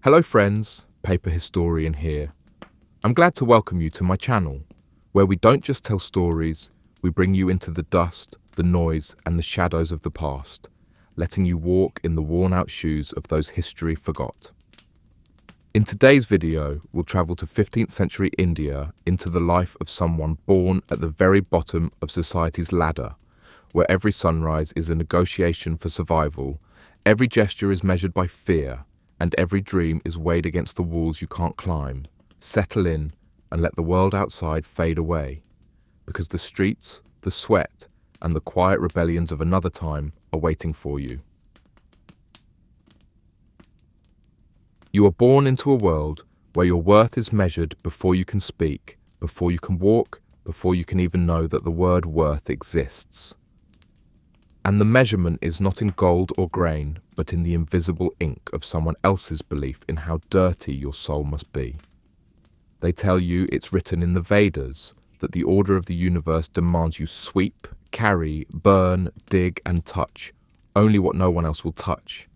Hello friends, Paper Historian here. I'm glad to welcome you to my channel, where we don't just tell stories, we bring you into the dust, the noise and the shadows of the past, letting you walk in the worn-out shoes of those history forgot. In today's video, we'll travel to 15th century India into the life of someone born at the very bottom of society's ladder, where every sunrise is a negotiation for survival, every gesture is measured by fear, and every dream is weighed against the walls you can't climb. Settle in and let the world outside fade away, because the streets, the sweat, and the quiet rebellions of another time are waiting for you. You are born into a world where your worth is measured before you can speak, before you can walk, before you can even know that the word worth exists. And the measurement is not in gold or grain, but in the invisible ink of someone else's belief in how dirty your soul must be. They tell you it's written in the Vedas that the order of the universe demands you sweep, carry, burn, dig, and touch, only what no one else will touch.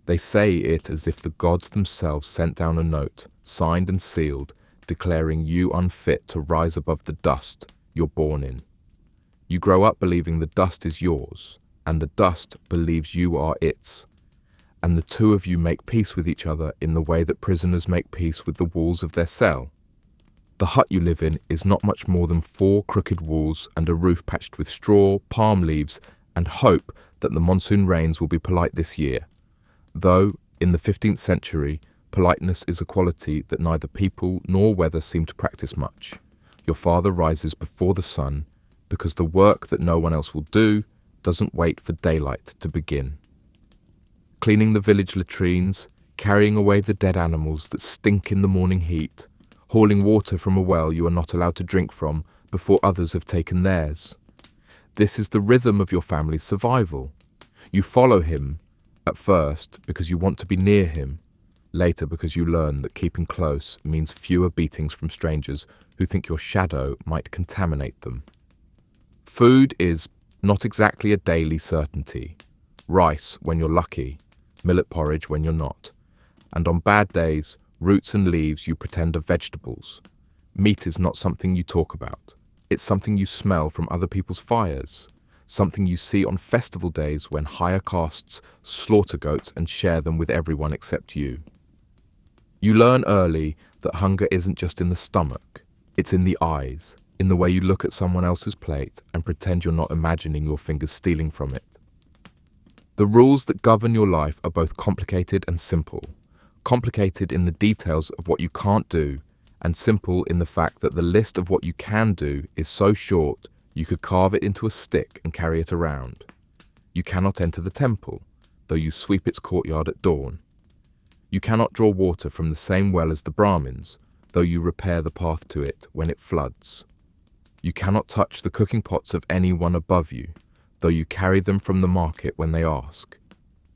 They say it as if the gods themselves sent down a note, signed and sealed, declaring you unfit to rise above the dust you're born in. You grow up believing the dust is yours, and the dust believes you are its. And the two of you make peace with each other in the way that prisoners make peace with the walls of their cell. The hut you live in is not much more than 4 crooked walls and a roof patched with straw, palm leaves, and hope that the monsoon rains will be polite this year. Though, in the 15th century, politeness is a quality that neither people nor weather seem to practice much. Your father rises before the sun, because the work that no one else will do doesn't wait for daylight to begin. Cleaning the village latrines, carrying away the dead animals that stink in the morning heat, hauling water from a well you are not allowed to drink from before others have taken theirs. This is the rhythm of your family's survival. You follow him, at first because you want to be near him, later because you learn that keeping close means fewer beatings from strangers who think your shadow might contaminate them. Food is not exactly a daily certainty. Rice when you're lucky, millet porridge when you're not. And on bad days, roots and leaves you pretend are vegetables. Meat is not something you talk about. It's something you smell from other people's fires. Something you see on festival days when higher castes slaughter goats and share them with everyone except you. You learn early that hunger isn't just in the stomach. It's in the eyes, in the way you look at someone else's plate and pretend you're not imagining your fingers stealing from it. The rules that govern your life are both complicated and simple. Complicated in the details of what you can't do, and simple in the fact that the list of what you can do is so short you could carve it into a stick and carry it around. You cannot enter the temple, though you sweep its courtyard at dawn. You cannot draw water from the same well as the Brahmins, though you repair the path to it when it floods. You cannot touch the cooking pots of anyone above you, though you carry them from the market when they ask.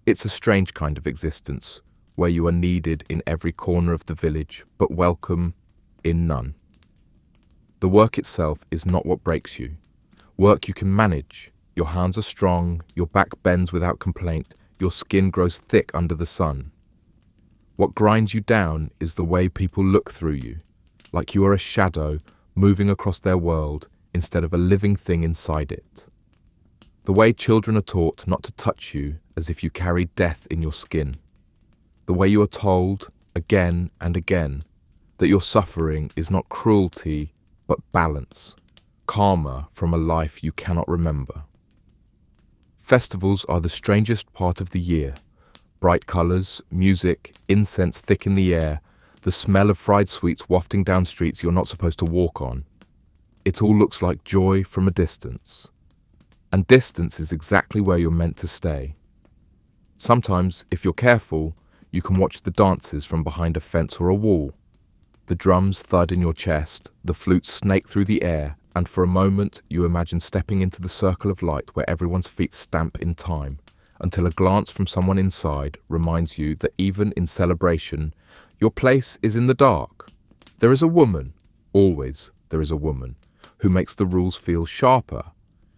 It's a strange kind of existence, where you are needed in every corner of the village, but welcome in none. The work itself is not what breaks you. Work you can manage. Your hands are strong, your back bends without complaint, your skin grows thick under the sun. What grinds you down is the way people look through you, like you are a shadow moving across their world instead of a living thing inside it. The way children are taught not to touch you as if you carry death in your skin. The way you are told, again and again, that your suffering is not cruelty, but balance, karma from a life you cannot remember. Festivals are the strangest part of the year. Bright colours, music, incense thick in the air, the smell of fried sweets wafting down streets you're not supposed to walk on. It all looks like joy from a distance. And distance is exactly where you're meant to stay. Sometimes, if you're careful, you can watch the dances from behind a fence or a wall. The drums thud in your chest, the flutes snake through the air, and for a moment you imagine stepping into the circle of light where everyone's feet stamp in time, until a glance from someone inside reminds you that even in celebration, your place is in the dark. There is a woman, always there is a woman, who makes the rules feel sharper.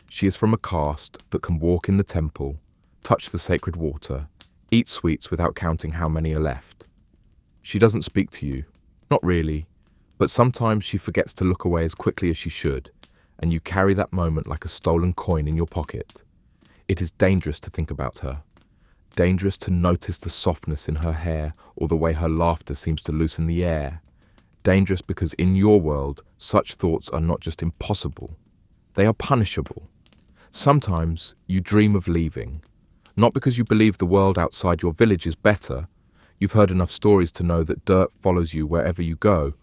She is from a caste that can walk in the temple, touch the sacred water, eat sweets without counting how many are left. She doesn't speak to you. Not really. But sometimes she forgets to look away as quickly as she should, and you carry that moment like a stolen coin in your pocket. It is dangerous to think about her. Dangerous to notice the softness in her hair or the way her laughter seems to loosen the air. Dangerous because in your world, such thoughts are not just impossible, they are punishable. Sometimes you dream of leaving, not because you believe the world outside your village is better. You've heard enough stories to know that dirt follows you wherever you go,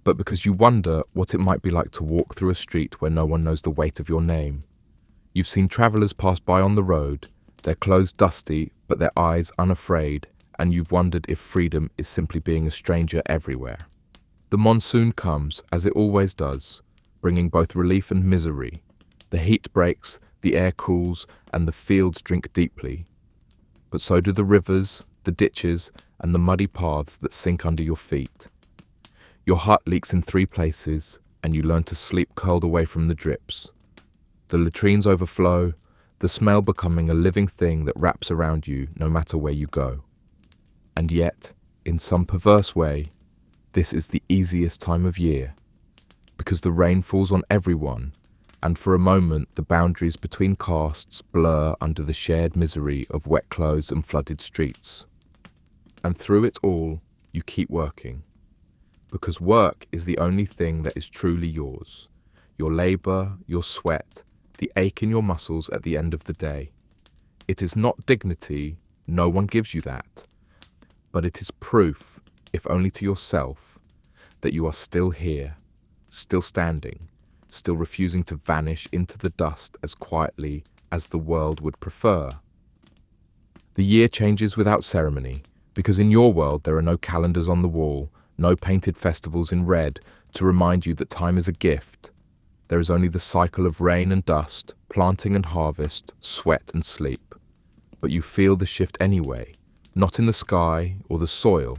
but because you wonder what it might be like to walk through a street where no one knows the weight of your name. You've seen travelers pass by on the road, their clothes dusty but their eyes unafraid, and you've wondered if freedom is simply being a stranger everywhere. The monsoon comes, as it always does, bringing both relief and misery. The heat breaks, the air cools, and the fields drink deeply. But so do the rivers, the ditches, and the muddy paths that sink under your feet. Your hut leaks in 3 places, and you learn to sleep curled away from the drips. The latrines overflow, the smell becoming a living thing that wraps around you no matter where you go. And yet, in some perverse way, this is the easiest time of year, because the rain falls on everyone, and for a moment the boundaries between castes blur under the shared misery of wet clothes and flooded streets. And through it all, you keep working, because work is the only thing that is truly yours. Your labor, your sweat, the ache in your muscles at the end of the day. It is not dignity, no one gives you that, but it is proof, if only to yourself, that you are still here, still standing, still refusing to vanish into the dust as quietly as the world would prefer. The year changes without ceremony, because in your world there are no calendars on the wall, no painted festivals in red to remind you that time is a gift. There is only the cycle of rain and dust, planting and harvest, sweat and sleep. But you feel the shift anyway, not in the sky or the soil,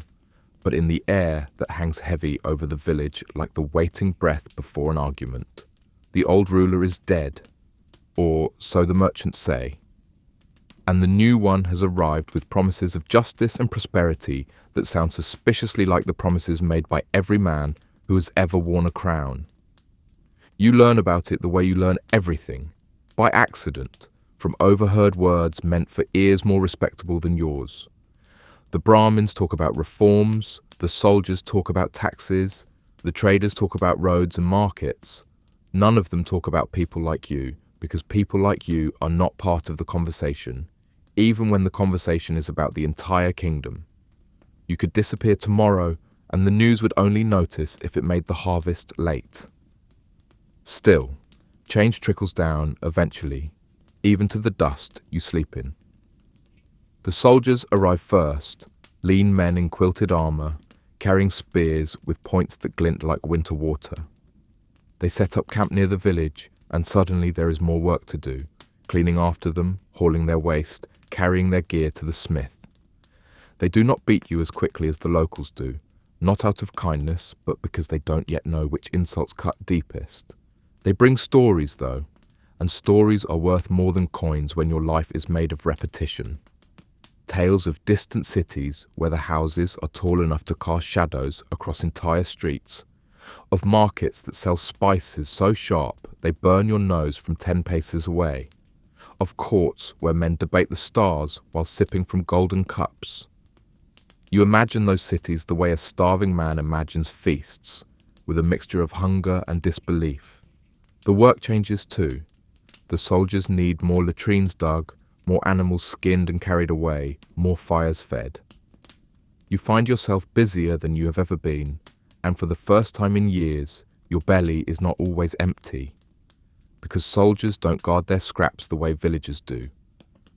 but in the air that hangs heavy over the village like the waiting breath before an argument. The old ruler is dead, or so the merchants say, and the new one has arrived with promises of justice and prosperity that sound suspiciously like the promises made by every man who has ever worn a crown. You learn about it the way you learn everything, by accident, from overheard words meant for ears more respectable than yours. The Brahmins talk about reforms, the soldiers talk about taxes, the traders talk about roads and markets. None of them talk about people like you, because people like you are not part of the conversation, even when the conversation is about the entire kingdom. You could disappear tomorrow, and the news would only notice if it made the harvest late. Still, change trickles down eventually, even to the dust you sleep in. The soldiers arrive first, lean men in quilted armor, carrying spears with points that glint like winter water. They set up camp near the village, and suddenly there is more work to do, cleaning after them, hauling their waste, carrying their gear to the smith. They do not beat you as quickly as the locals do, not out of kindness, but because they don't yet know which insults cut deepest. They bring stories, though, and stories are worth more than coins when your life is made of repetition. Tales of distant cities where the houses are tall enough to cast shadows across entire streets, of markets that sell spices so sharp they burn your nose from 10 paces away, of courts where men debate the stars while sipping from golden cups. You imagine those cities the way a starving man imagines feasts, with a mixture of hunger and disbelief. The work changes too. The soldiers need more latrines dug, more animals skinned and carried away, more fires fed. You find yourself busier than you have ever been, and for the first time in years, your belly is not always empty. Because soldiers don't guard their scraps the way villagers do.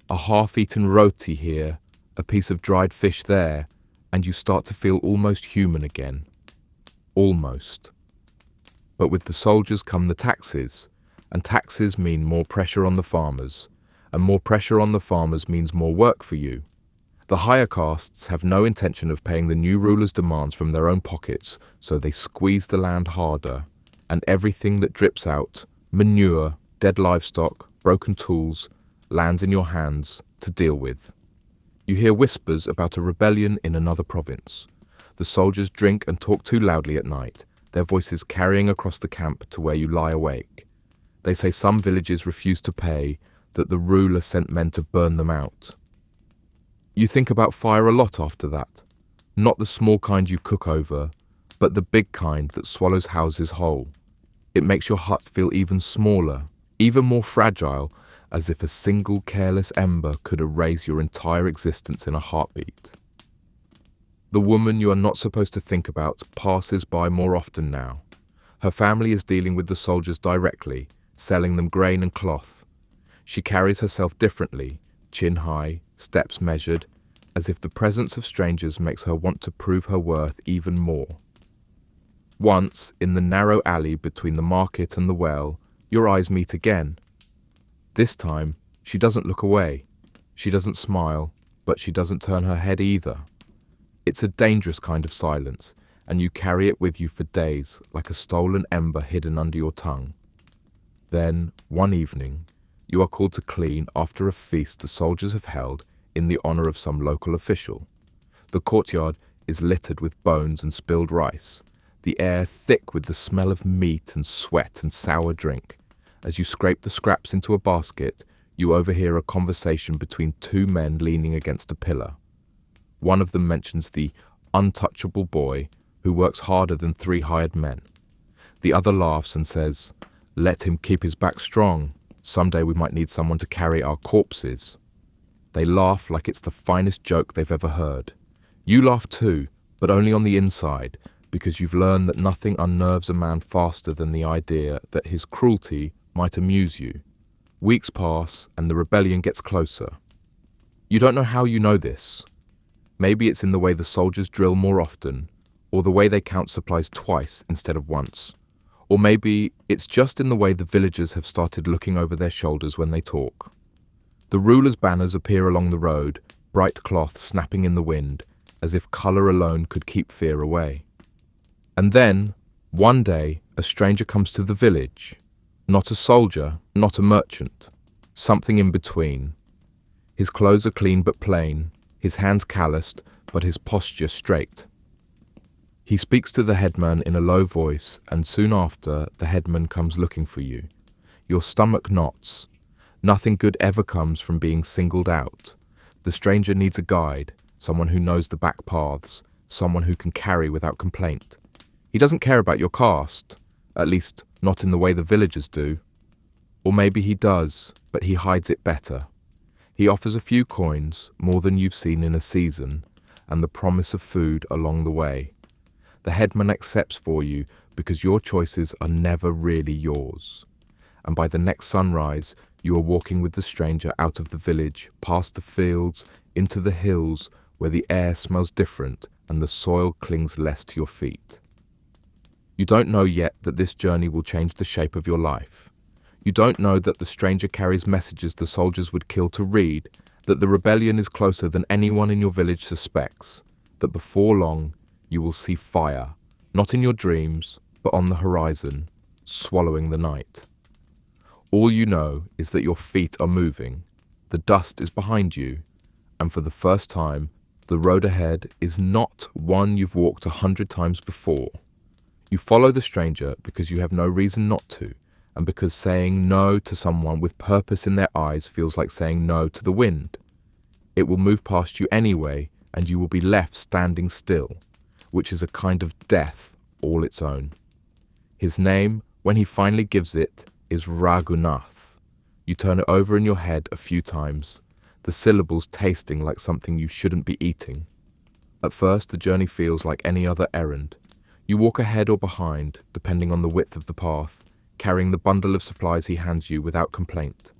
A half-eaten roti here, a piece of dried fish there, and you start to feel almost human again. Almost. But with the soldiers come the taxes, and taxes mean more pressure on the farmers, and more pressure on the farmers means more work for you. The higher castes have no intention of paying the new ruler's demands from their own pockets, so they squeeze the land harder, and everything that drips out, manure, dead livestock, broken tools, lands in your hands to deal with. You hear whispers about a rebellion in another province. The soldiers drink and talk too loudly at night, their voices carrying across the camp to where you lie awake. They say some villages refuse to pay, that the ruler sent men to burn them out. You think about fire a lot after that. Not the small kind you cook over, but the big kind that swallows houses whole. It makes your hut feel even smaller, even more fragile, as if a single careless ember could erase your entire existence in a heartbeat. The woman you are not supposed to think about passes by more often now. Her family is dealing with the soldiers directly, selling them grain and cloth. She carries herself differently, chin high, steps measured, as if the presence of strangers makes her want to prove her worth even more. Once, in the narrow alley between the market and the well, your eyes meet again. This time, she doesn't look away. She doesn't smile, but she doesn't turn her head either. It's a dangerous kind of silence, and you carry it with you for days, like a stolen ember hidden under your tongue. Then, one evening, you are called to clean after a feast the soldiers have held in the honor of some local official. The courtyard is littered with bones and spilled rice, the air thick with the smell of meat and sweat and sour drink. As you scrape the scraps into a basket, you overhear a conversation between two men leaning against a pillar. One of them mentions the untouchable boy who works harder than 3 hired men. The other laughs and says, "Let him keep his back strong. Someday we might need someone to carry our corpses." They laugh like it's the finest joke they've ever heard. You laugh too, but only on the inside, because you've learned that nothing unnerves a man faster than the idea that his cruelty might amuse you. Weeks pass and the rebellion gets closer. You don't know how you know this. Maybe it's in the way the soldiers drill more often, or the way they count supplies twice instead of once. Or maybe it's just in the way the villagers have started looking over their shoulders when they talk. The ruler's banners appear along the road, bright cloth snapping in the wind, as if colour alone could keep fear away. And then, one day, a stranger comes to the village. Not a soldier, not a merchant. Something in between. His clothes are clean but plain, his hands calloused, but his posture straight. He speaks to the headman in a low voice, and soon after, the headman comes looking for you. Your stomach knots. Nothing good ever comes from being singled out. The stranger needs a guide, someone who knows the back paths, someone who can carry without complaint. He doesn't care about your caste, at least not in the way the villagers do. Or maybe he does, but he hides it better. He offers a few coins, more than you've seen in a season, and the promise of food along the way. The headman accepts for you because your choices are never really yours. And by the next sunrise, you are walking with the stranger out of the village, past the fields, into the hills, where the air smells different and the soil clings less to your feet. You don't know yet that this journey will change the shape of your life. You don't know that the stranger carries messages the soldiers would kill to read, that the rebellion is closer than anyone in your village suspects, that before long you will see fire, not in your dreams, but on the horizon, swallowing the night. All you know is that your feet are moving, the dust is behind you, and for the first time, the road ahead is not one you've walked 100 times before. You follow the stranger because you have no reason not to, and because saying no to someone with purpose in their eyes feels like saying no to the wind. It will move past you anyway, and you will be left standing still, which is a kind of death all its own. His name, when he finally gives it, is Raghunath. You turn it over in your head a few times, the syllables tasting like something you shouldn't be eating. At first, the journey feels like any other errand. You walk ahead or behind, depending on the width of the path, carrying the bundle of supplies he hands you without complaint.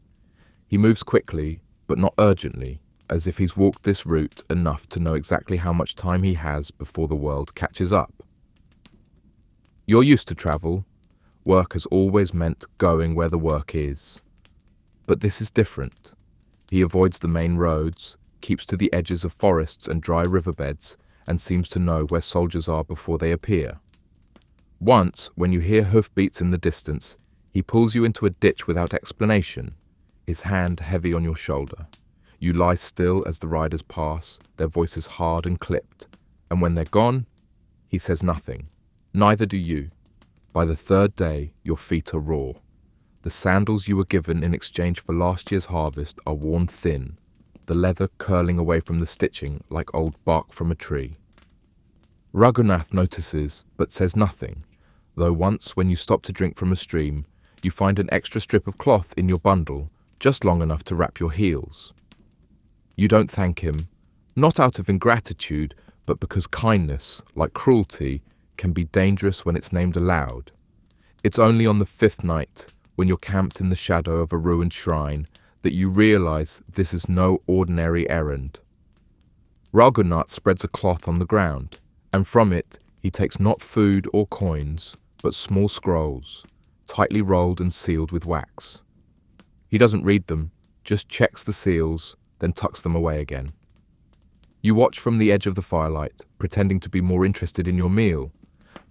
He moves quickly, but not urgently, as if he's walked this route enough to know exactly how much time he has before the world catches up. You're used to travel. Work has always meant going where the work is. But this is different. He avoids the main roads, keeps to the edges of forests and dry riverbeds, and seems to know where soldiers are before they appear. Once, when you hear hoofbeats in the distance, he pulls you into a ditch without explanation, his hand heavy on your shoulder. You lie still as the riders pass, their voices hard and clipped, and when they're gone, He says nothing. Neither do you. By the third day, your feet are raw. The sandals you were given in exchange for last year's harvest are worn thin, the leather curling away from the stitching like old bark from a tree. Raghunath notices, but says nothing, though once when you stop to drink from a stream, you find an extra strip of cloth in your bundle, just long enough to wrap your heels. You don't thank him, not out of ingratitude, but because kindness, like cruelty, can be dangerous when it's named aloud. It's only on the fifth night, when you're camped in the shadow of a ruined shrine, that you realize this is no ordinary errand. Raghunath spreads a cloth on the ground, and from it he takes not food or coins, but small scrolls, tightly rolled and sealed with wax. He doesn't read them, just checks the seals, then tucks them away again. You watch from the edge of the firelight, pretending to be more interested in your meal,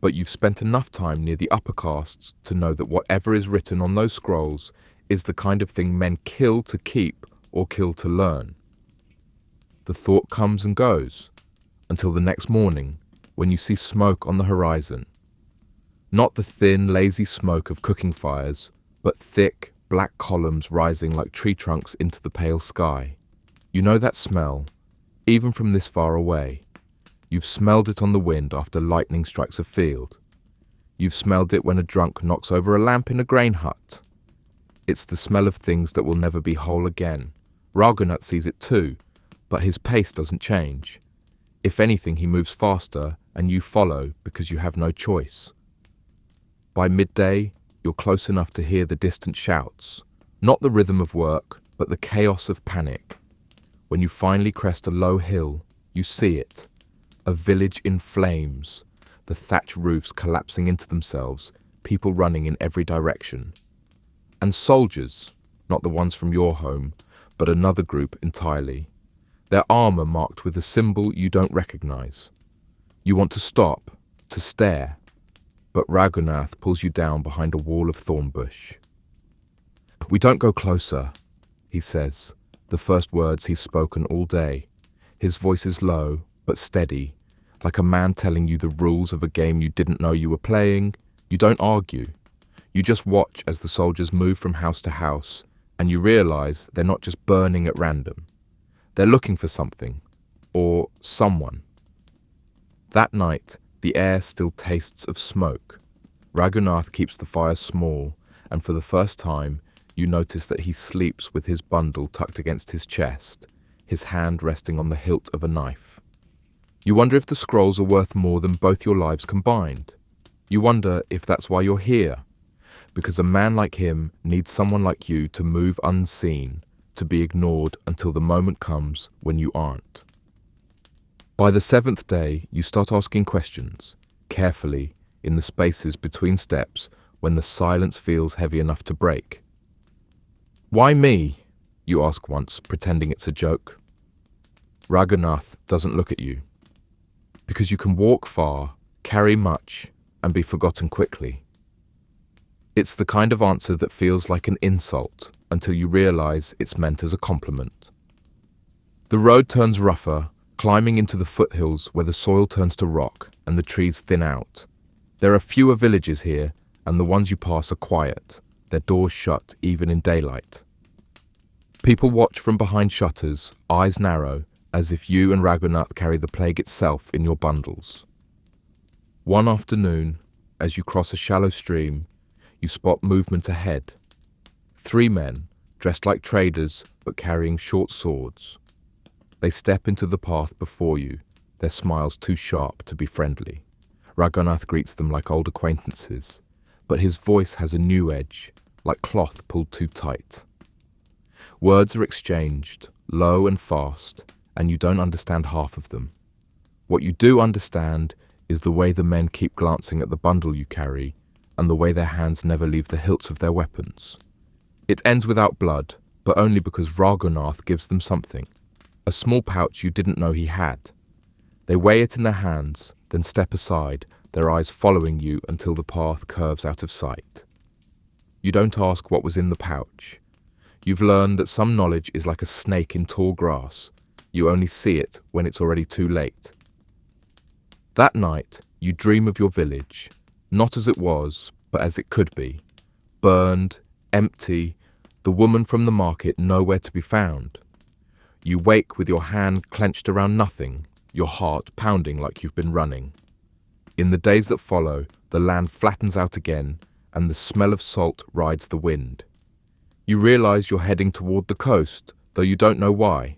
but you've spent enough time near the upper castes to know that whatever is written on those scrolls is the kind of thing men kill to keep or kill to learn. The thought comes and goes, until the next morning, when you see smoke on the horizon. Not the thin, lazy smoke of cooking fires, but thick, black columns rising like tree trunks into the pale sky. You know that smell, even from this far away. You've smelled it on the wind after lightning strikes a field. You've smelled it when a drunk knocks over a lamp in a grain hut. It's the smell of things that will never be whole again. Raghunath sees it too, but his pace doesn't change. If anything, he moves faster, and you follow because you have no choice. By midday, you're close enough to hear the distant shouts, not the rhythm of work, but the chaos of panic. When you finally crest a low hill, you see it. A village in flames, the thatch roofs collapsing into themselves, people running in every direction. And soldiers, not the ones from your home, but another group entirely. Their armor marked with a symbol you don't recognize. You want to stop, to stare, but Raghunath pulls you down behind a wall of thorn bush. "We don't go closer," he says, the first words he's spoken all day. His voice is low, but steady, like a man telling you the rules of a game you didn't know you were playing. You don't argue. You just watch as the soldiers move from house to house, and you realize they're not just burning at random. They're looking for something, or someone. That night, the air still tastes of smoke. Raghunath keeps the fire small, and for the first time, you notice that he sleeps with his bundle tucked against his chest, his hand resting on the hilt of a knife. You wonder if the scrolls are worth more than both your lives combined. You wonder if that's why you're here, because a man like him needs someone like you to move unseen, to be ignored until the moment comes when you aren't. By the seventh day, you start asking questions, carefully, in the spaces between steps when the silence feels heavy enough to break. "Why me?" you ask once, pretending it's a joke. Raghunath doesn't look at you. Because you can walk far, carry much, and be forgotten quickly. It's the kind of answer that feels like an insult until you realize it's meant as a compliment. The road turns rougher, climbing into the foothills where the soil turns to rock and the trees thin out. There are fewer villages here, and the ones you pass are quiet, their doors shut even in daylight. People watch from behind shutters, eyes narrow, as if you and Raghunath carry the plague itself in your bundles. One afternoon, as you cross a shallow stream, you spot movement ahead. 3 men, dressed like traders but carrying short swords. They step into the path before you, their smiles too sharp to be friendly. Raghunath greets them like old acquaintances, but his voice has a new edge, like cloth pulled too tight. Words are exchanged, low and fast, and you don't understand half of them. What you do understand is the way the men keep glancing at the bundle you carry, and the way their hands never leave the hilts of their weapons. It ends without blood, but only because Raghunath gives them something, a small pouch you didn't know he had. They weigh it in their hands, then step aside, their eyes following you until the path curves out of sight. You don't ask what was in the pouch. You've learned that some knowledge is like a snake in tall grass. You only see it when it's already too late. That night, you dream of your village, not as it was, but as it could be. Burned, empty, the woman from the market nowhere to be found. You wake with your hand clenched around nothing, your heart pounding like you've been running. In the days that follow, the land flattens out again, and the smell of salt rides the wind. You realize you're heading toward the coast, though you don't know why.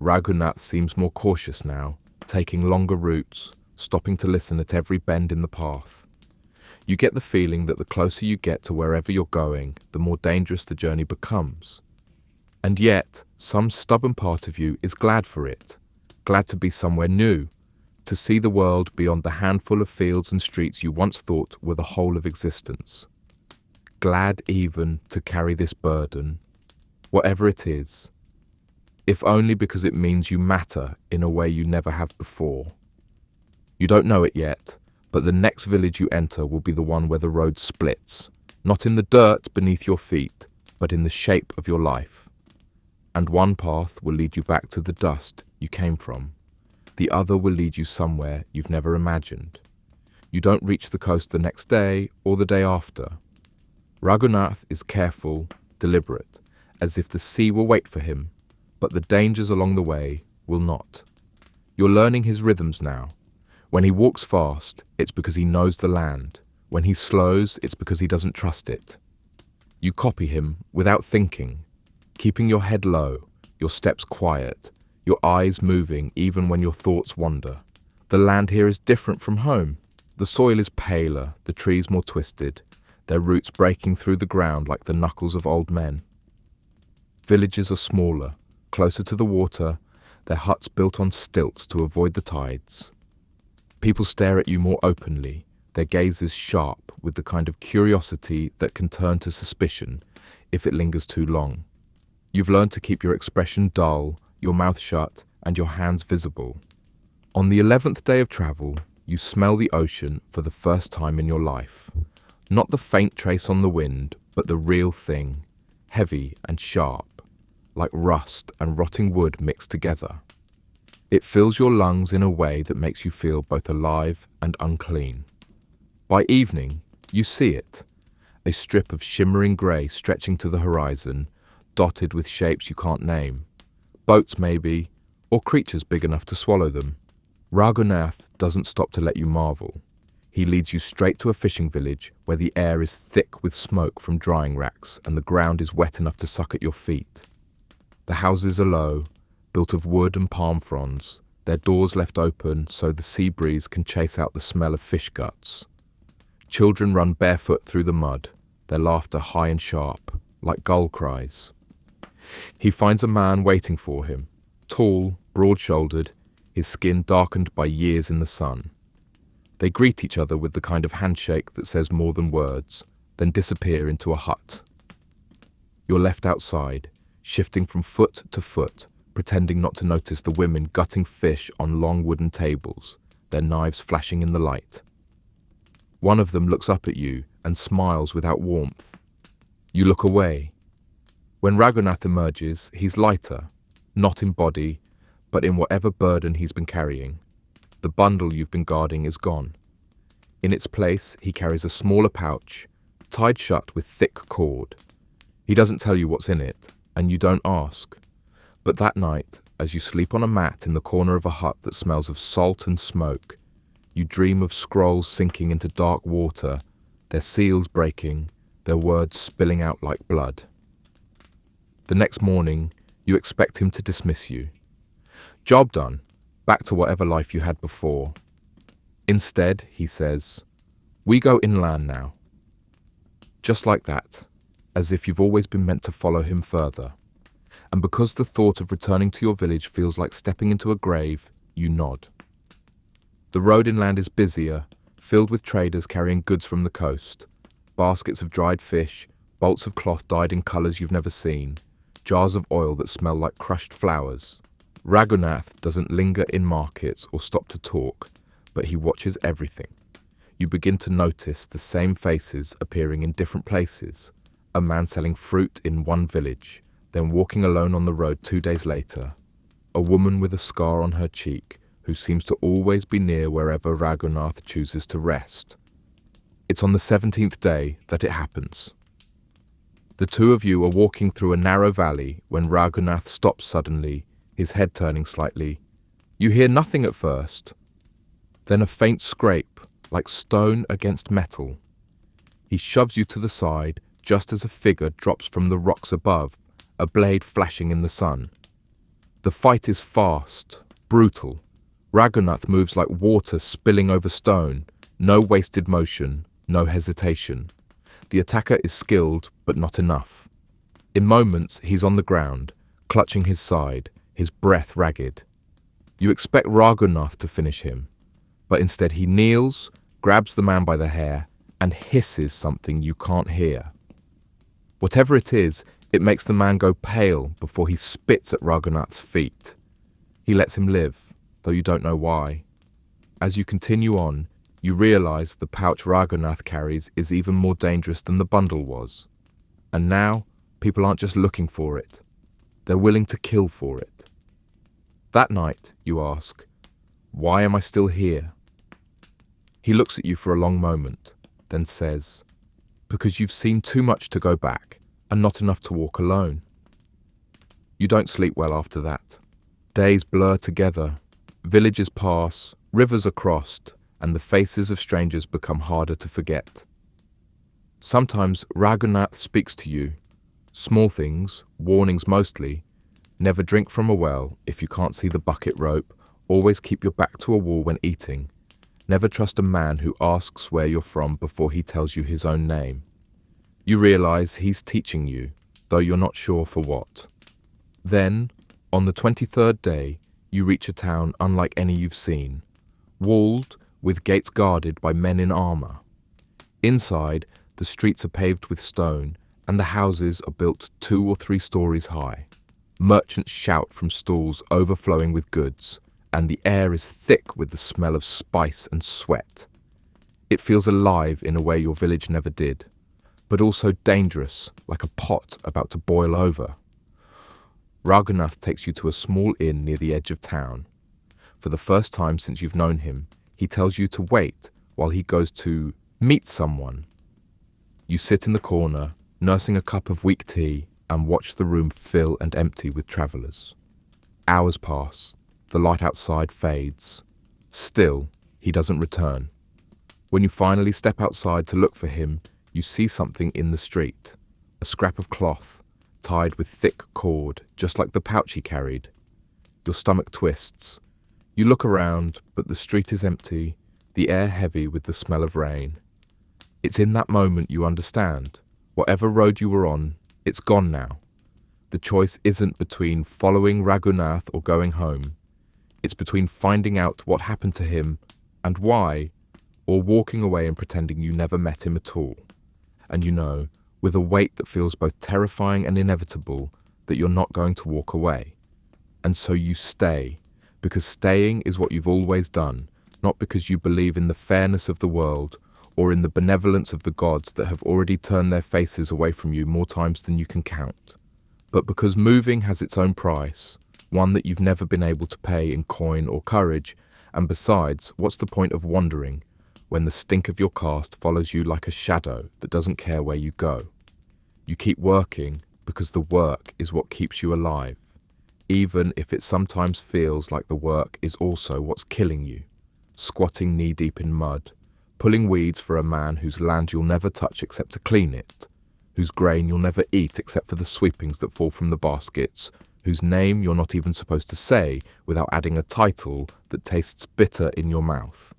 Raghunath seems more cautious now, taking longer routes, stopping to listen at every bend in the path. You get the feeling that the closer you get to wherever you're going, the more dangerous the journey becomes. And yet, some stubborn part of you is glad for it, glad to be somewhere new, to see the world beyond the handful of fields and streets you once thought were the whole of existence. Glad even to carry this burden, whatever it is, if only because it means you matter in a way you never have before. You don't know it yet, but the next village you enter will be the one where the road splits, not in the dirt beneath your feet, but in the shape of your life. And one path will lead you back to the dust you came from. The other will lead you somewhere you've never imagined. You don't reach the coast the next day or the day after. Raghunath is careful, deliberate, as if the sea will wait for him, but the dangers along the way will not. You're learning his rhythms now. When he walks fast, it's because he knows the land. When he slows, it's because he doesn't trust it. You copy him without thinking, keeping your head low, your steps quiet, your eyes moving even when your thoughts wander. The land here is different from home. The soil is paler, the trees more twisted, their roots breaking through the ground like the knuckles of old men. Villages are smaller, closer to the water, their huts built on stilts to avoid the tides. People stare at you more openly, their gazes sharp with the kind of curiosity that can turn to suspicion if it lingers too long. You've learned to keep your expression dull, your mouth shut, and your hands visible. On the 11th day of travel, you smell the ocean for the first time in your life. Not the faint trace on the wind, but the real thing, heavy and sharp, like rust and rotting wood mixed together. It fills your lungs in a way that makes you feel both alive and unclean. By evening, you see it, a strip of shimmering grey stretching to the horizon, dotted with shapes you can't name. Boats maybe, or creatures big enough to swallow them. Raghunath doesn't stop to let you marvel. He leads you straight to a fishing village where the air is thick with smoke from drying racks and the ground is wet enough to suck at your feet. The houses are low, built of wood and palm fronds, their doors left open so the sea breeze can chase out the smell of fish guts. Children run barefoot through the mud, their laughter high and sharp, like gull cries. He finds a man waiting for him, tall, broad-shouldered, his skin darkened by years in the sun. They greet each other with the kind of handshake that says more than words, then disappear into a hut. You're left outside, shifting from foot to foot, pretending not to notice the women gutting fish on long wooden tables, their knives flashing in the light. One of them looks up at you and smiles without warmth. You look away. When Raghunath emerges, he's lighter, not in body, but in whatever burden he's been carrying. The bundle you've been guarding is gone. In its place, he carries a smaller pouch, tied shut with thick cord. He doesn't tell you what's in it, and you don't ask. But that night, as you sleep on a mat in the corner of a hut that smells of salt and smoke, you dream of scrolls sinking into dark water, their seals breaking, their words spilling out like blood. The next morning, you expect him to dismiss you. Job done, back to whatever life you had before. Instead, he says, "We go inland now." Just like that, as if you've always been meant to follow him further. And because the thought of returning to your village feels like stepping into a grave, you nod. The road inland is busier, filled with traders carrying goods from the coast, baskets of dried fish, bolts of cloth dyed in colours you've never seen, jars of oil that smell like crushed flowers. Raghunath doesn't linger in markets or stop to talk, but he watches everything. You begin to notice the same faces appearing in different places. A man selling fruit in one village, then walking alone on the road 2 days later. A woman with a scar on her cheek, who seems to always be near wherever Raghunath chooses to rest. It's on the 17th day that it happens. The two of you are walking through a narrow valley when Raghunath stops suddenly, his head turning slightly. You hear nothing at first, then a faint scrape, like stone against metal. He shoves you to the side just as a figure drops from the rocks above, a blade flashing in the sun. The fight is fast, brutal. Raghunath moves like water spilling over stone, no wasted motion, no hesitation. The attacker is skilled, but not enough. In moments, he's on the ground, clutching his side, his breath ragged. You expect Raghunath to finish him, but instead he kneels, grabs the man by the hair, and hisses something you can't hear. Whatever it is, it makes the man go pale before he spits at Raghunath's feet. He lets him live, though you don't know why. As you continue on, you realize the pouch Raghunath carries is even more dangerous than the bundle was. And now, people aren't just looking for it. They're willing to kill for it. That night, you ask, "Why am I still here?" He looks at you for a long moment, then says, "Because you've seen too much to go back, and not enough to walk alone." You don't sleep well after that. Days blur together, villages pass, rivers are crossed, and the faces of strangers become harder to forget. Sometimes Raghunath speaks to you. Small things, warnings mostly. Never drink from a well if you can't see the bucket rope. Always keep your back to a wall when eating. Never trust a man who asks where you're from before he tells you his own name. You realize he's teaching you, though you're not sure for what. Then, on the 23rd day, you reach a town unlike any you've seen. Walled, with gates guarded by men in armor. Inside, the streets are paved with stone, and the houses are built 2 or 3 stories high. Merchants shout from stalls overflowing with goods, and the air is thick with the smell of spice and sweat. It feels alive in a way your village never did, but also dangerous, like a pot about to boil over. Raghunath takes you to a small inn near the edge of town. For the first time since you've known him, he tells you to wait while he goes to meet someone. You sit in the corner, nursing a cup of weak tea, and watch the room fill and empty with travellers. Hours pass, the light outside fades. Still, he doesn't return. When you finally step outside to look for him, you see something in the street, a scrap of cloth, tied with thick cord, just like the pouch he carried. Your stomach twists. You look around, but the street is empty, the air heavy with the smell of rain. It's in that moment you understand. Whatever road you were on, it's gone now. The choice isn't between following Raghunath or going home. It's between finding out what happened to him and why, or walking away and pretending you never met him at all. And you know, with a weight that feels both terrifying and inevitable, that you're not going to walk away. And so you stay, because staying is what you've always done, not because you believe in the fairness of the world or in the benevolence of the gods that have already turned their faces away from you more times than you can count, but because moving has its own price, one that you've never been able to pay in coin or courage, and besides, what's the point of wandering when the stink of your caste follows you like a shadow that doesn't care where you go? You keep working because the work is what keeps you alive, even if it sometimes feels like the work is also what's killing you. Squatting knee-deep in mud, pulling weeds for a man whose land you'll never touch except to clean it, whose grain you'll never eat except for the sweepings that fall from the baskets, whose name you're not even supposed to say without adding a title that tastes bitter in your mouth.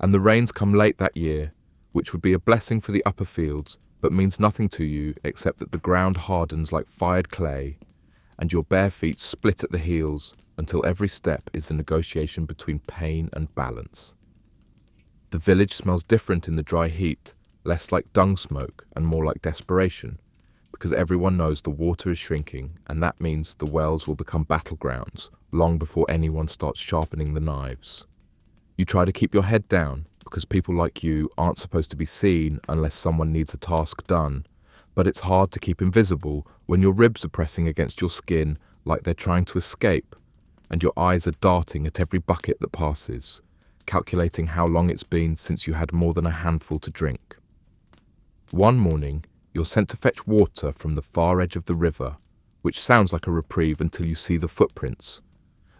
And the rains come late that year, which would be a blessing for the upper fields, but means nothing to you except that the ground hardens like fired clay, and your bare feet split at the heels until every step is a negotiation between pain and balance. The village smells different in the dry heat, less like dung smoke and more like desperation, because everyone knows the water is shrinking, and that means the wells will become battlegrounds long before anyone starts sharpening the knives. You try to keep your head down, because people like you aren't supposed to be seen unless someone needs a task done, but it's hard to keep invisible when your ribs are pressing against your skin like they're trying to escape. and your eyes are darting at every bucket that passes, calculating how long it's been since you had more than a handful to drink. One morning, you're sent to fetch water from the far edge of the river, which sounds like a reprieve until you see the footprints.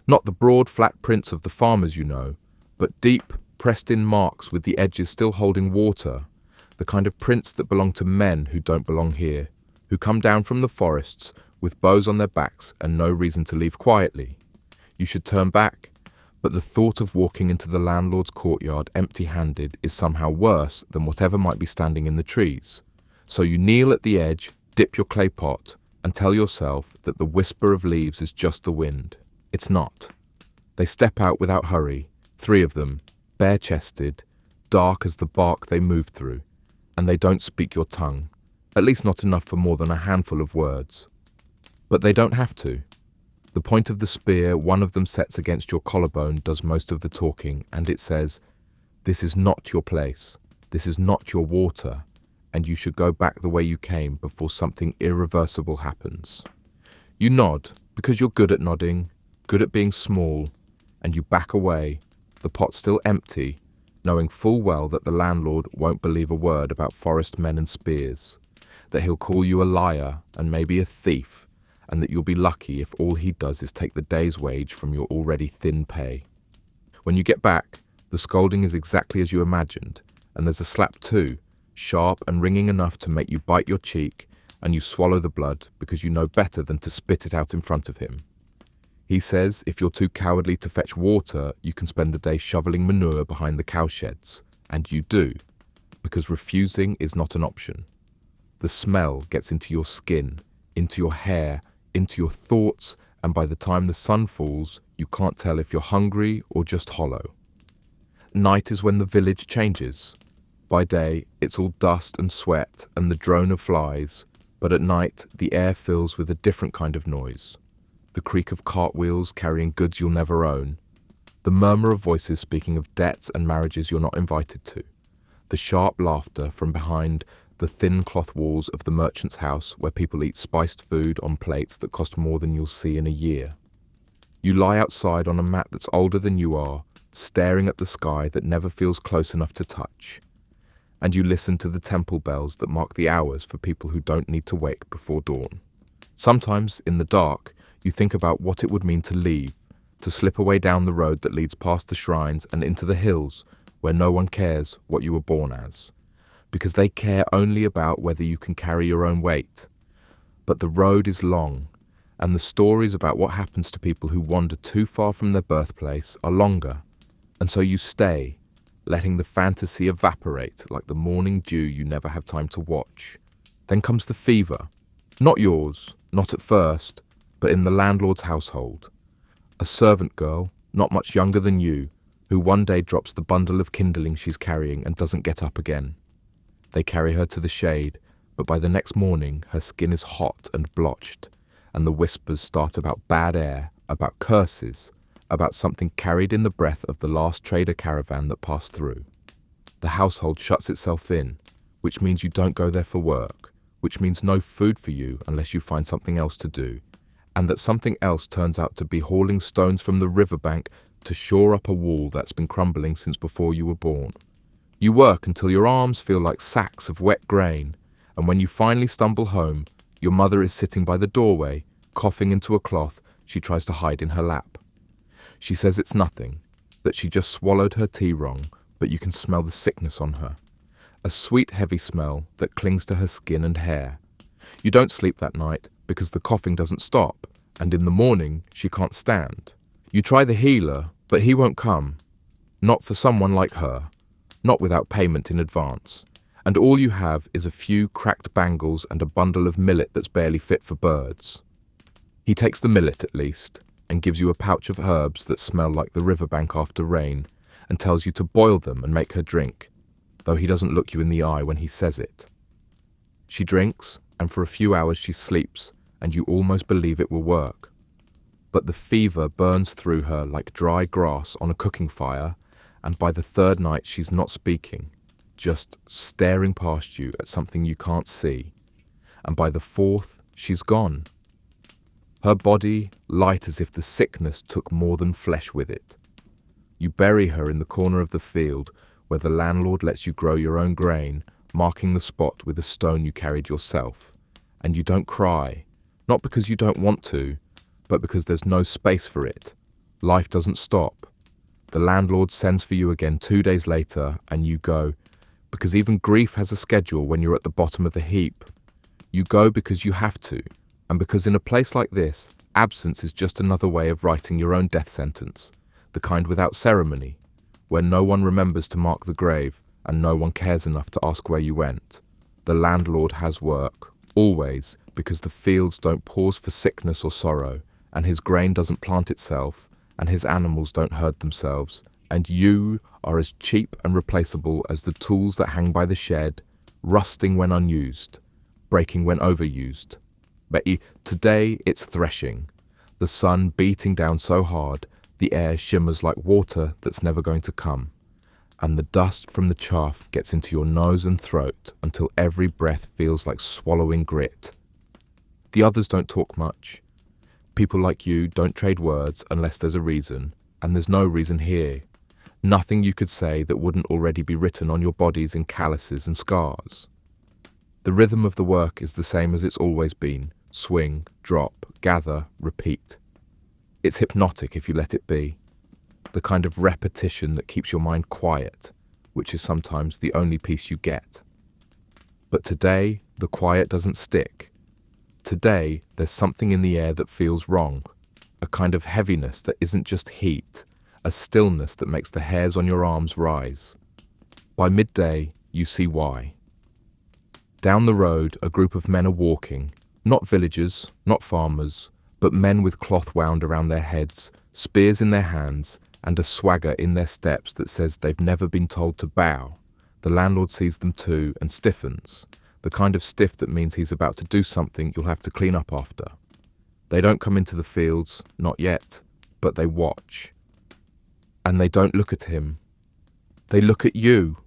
Not the broad, flat prints of the farmers you know, but deep, pressed-in marks with the edges still holding water, the kind of prints that belong to men who don't belong here, who come down from the forests with bows on their backs and no reason to leave quietly. You should turn back, but the thought of walking into the landlord's courtyard empty-handed is somehow worse than whatever might be standing in the trees. So you kneel at the edge, dip your clay pot, and tell yourself that the whisper of leaves is just the wind. It's not. They step out without hurry, 3 of them, bare-chested, dark as the bark they move through, and they don't speak your tongue, at least not enough for more than a handful of words. But they don't have to. The point of the spear one of them sets against your collarbone does most of the talking, and it says, "This is not your place, this is not your water, and you should go back the way you came before something irreversible happens." You nod, because you're good at nodding, good at being small, and you back away, the pot still empty, knowing full well that the landlord won't believe a word about forest men and spears, that he'll call you a liar and maybe a thief, and that you'll be lucky if all he does is take the day's wage from your already thin pay. When you get back, the scolding is exactly as you imagined, and there's a slap too, sharp and ringing enough to make you bite your cheek, and you swallow the blood because you know better than to spit it out in front of him. He says if you're too cowardly to fetch water, you can spend the day shoveling manure behind the cowsheds, and you do, because refusing is not an option. The smell gets into your skin, into your hair, into your thoughts, and by the time the sun falls, you can't tell if you're hungry or just hollow. Night is when the village changes. By day, it's all dust and sweat and the drone of flies, but at night, the air fills with a different kind of noise. The creak of cartwheels carrying goods you'll never own, the murmur of voices speaking of debts and marriages you're not invited to, the sharp laughter from behind the thin cloth walls of the merchant's house where people eat spiced food on plates that cost more than you'll see in a year. You lie outside on a mat that's older than you are, staring at the sky that never feels close enough to touch, and you listen to the temple bells that mark the hours for people who don't need to wake before dawn. Sometimes, in the dark, you think about what it would mean to leave, to slip away down the road that leads past the shrines and into the hills where no one cares what you were born as, because they care only about whether you can carry your own weight. But the road is long, and the stories about what happens to people who wander too far from their birthplace are longer, and so you stay, letting the fantasy evaporate like the morning dew you never have time to watch. Then comes the fever. Not yours, not at first, but in the landlord's household. A servant girl, not much younger than you, who one day drops the bundle of kindling she's carrying and doesn't get up again. They carry her to the shade, but by the next morning her skin is hot and blotched, and the whispers start about bad air, about curses, about something carried in the breath of the last trader caravan that passed through. The household shuts itself in, which means you don't go there for work, which means no food for you unless you find something else to do, and that something else turns out to be hauling stones from the riverbank to shore up a wall that's been crumbling since before you were born. You work until your arms feel like sacks of wet grain, and when you finally stumble home, your mother is sitting by the doorway, coughing into a cloth she tries to hide in her lap. She says it's nothing, that she just swallowed her tea wrong, but you can smell the sickness on her. A sweet, heavy smell that clings to her skin and hair. You don't sleep that night because the coughing doesn't stop, and in the morning she can't stand. You try the healer, but he won't come. Not for someone like her. Not without payment in advance. And all you have is a few cracked bangles and a bundle of millet that's barely fit for birds. He takes the millet at least, and gives you a pouch of herbs that smell like the riverbank after rain, and tells you to boil them and make her drink, though he doesn't look you in the eye when he says it. She drinks, and for a few hours she sleeps, and you almost believe it will work. But the fever burns through her like dry grass on a cooking fire, and by the third night she's not speaking, just staring past you at something you can't see, and by the fourth she's gone. her body light as if the sickness took more than flesh with it. You bury her in the corner of the field where the landlord lets you grow your own grain, marking the spot with a stone you carried yourself. And you don't cry, not because you don't want to, but because there's no space for it. Life doesn't stop. The landlord sends for you again 2 days later, and you go, because even grief has a schedule when you're at the bottom of the heap. You go because you have to, and because in a place like this, absence is just another way of writing your own death sentence, the kind without ceremony, where no one remembers to mark the grave and no one cares enough to ask where you went. The landlord has work, always, because the fields don't pause for sickness or sorrow, and his grain doesn't plant itself, and his animals don't herd themselves, and you are as cheap and replaceable as the tools that hang by the shed, rusting when unused, breaking when overused. But today it's threshing, the sun beating down so hard, the air shimmers like water that's never going to come, and the dust from the chaff gets into your nose and throat until every breath feels like swallowing grit. The others don't talk much. People like you don't trade words unless there's a reason, and there's no reason here. Nothing you could say that wouldn't already be written on your bodies in calluses and scars. The rhythm of the work is the same as it's always been: swing, drop, gather, repeat. It's hypnotic if you let it be. The kind of repetition that keeps your mind quiet, which is sometimes the only peace you get. But today, the quiet doesn't stick. Today, there's something in the air that feels wrong, a kind of heaviness that isn't just heat, a stillness that makes the hairs on your arms rise. By midday, you see why. Down the road, a group of men are walking, not villagers, not farmers, but men with cloth wound around their heads, spears in their hands, and a swagger in their steps that says they've never been told to bow. The landlord sees them too and stiffens, the kind of stiff that means he's about to do something you'll have to clean up after. They don't come into the fields, not yet, but they watch. And they don't look at him. They look at you.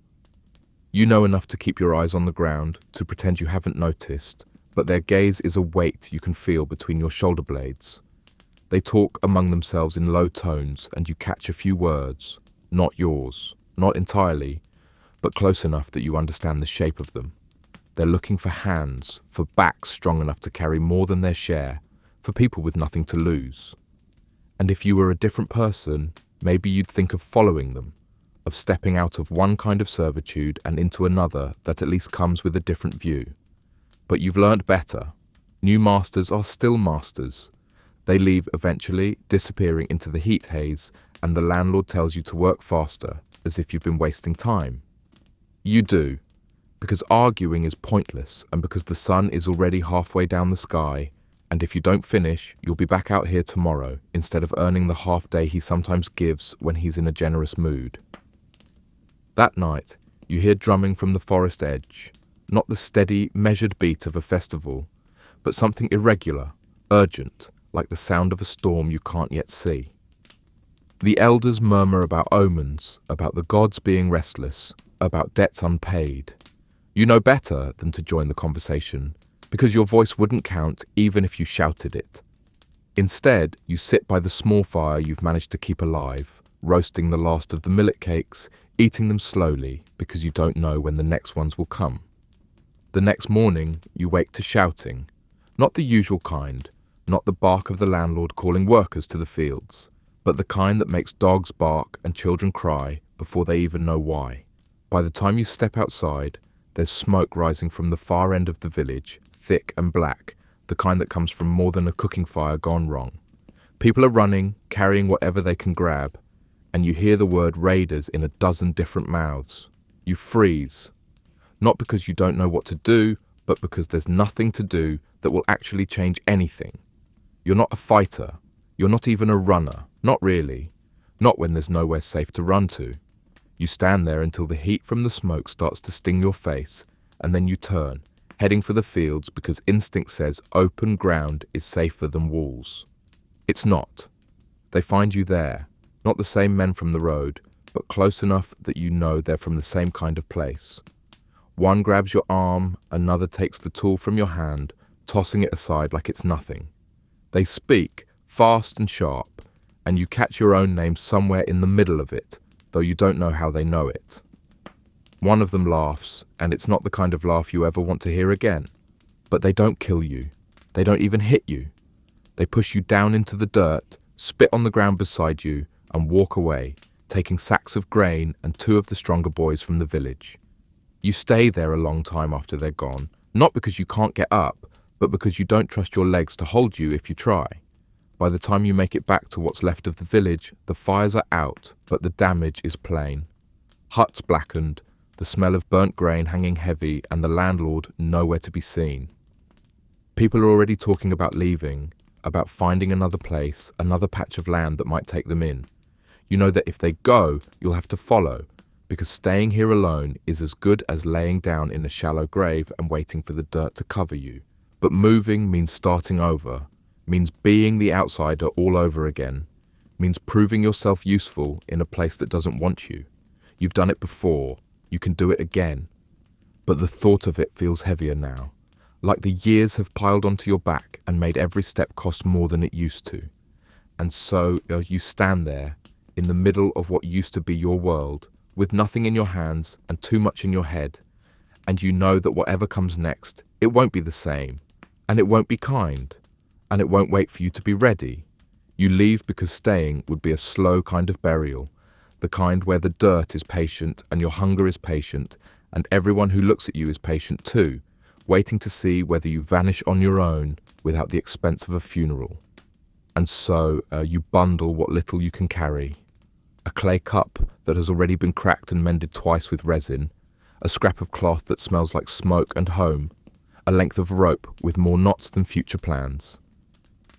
You know enough to keep your eyes on the ground, to pretend you haven't noticed, but their gaze is a weight you can feel between your shoulder blades. They talk among themselves in low tones, and you catch a few words, not yours, not entirely, but close enough that you understand the shape of them. They're looking for hands, for backs strong enough to carry more than their share, for people with nothing to lose. And if you were a different person, maybe you'd think of following them, of stepping out of one kind of servitude and into another that at least comes with a different view. But you've learnt better. New masters are still masters. They leave eventually, disappearing into the heat haze, and the landlord tells you to work faster, as if you've been wasting time. You do, because arguing is pointless, and because the sun is already halfway down the sky, and if you don't finish, you'll be back out here tomorrow, instead of earning the half day he sometimes gives when he's in a generous mood. That night, you hear drumming from the forest edge, not the steady, measured beat of a festival, but something irregular, urgent, like the sound of a storm you can't yet see. The elders murmur about omens, about the gods being restless, about debts unpaid. You know better than to join the conversation, because your voice wouldn't count even if you shouted it. Instead, you sit by the small fire you've managed to keep alive, roasting the last of the millet cakes, eating them slowly because you don't know when the next ones will come. The next morning, you wake to shouting, not the usual kind, not the bark of the landlord calling workers to the fields, but the kind that makes dogs bark and children cry before they even know why. By the time you step outside, there's smoke rising from the far end of the village, thick and black, the kind that comes from more than a cooking fire gone wrong. People are running, carrying whatever they can grab, and you hear the word raiders in a dozen different mouths. You freeze, not because you don't know what to do, but because there's nothing to do that will actually change anything. You're not a fighter. You're not even a runner. Not really. Not when there's nowhere safe to run to. You stand there until the heat from the smoke starts to sting your face, and then you turn, heading for the fields because instinct says open ground is safer than walls. It's not. They find you there, not the same men from the road, but close enough that you know they're from the same kind of place. One grabs your arm, another takes the tool from your hand, tossing it aside like it's nothing. They speak fast and sharp, and you catch your own name somewhere in the middle of it, though you don't know how they know it. One of them laughs, and it's not the kind of laugh you ever want to hear again. But they don't kill you. They don't even hit you. They push you down into the dirt, spit on the ground beside you, and walk away, taking sacks of grain and 2 of the stronger boys from the village. You stay there a long time after they're gone, not because you can't get up, but because you don't trust your legs to hold you if you try. By the time you make it back to what's left of the village, the fires are out, but the damage is plain. Huts blackened, the smell of burnt grain hanging heavy, and the landlord nowhere to be seen. People are already talking about leaving, about finding another place, another patch of land that might take them in. You know that if they go, you'll have to follow, because staying here alone is as good as laying down in a shallow grave and waiting for the dirt to cover you. But moving means starting over, means being the outsider all over again, means proving yourself useful in a place that doesn't want you. You've done it before, you can do it again. But the thought of it feels heavier now, like the years have piled onto your back and made every step cost more than it used to. And so you stand there, in the middle of what used to be your world, with nothing in your hands and too much in your head, and you know that whatever comes next, it won't be the same, and it won't be kind, and it won't wait for you to be ready. You leave because staying would be a slow kind of burial, the kind where the dirt is patient and your hunger is patient, and everyone who looks at you is patient too, waiting to see whether you vanish on your own without the expense of a funeral. And so you bundle what little you can carry. A clay cup that has already been cracked and mended twice with resin, a scrap of cloth that smells like smoke and home, a length of rope with more knots than future plans.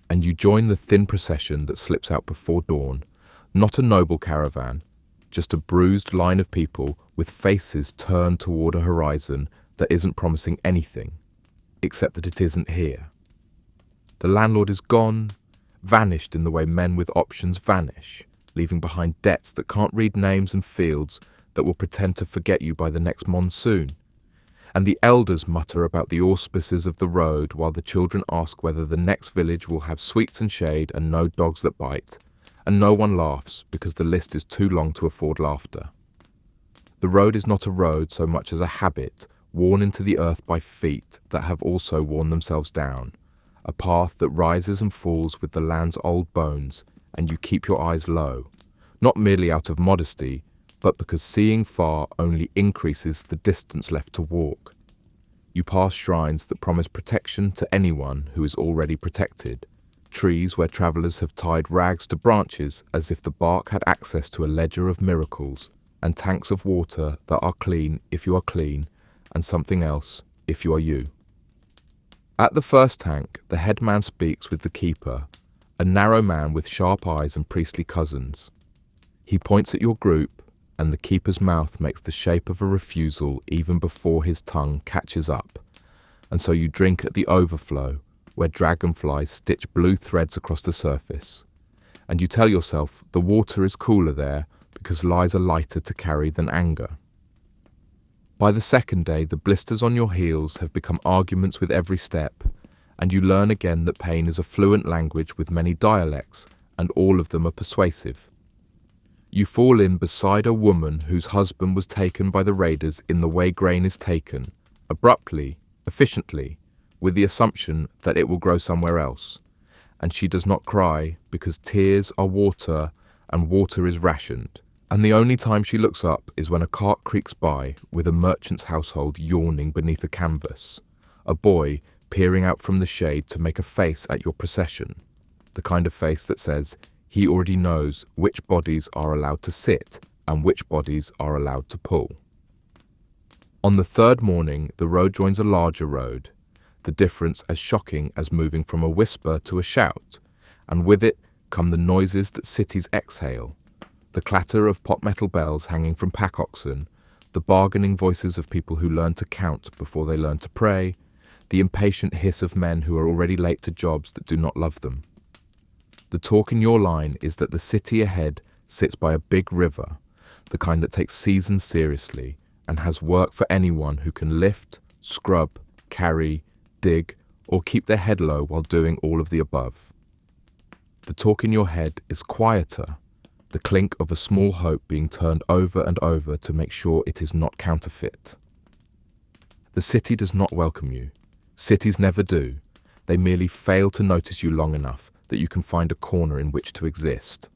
And you join the thin procession that slips out before dawn, not a noble caravan, just a bruised line of people with faces turned toward a horizon that isn't promising anything, except that it isn't here. The landlord is gone, vanished in the way men with options vanish, leaving behind debts that can't read names and fields that will pretend to forget you by the next monsoon. And the elders mutter about the auspices of the road while the children ask whether the next village will have sweets and shade and no dogs that bite, and no one laughs because the list is too long to afford laughter. The road is not a road so much as a habit, worn into the earth by feet that have also worn themselves down, a path that rises and falls with the land's old bones, and you keep your eyes low, not merely out of modesty, but because seeing far only increases the distance left to walk. You pass shrines that promise protection to anyone who is already protected, trees where travellers have tied rags to branches as if the bark had access to a ledger of miracles, and tanks of water that are clean if you are clean, and something else if you are you. At the first tank, the headman speaks with the keeper, a narrow man with sharp eyes and priestly cousins. He points at your group, and the keeper's mouth makes the shape of a refusal even before his tongue catches up, and so you drink at the overflow, where dragonflies stitch blue threads across the surface, and you tell yourself the water is cooler there because lies are lighter to carry than anger. By the second day, the blisters on your heels have become arguments with every step, and you learn again that pain is a fluent language with many dialects, and all of them are persuasive. You fall in beside a woman whose husband was taken by the raiders in the way grain is taken, abruptly, efficiently, with the assumption that it will grow somewhere else, and she does not cry because tears are water and water is rationed, and the only time she looks up is when a cart creaks by with a merchant's household yawning beneath a canvas, a boy peering out from the shade to make a face at your procession, the kind of face that says he already knows which bodies are allowed to sit and which bodies are allowed to pull. On the third morning, the road joins a larger road, the difference as shocking as moving from a whisper to a shout, and with it come the noises that cities exhale, the clatter of pot metal bells hanging from pack oxen, the bargaining voices of people who learn to count before they learn to pray, the impatient hiss of men who are already late to jobs that do not love them. The talk in your line is that the city ahead sits by a big river, the kind that takes seasons seriously and has work for anyone who can lift, scrub, carry, dig, or keep their head low while doing all of the above. The talk in your head is quieter, the clink of a small hope being turned over and over to make sure it is not counterfeit. The city does not welcome you. Cities never do. They merely fail to notice you long enough that you can find a corner in which to exist.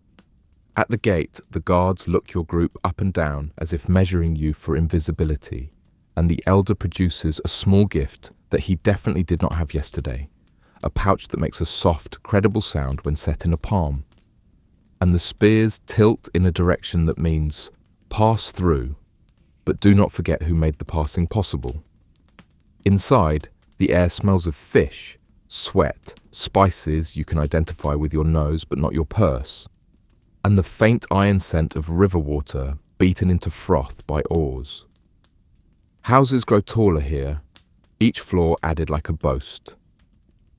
At the gate, the guards look your group up and down as if measuring you for invisibility, and the elder produces a small gift that he definitely did not have yesterday, a pouch that makes a soft, credible sound when set in a palm. And the spears tilt in a direction that means, pass through, but do not forget who made the passing possible. Inside, the air smells of fish, sweat, spices you can identify with your nose but not your purse, and the faint iron scent of river water beaten into froth by oars. Houses grow taller here, each floor added like a boast,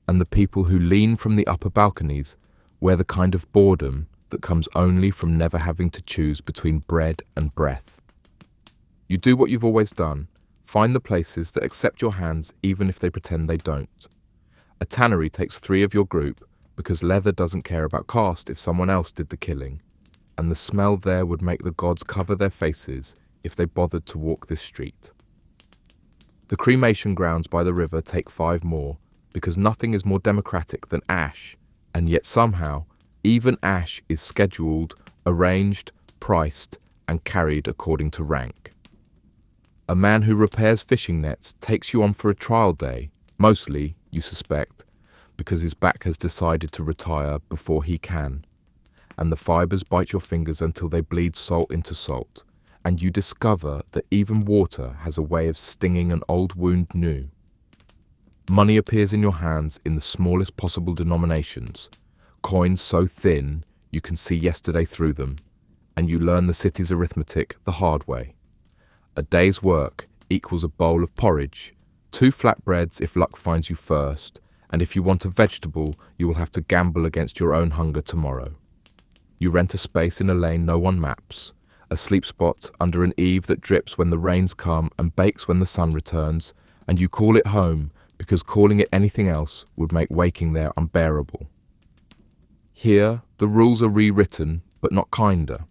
and the people who lean from the upper balconies wear the kind of boredom that comes only from never having to choose between bread and breath. You do what you've always done, find the places that accept your hands even if they pretend they don't. A tannery takes 3 of your group because leather doesn't care about caste if someone else did the killing, and the smell there would make the gods cover their faces if they bothered to walk this street. The cremation grounds by the river take 5 more because nothing is more democratic than ash, and yet somehow even ash is scheduled, arranged, priced, and carried according to rank. A man who repairs fishing nets takes you on for a trial day, mostly, you suspect, because his back has decided to retire before he can, and the fibers bite your fingers until they bleed salt into salt, and you discover that even water has a way of stinging an old wound new. Money appears in your hands in the smallest possible denominations, coins so thin you can see yesterday through them, and you learn the city's arithmetic the hard way. A day's work equals a bowl of porridge, 2 flatbreads if luck finds you first, and if you want a vegetable, you will have to gamble against your own hunger tomorrow. You rent a space in a lane no one maps, a sleep spot under an eave that drips when the rains come and bakes when the sun returns, and you call it home because calling it anything else would make waking there unbearable. Here, the rules are rewritten, but not kinder.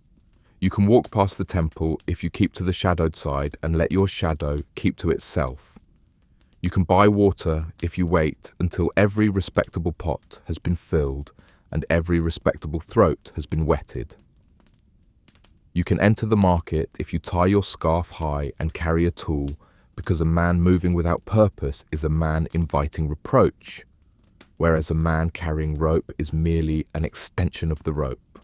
You can walk past the temple if you keep to the shadowed side and let your shadow keep to itself. You can buy water if you wait until every respectable pot has been filled and every respectable throat has been wetted. You can enter the market if you tie your scarf high and carry a tool, because a man moving without purpose is a man inviting reproach, whereas a man carrying rope is merely an extension of the rope.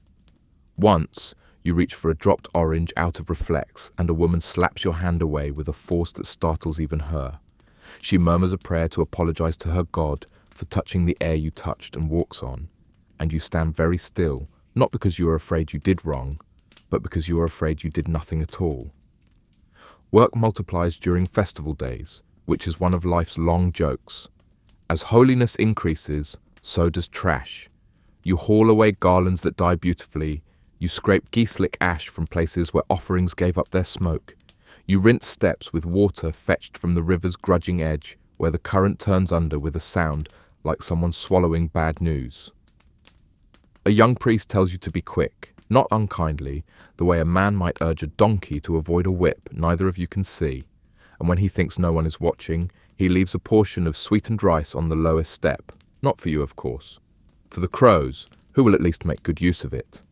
Once, you reach for a dropped orange out of reflex and a woman slaps your hand away with a force that startles even her. She murmurs a prayer to apologize to her God for touching the air you touched and walks on, and you stand very still, not because you are afraid you did wrong, but because you are afraid you did nothing at all. Work multiplies during festival days, which is one of life's long jokes. As holiness increases, so does trash. You haul away garlands that die beautifully, you scrape geese-lick ash from places where offerings gave up their smoke. You rinse steps with water fetched from the river's grudging edge, where the current turns under with a sound like someone swallowing bad news. A young priest tells you to be quick, not unkindly, the way a man might urge a donkey to avoid a whip neither of you can see, and when he thinks no one is watching, he leaves a portion of sweetened rice on the lowest step, not for you, of course, for the crows, who will at least make good use of it.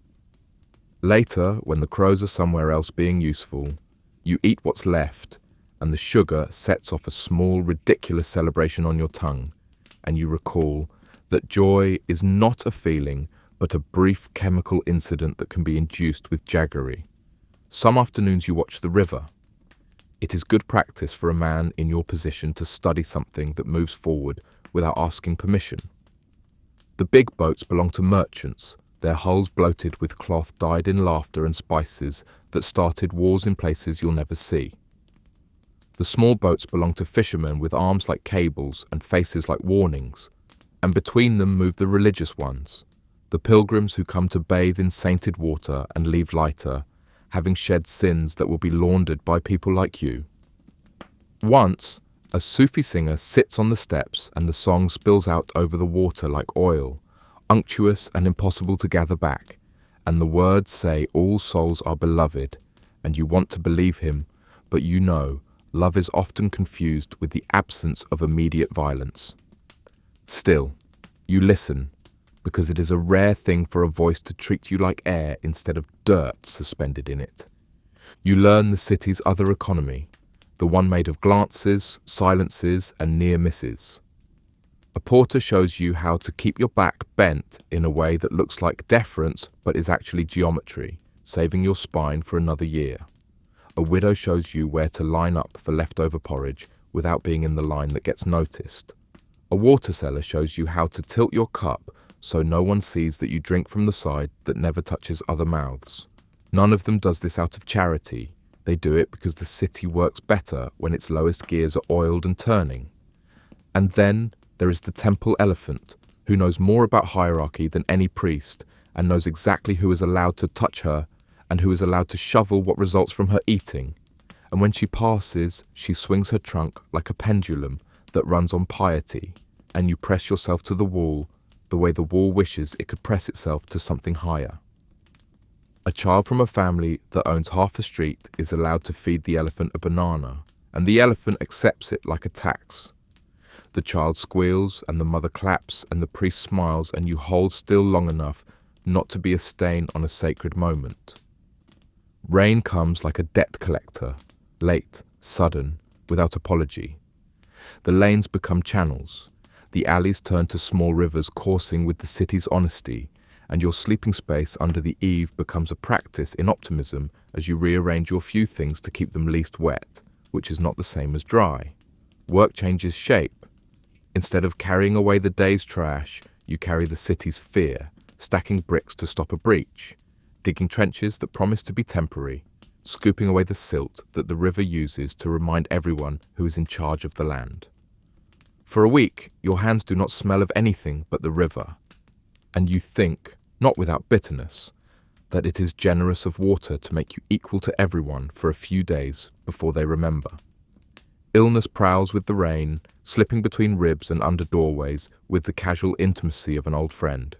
Later, when the crows are somewhere else being useful, you eat what's left, and the sugar sets off a small, ridiculous celebration on your tongue, and you recall that joy is not a feeling, but a brief chemical incident that can be induced with jaggery. Some afternoons you watch the river. It is good practice for a man in your position to study something that moves forward without asking permission. The big boats belong to merchants, their hulls bloated with cloth dyed in laughter and spices that started wars in places you'll never see. The small boats belong to fishermen with arms like cables and faces like warnings, and between them move the religious ones, the pilgrims who come to bathe in sainted water and leave lighter, having shed sins that will be laundered by people like you. Once, a Sufi singer sits on the steps and the song spills out over the water like oil, unctuous and impossible to gather back, and the words say all souls are beloved, and you want to believe him, but you know love is often confused with the absence of immediate violence. Still, you listen, because it is a rare thing for a voice to treat you like air instead of dirt suspended in it. You learn the city's other economy, the one made of glances, silences, and near misses. A porter shows you how to keep your back bent in a way that looks like deference but is actually geometry, saving your spine for another year. A widow shows you where to line up for leftover porridge without being in the line that gets noticed. A water seller shows you how to tilt your cup so no one sees that you drink from the side that never touches other mouths. None of them does this out of charity. They do it because the city works better when its lowest gears are oiled and turning. And then there is the temple elephant, who knows more about hierarchy than any priest and knows exactly who is allowed to touch her and who is allowed to shovel what results from her eating. And when she passes, she swings her trunk like a pendulum that runs on piety, and you press yourself to the wall the way the wall wishes it could press itself to something higher. A child from a family that owns half a street is allowed to feed the elephant a banana, and the elephant accepts it like a tax. The child squeals, and the mother claps, and the priest smiles, and you hold still long enough not to be a stain on a sacred moment. Rain comes like a debt collector, late, sudden, without apology. The lanes become channels. The alleys turn to small rivers coursing with the city's honesty, and your sleeping space under the eave becomes a practice in optimism as you rearrange your few things to keep them least wet, which is not the same as dry. Work changes shape. Instead of carrying away the day's trash, you carry the city's fear, stacking bricks to stop a breach, digging trenches that promise to be temporary, scooping away the silt that the river uses to remind everyone who is in charge of the land. For a week, your hands do not smell of anything but the river, and you think, not without bitterness, that it is generous of water to make you equal to everyone for a few days before they remember. Illness prowls with the rain, slipping between ribs and under doorways with the casual intimacy of an old friend.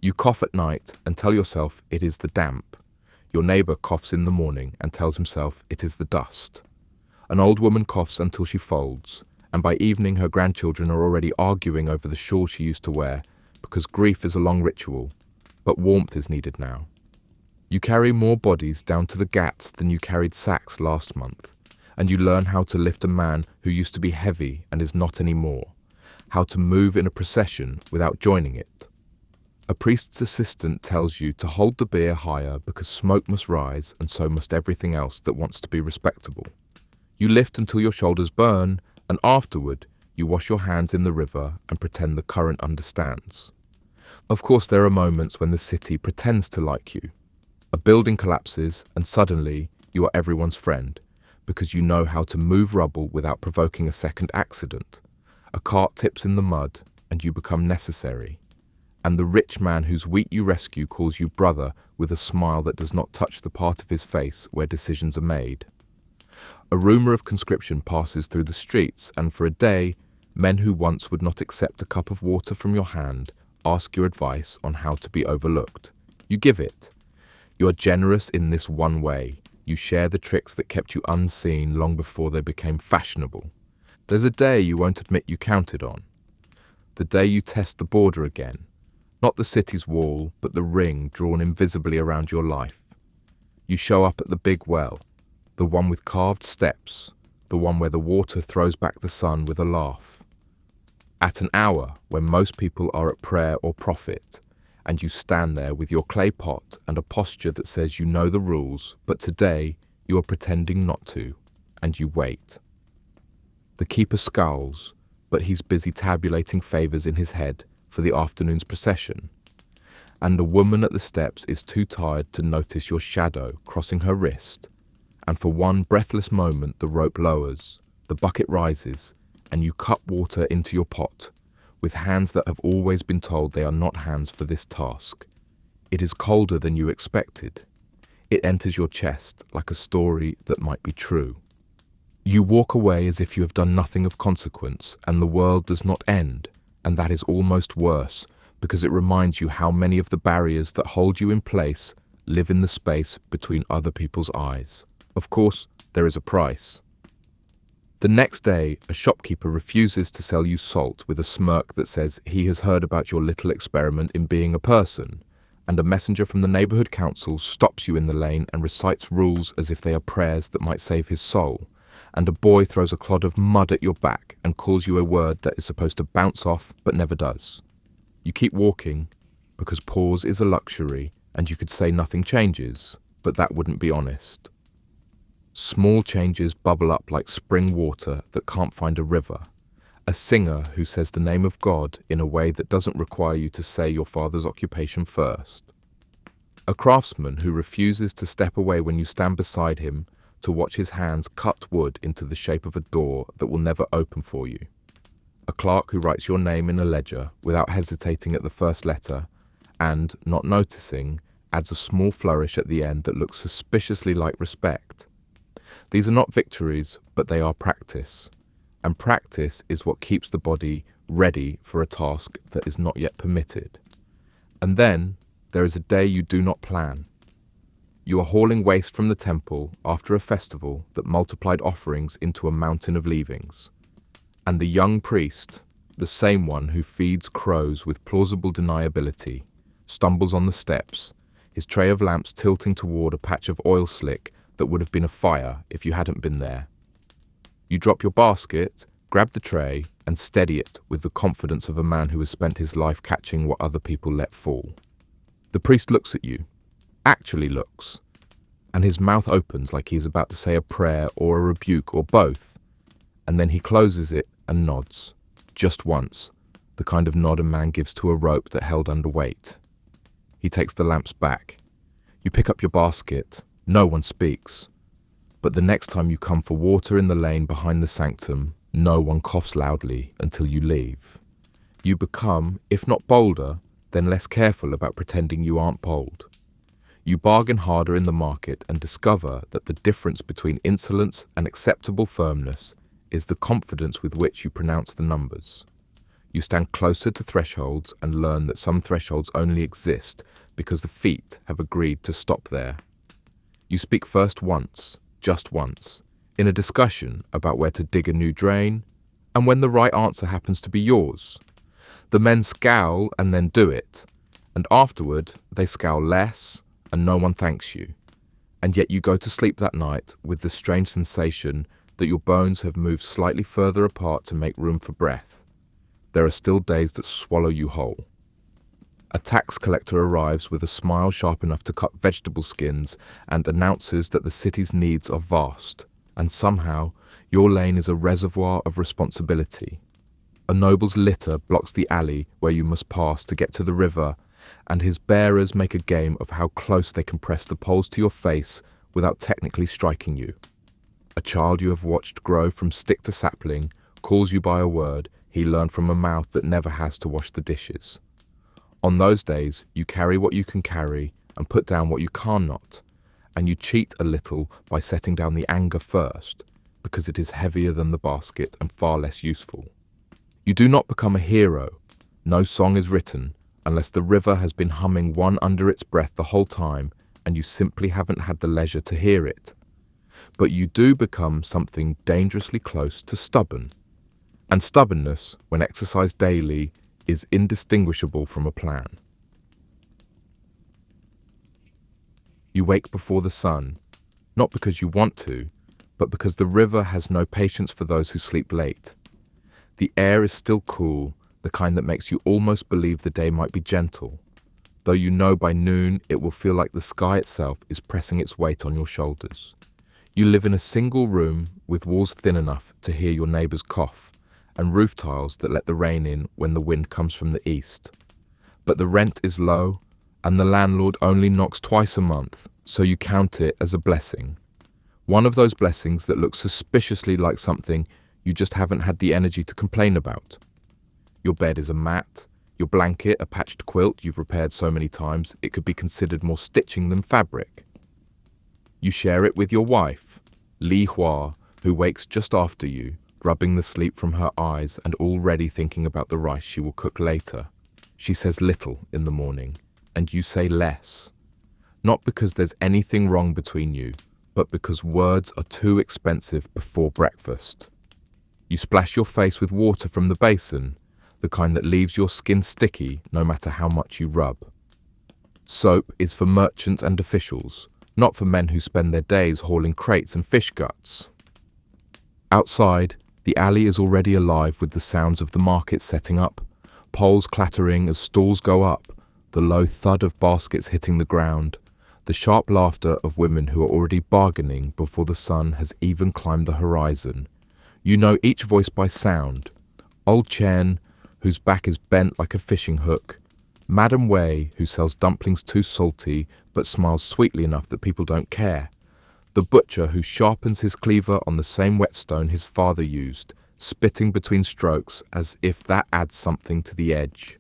You cough at night and tell yourself it is the damp. Your neighbour coughs in the morning and tells himself it is the dust. An old woman coughs until she folds, and by evening her grandchildren are already arguing over the shawl she used to wear because grief is a long ritual, but warmth is needed now. You carry more bodies down to the Ghats than you carried sacks last month, and you learn how to lift a man who used to be heavy and is not anymore, how to move in a procession without joining it. A priest's assistant tells you to hold the beer higher because smoke must rise and so must everything else that wants to be respectable. You lift until your shoulders burn, and afterward you wash your hands in the river and pretend the current understands. Of course, there are moments when the city pretends to like you. A building collapses and suddenly you are everyone's friend, because you know how to move rubble without provoking a second accident. A cart tips in the mud and you become necessary. And the rich man whose wheat you rescue calls you brother with a smile that does not touch the part of his face where decisions are made. A rumour of conscription passes through the streets, and for a day, men who once would not accept a cup of water from your hand ask your advice on how to be overlooked. You give it. You are generous in this one way. You share the tricks that kept you unseen long before they became fashionable. There's a day you won't admit you counted on. The day you test the border again. Not the city's wall, but the ring drawn invisibly around your life. You show up at the big well, the one with carved steps, the one where the water throws back the sun with a laugh. At an hour when most people are at prayer or profit, and you stand there with your clay pot and a posture that says you know the rules, but today you are pretending not to, and you wait. The keeper scowls, but he's busy tabulating favours in his head for the afternoon's procession, and a woman at the steps is too tired to notice your shadow crossing her wrist, and for one breathless moment the rope lowers, the bucket rises, and you cup water into your pot, with hands that have always been told they are not hands for this task. It is colder than you expected. It enters your chest like a story that might be true. You walk away as if you have done nothing of consequence, and the world does not end, and that is almost worse, because it reminds you how many of the barriers that hold you in place live in the space between other people's eyes. Of course, there is a price. The next day, a shopkeeper refuses to sell you salt with a smirk that says he has heard about your little experiment in being a person, and a messenger from the neighborhood council stops you in the lane and recites rules as if they are prayers that might save his soul, and a boy throws a clod of mud at your back and calls you a word that is supposed to bounce off but never does. You keep walking, because pause is a luxury, and you could say nothing changes, but that wouldn't be honest. Small changes bubble up like spring water that can't find a river. A singer who says the name of God in a way that doesn't require you to say your father's occupation first. A craftsman who refuses to step away when you stand beside him to watch his hands cut wood into the shape of a door that will never open for you. A clerk who writes your name in a ledger without hesitating at the first letter and, not noticing, adds a small flourish at the end that looks suspiciously like respect. These are not victories, but they are practice. And practice is what keeps the body ready for a task that is not yet permitted. And then there is a day you do not plan. You are hauling waste from the temple after a festival that multiplied offerings into a mountain of leavings. And the young priest, the same one who feeds crows with plausible deniability, stumbles on the steps, his tray of lamps tilting toward a patch of oil slick that would have been a fire if you hadn't been there. You drop your basket, grab the tray, and steady it with the confidence of a man who has spent his life catching what other people let fall. The priest looks at you, actually looks, and his mouth opens like he's about to say a prayer or a rebuke or both, and then he closes it and nods, just once, the kind of nod a man gives to a rope that held under weight. He takes the lamps back. You pick up your basket. No one speaks. But the next time you come for water in the lane behind the sanctum, no one coughs loudly until you leave. You become, if not bolder, then less careful about pretending you aren't bold. You bargain harder in the market and discover that the difference between insolence and acceptable firmness is the confidence with which you pronounce the numbers. You stand closer to thresholds and learn that some thresholds only exist because the feet have agreed to stop there. You speak first once, just once, in a discussion about where to dig a new drain, and when the right answer happens to be yours. The men scowl and then do it, and afterward they scowl less, and no one thanks you. And yet you go to sleep that night with the strange sensation that your bones have moved slightly further apart to make room for breath. There are still days that swallow you whole. A tax collector arrives with a smile sharp enough to cut vegetable skins and announces that the city's needs are vast, and somehow your lane is a reservoir of responsibility. A noble's litter blocks the alley where you must pass to get to the river, and his bearers make a game of how close they can press the poles to your face without technically striking you. A child you have watched grow from stick to sapling calls you by a word he learned from a mouth that never has to wash the dishes. On those days, you carry what you can carry and put down what you cannot, and you cheat a little by setting down the anger first, because it is heavier than the basket and far less useful. You do not become a hero. No song is written, unless the river has been humming one under its breath the whole time and you simply haven't had the leisure to hear it. But you do become something dangerously close to stubborn. And stubbornness, when exercised daily, is indistinguishable from a plan. You wake before the sun, not because you want to, but because the river has no patience for those who sleep late. The air is still cool, the kind that makes you almost believe the day might be gentle, though you know by noon it will feel like the sky itself is pressing its weight on your shoulders. You live in a single room with walls thin enough to hear your neighbours cough, and roof tiles that let the rain in when the wind comes from the east. But the rent is low, and the landlord only knocks twice a month, so you count it as a blessing. One of those blessings that looks suspiciously like something you just haven't had the energy to complain about. Your bed is a mat, your blanket a patched quilt you've repaired so many times it could be considered more stitching than fabric. You share it with your wife, Li Hua, who wakes just after you, rubbing the sleep from her eyes and already thinking about the rice she will cook later. She says little in the morning, and you say less. Not because there's anything wrong between you, but because words are too expensive before breakfast. You splash your face with water from the basin, the kind that leaves your skin sticky no matter how much you rub. Soap is for merchants and officials, not for men who spend their days hauling crates and fish guts. Outside, the alley is already alive with the sounds of the market setting up, poles clattering as stalls go up, the low thud of baskets hitting the ground, the sharp laughter of women who are already bargaining before the sun has even climbed the horizon. You know each voice by sound. Old Chen, whose back is bent like a fishing hook. Madam Wei, who sells dumplings too salty but smiles sweetly enough that people don't care. The butcher who sharpens his cleaver on the same whetstone his father used, spitting between strokes as if that adds something to the edge.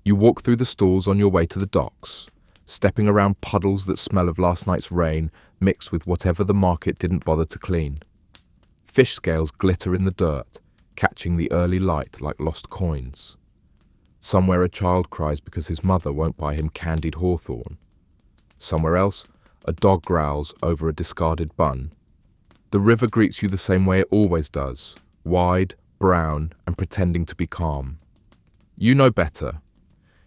You walk through the stalls on your way to the docks, stepping around puddles that smell of last night's rain mixed with whatever the market didn't bother to clean. Fish scales glitter in the dirt, catching the early light like lost coins. Somewhere a child cries because his mother won't buy him candied hawthorn. Somewhere else, a dog growls over a discarded bun. The river greets you the same way it always does, wide, brown, and pretending to be calm. You know better.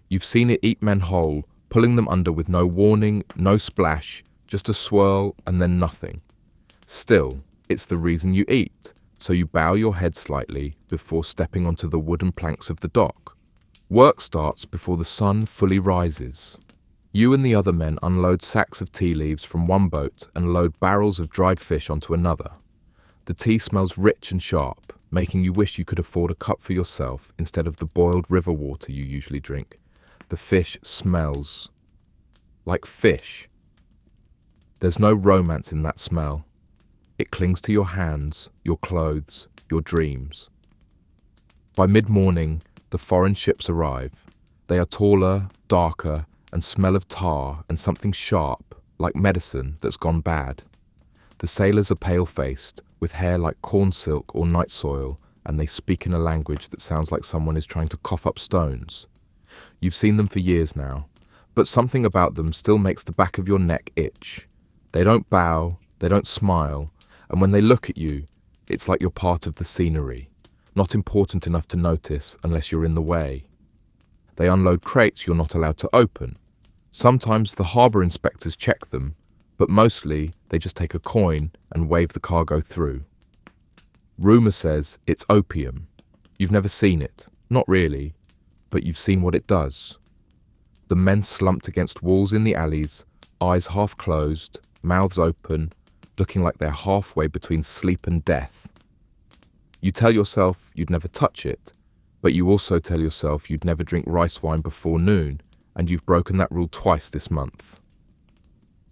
You've seen it eat men whole, pulling them under with no warning, no splash, just a swirl and then nothing. Still, it's the reason you eat, so you bow your head slightly before stepping onto the wooden planks of the dock. Work starts before the sun fully rises. You and the other men unload sacks of tea leaves from one boat and load barrels of dried fish onto another. The tea smells rich and sharp, making you wish you could afford a cup for yourself instead of the boiled river water you usually drink. The fish smells like fish. There's no romance in that smell. It clings to your hands, your clothes, your dreams. By mid-morning, the foreign ships arrive. They are taller, darker, and smell of tar and something sharp, like medicine that's gone bad. The sailors are pale-faced, with hair like corn silk or night soil, and they speak in a language that sounds like someone is trying to cough up stones. You've seen them for years now, but something about them still makes the back of your neck itch. They don't bow, they don't smile, and when they look at you, it's like you're part of the scenery, not important enough to notice unless you're in the way. They unload crates you're not allowed to open. Sometimes the harbour inspectors check them, but mostly they just take a coin and wave the cargo through. Rumour says it's opium. You've never seen it, not really, but you've seen what it does. The men slumped against walls in the alleys, eyes half closed, mouths open, looking like they're halfway between sleep and death. You tell yourself you'd never touch it, but you also tell yourself you'd never drink rice wine before noon, and you've broken that rule twice this month.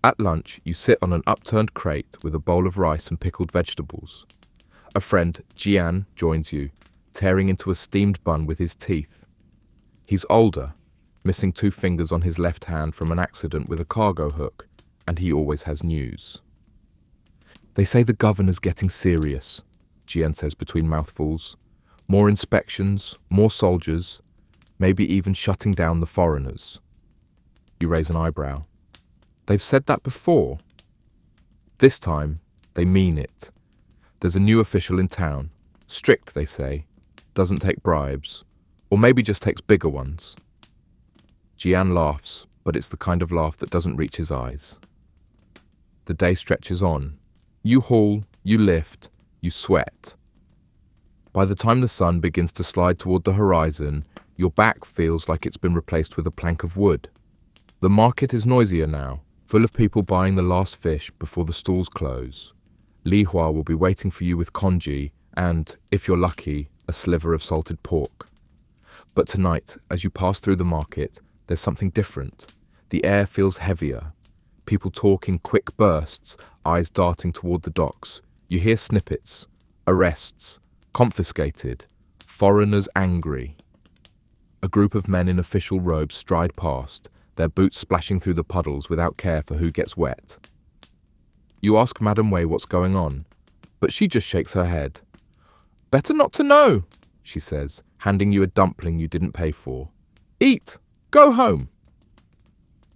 At lunch, you sit on an upturned crate with a bowl of rice and pickled vegetables. A friend, Jian, joins you, tearing into a steamed bun with his teeth. He's older, missing 2 fingers on his left hand from an accident with a cargo hook, and he always has news. They say the governor's getting serious, Jian says between mouthfuls. More inspections, more soldiers, maybe even shutting down the foreigners. You raise an eyebrow. They've said that before. This time, they mean it. There's a new official in town. Strict, they say. Doesn't take bribes. Or maybe just takes bigger ones. Jian laughs, but it's the kind of laugh that doesn't reach his eyes. The day stretches on. You haul, you lift, you sweat. By the time the sun begins to slide toward the horizon, your back feels like it's been replaced with a plank of wood. The market is noisier now, full of people buying the last fish before the stalls close. Li Hua will be waiting for you with congee and, if you're lucky, a sliver of salted pork. But tonight, as you pass through the market, there's something different. The air feels heavier. People talk in quick bursts, eyes darting toward the docks. You hear snippets, arrests, confiscated, foreigners angry. A group of men in official robes stride past, their boots splashing through the puddles without care for who gets wet. You ask Madam Wei what's going on, but she just shakes her head. Better not to know, she says, handing you a dumpling you didn't pay for. Eat! Go home!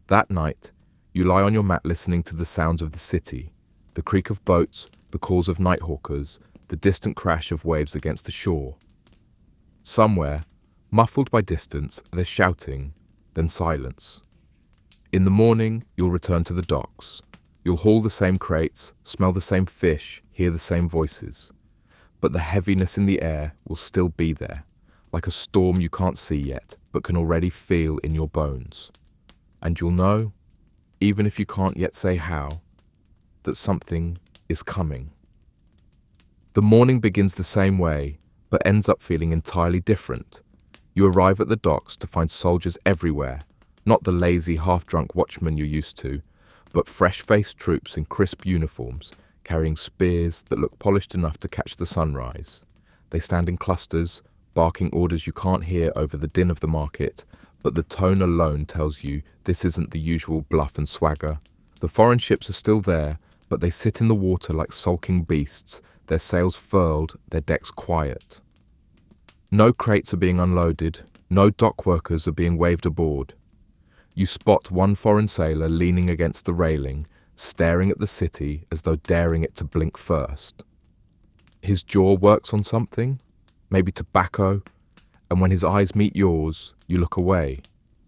That night, you lie on your mat listening to the sounds of the city, the creak of boats, the calls of nighthawkers, the distant crash of waves against the shore. Somewhere, muffled by distance, there's shouting, then silence. In the morning, you'll return to the docks. You'll haul the same crates, smell the same fish, hear the same voices. But the heaviness in the air will still be there, like a storm you can't see yet, but can already feel in your bones. And you'll know, even if you can't yet say how, that something is coming. The morning begins the same way, but ends up feeling entirely different. You arrive at the docks to find soldiers everywhere, not the lazy, half-drunk watchmen you're used to, but fresh-faced troops in crisp uniforms, carrying spears that look polished enough to catch the sunrise. They stand in clusters, barking orders you can't hear over the din of the market, but the tone alone tells you this isn't the usual bluff and swagger. The foreign ships are still there, but they sit in the water like sulking beasts, their sails furled, their decks quiet. No crates are being unloaded, no dock workers are being waved aboard. You spot one foreign sailor leaning against the railing, staring at the city as though daring it to blink first. His jaw works on something, maybe tobacco, and when his eyes meet yours, you look away,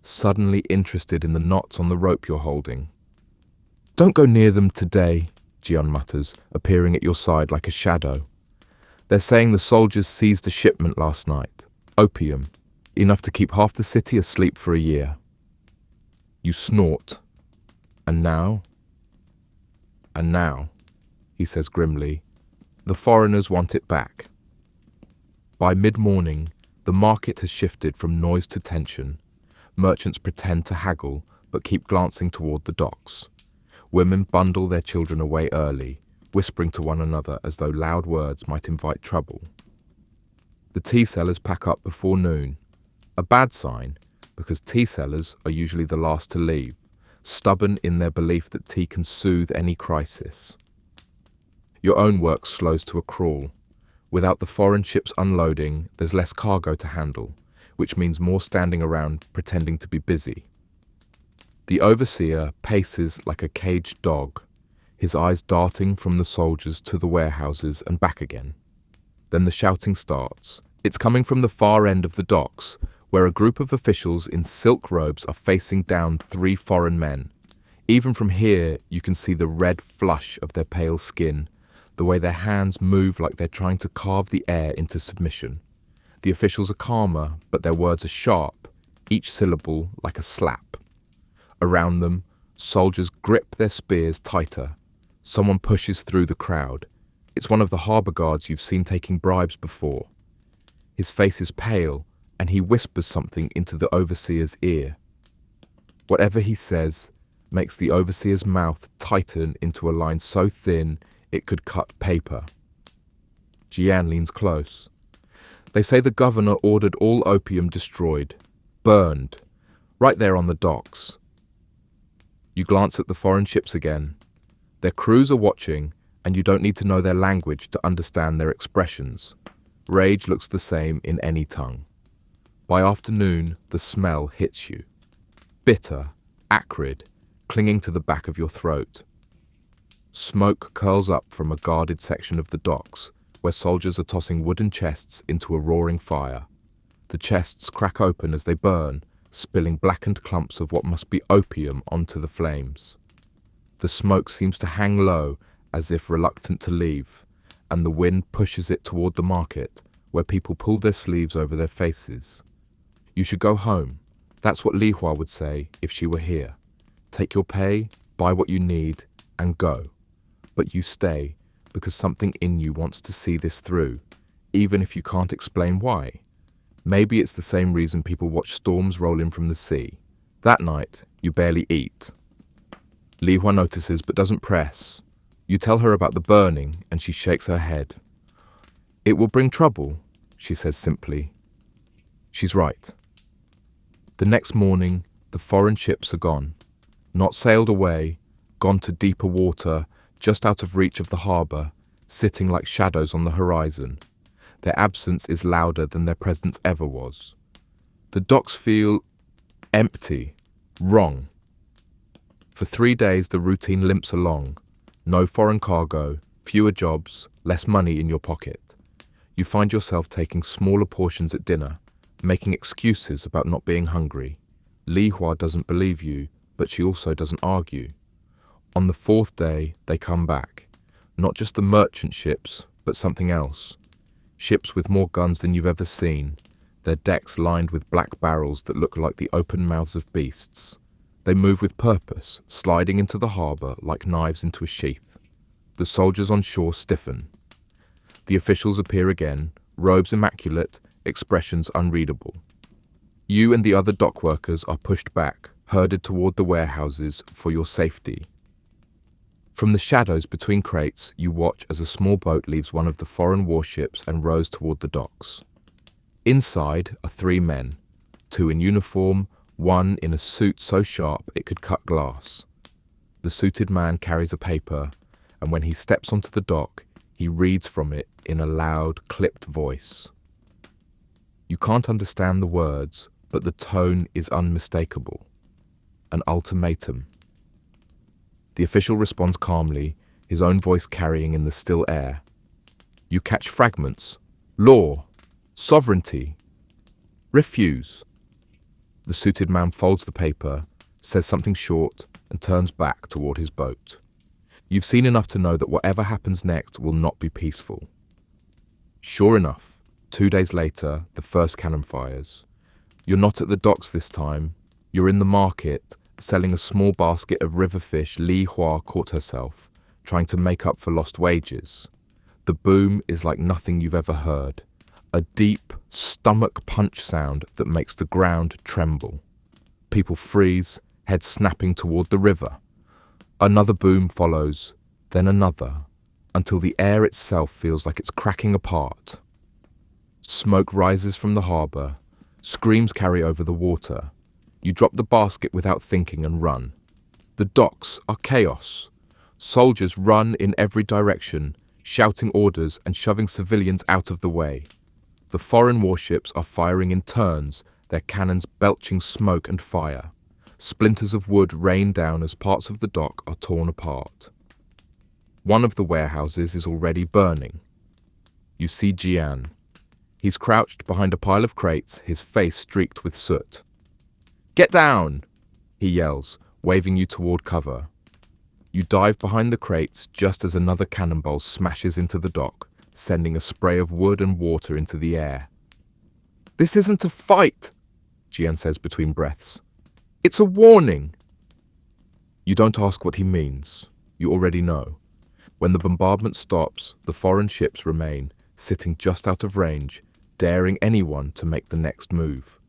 suddenly interested in the knots on the rope you're holding. "Don't go near them today," Gian mutters, appearing at your side like a shadow. "They're saying the soldiers seized a shipment last night. Opium, enough to keep half the city asleep for a year." You snort. "And now?" "And now," he says grimly, "the foreigners want it back." By mid-morning, the market has shifted from noise to tension. Merchants pretend to haggle, but keep glancing toward the docks. Women bundle their children away early, whispering to one another as though loud words might invite trouble. The tea sellers pack up before noon, a bad sign, because tea sellers are usually the last to leave, stubborn in their belief that tea can soothe any crisis. Your own work slows to a crawl. Without the foreign ships unloading, there's less cargo to handle, which means more standing around pretending to be busy. The overseer paces like a caged dog, his eyes darting from the soldiers to the warehouses and back again. Then the shouting starts. It's coming from the far end of the docks, where a group of officials in silk robes are facing down 3 foreign men. Even from here, you can see the red flush of their pale skin, the way their hands move like they're trying to carve the air into submission. The officials are calmer, but their words are sharp, each syllable like a slap. Around them, soldiers grip their spears tighter. Someone pushes through the crowd. It's one of the harbour guards you've seen taking bribes before. His face is pale, and he whispers something into the overseer's ear. Whatever he says makes the overseer's mouth tighten into a line so thin it could cut paper. Gian leans close. They say the governor ordered all opium destroyed, burned, right there on the docks. You glance at the foreign ships again. Their crews are watching, and you don't need to know their language to understand their expressions. Rage looks the same in any tongue. By afternoon, the smell hits you. Bitter, acrid, clinging to the back of your throat. Smoke curls up from a guarded section of the docks, where soldiers are tossing wooden chests into a roaring fire. The chests crack open as they burn, spilling blackened clumps of what must be opium onto the flames. The smoke seems to hang low, as if reluctant to leave, and the wind pushes it toward the market, where people pull their sleeves over their faces. You should go home. That's what Li Hua would say if she were here. Take your pay, buy what you need, and go. But you stay, because something in you wants to see this through, even if you can't explain why. Maybe it's the same reason people watch storms roll in from the sea. That night, you barely eat. Li Hua notices but doesn't press. You tell her about the burning, and she shakes her head. "It will bring trouble," she says simply. She's right. The next morning, the foreign ships are gone. Not sailed away, gone to deeper water, just out of reach of the harbour, sitting like shadows on the horizon. Their absence is louder than their presence ever was. The docks feel Empty. Wrong. For 3 days, the routine limps along. No foreign cargo, fewer jobs, less money in your pocket. You find yourself taking smaller portions at dinner, making excuses about not being hungry. Li Hua doesn't believe you, but she also doesn't argue. On the 4th day, they come back. Not just the merchant ships, but something else. Ships with more guns than you've ever seen, their decks lined with black barrels that look like the open mouths of beasts. They move with purpose, sliding into the harbour like knives into a sheath. The soldiers on shore stiffen. The officials appear again, robes immaculate, expressions unreadable. You and the other dock workers are pushed back, herded toward the warehouses for your safety. From the shadows between crates, you watch as a small boat leaves one of the foreign warships and rows toward the docks. Inside are 3 men, 2 in uniform, 1 in a suit so sharp it could cut glass. The suited man carries a paper, and when he steps onto the dock, he reads from it in a loud, clipped voice. You can't understand the words, but the tone is unmistakable. An ultimatum. The official responds calmly, his own voice carrying in the still air. You catch fragments. Law. Sovereignty. Refuse. The suited man folds the paper, says something short, and turns back toward his boat. You've seen enough to know that whatever happens next will not be peaceful. Sure enough, 2 days later, the first cannon fires. You're not at the docks this time. You're in the market, selling a small basket of river fish Li Hua caught herself, trying to make up for lost wages. The boom is like nothing you've ever heard. A deep, stomach punch sound that makes the ground tremble. People freeze, heads snapping toward the river. Another boom follows, then another, until the air itself feels like it's cracking apart. Smoke rises from the harbour. Screams carry over the water. You drop the basket without thinking and run. The docks are chaos. Soldiers run in every direction, shouting orders and shoving civilians out of the way. The foreign warships are firing in turns, their cannons belching smoke and fire. Splinters of wood rain down as parts of the dock are torn apart. One of the warehouses is already burning. You see Jian. He's crouched behind a pile of crates, his face streaked with soot. "Get down!" he yells, waving you toward cover. You dive behind the crates just as another cannonball smashes into the dock, sending a spray of wood and water into the air. "This isn't a fight," Jian says between breaths. "It's a warning." You don't ask what he means. You already know. When the bombardment stops, the foreign ships remain, sitting just out of range, daring anyone to make the next move.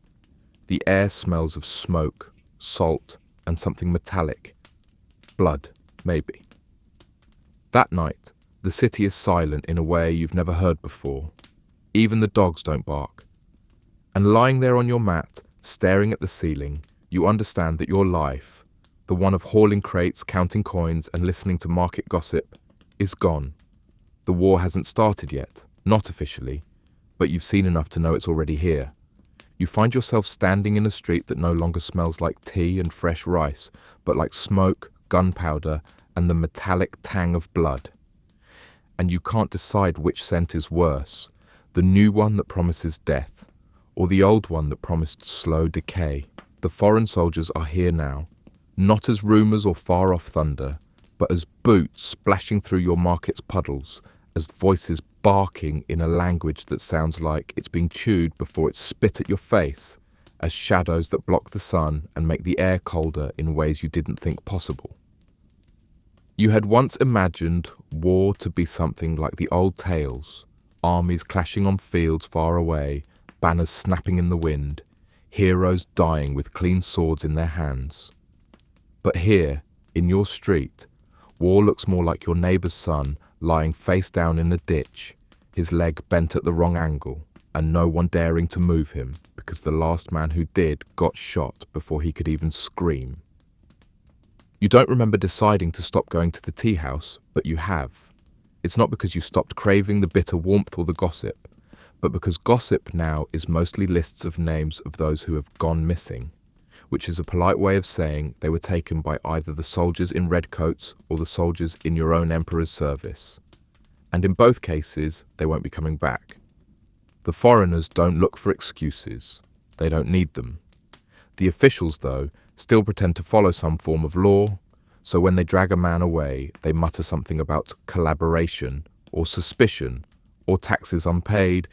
The air smells of smoke, salt, and something metallic. Blood, maybe. That night, the city is silent in a way you've never heard before. Even the dogs don't bark. And lying there on your mat, staring at the ceiling, you understand that your life, the one of hauling crates, counting coins, and listening to market gossip, is gone. The war hasn't started yet, not officially, but you've seen enough to know it's already here. You find yourself standing in a street that no longer smells like tea and fresh rice, but like smoke, gunpowder, and the metallic tang of blood. And you can't decide which scent is worse, the new one that promises death, or the old one that promised slow decay. The foreign soldiers are here now, not as rumours or far-off thunder, but as boots splashing through your market's puddles, as voices barking in a language that sounds like it's being chewed before it's spit at your face, as shadows that block the sun and make the air colder in ways you didn't think possible. You had once imagined war to be something like the old tales, armies clashing on fields far away, banners snapping in the wind, heroes dying with clean swords in their hands. But here, in your street, war looks more like your neighbour's son lying face down in a ditch, his leg bent at the wrong angle, and no one daring to move him because the last man who did got shot before he could even scream. You don't remember deciding to stop going to the tea house, but you have. It's not because you stopped craving the bitter warmth or the gossip, but because gossip now is mostly lists of names of those who have gone missing. which is a polite way of saying they were taken by either the soldiers in red coats or the soldiers in your own emperor's service. And in both cases, they won't be coming back. The foreigners don't look for excuses. They don't need them. The officials, though, still pretend to follow some form of law, so when they drag a man away, they mutter something about collaboration or suspicion or taxes unpaid,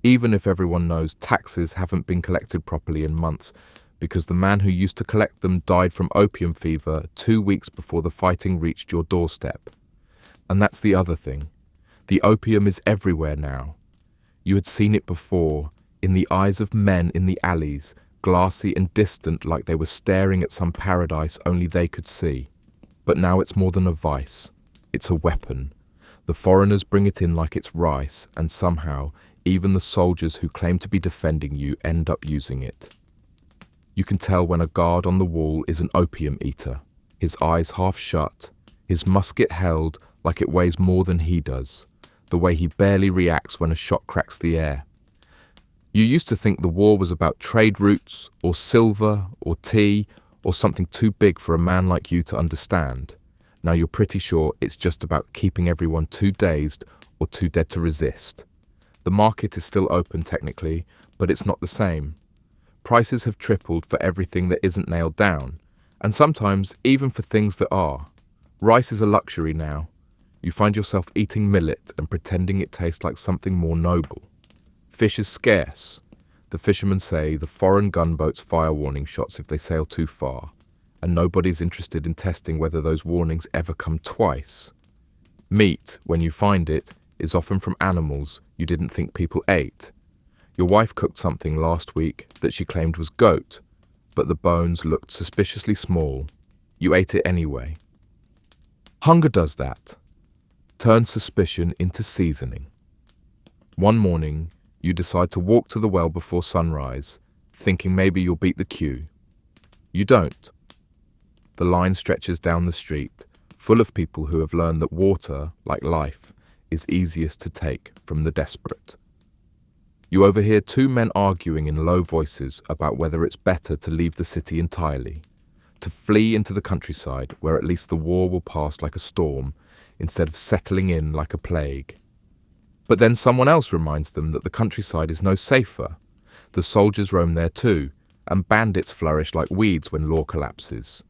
even if everyone knows taxes haven't been collected properly in months because the man who used to collect them died from opium fever 2 weeks before the fighting reached your doorstep. And that's the other thing. The opium is everywhere now. You had seen it before, in the eyes of men in the alleys, glassy and distant like they were staring at some paradise only they could see. But now it's more than a vice. It's a weapon. The foreigners bring it in like it's rice, and somehow, even the soldiers who claim to be defending you end up using it. You can tell when a guard on the wall is an opium eater, his eyes half shut, his musket held like it weighs more than he does, the way he barely reacts when a shot cracks the air. You used to think the war was about trade routes, or silver, or tea, or something too big for a man like you to understand. Now you're pretty sure it's just about keeping everyone too dazed or too dead to resist. The market is still open technically, but it's not the same. Prices have tripled for everything that isn't nailed down, and sometimes even for things that are. Rice is a luxury now. You find yourself eating millet and pretending it tastes like something more noble. Fish is scarce. The fishermen say the foreign gunboats fire warning shots if they sail too far, and nobody's interested in testing whether those warnings ever come twice. Meat, when you find it, is often from animals you didn't think people ate. Your wife cooked something last week that she claimed was goat, but the bones looked suspiciously small. You ate it anyway. Hunger does that. Turns suspicion into seasoning. One morning, you decide to walk to the well before sunrise, thinking maybe you'll beat the queue. You don't. The line stretches down the street, full of people who have learned that water, like life, is easiest to take from the desperate. You overhear two men arguing in low voices about whether it's better to leave the city entirely, to flee into the countryside where at least the war will pass like a storm instead of settling in like a plague. But then someone else reminds them that the countryside is no safer. The soldiers roam there too, and bandits flourish like weeds when law collapses.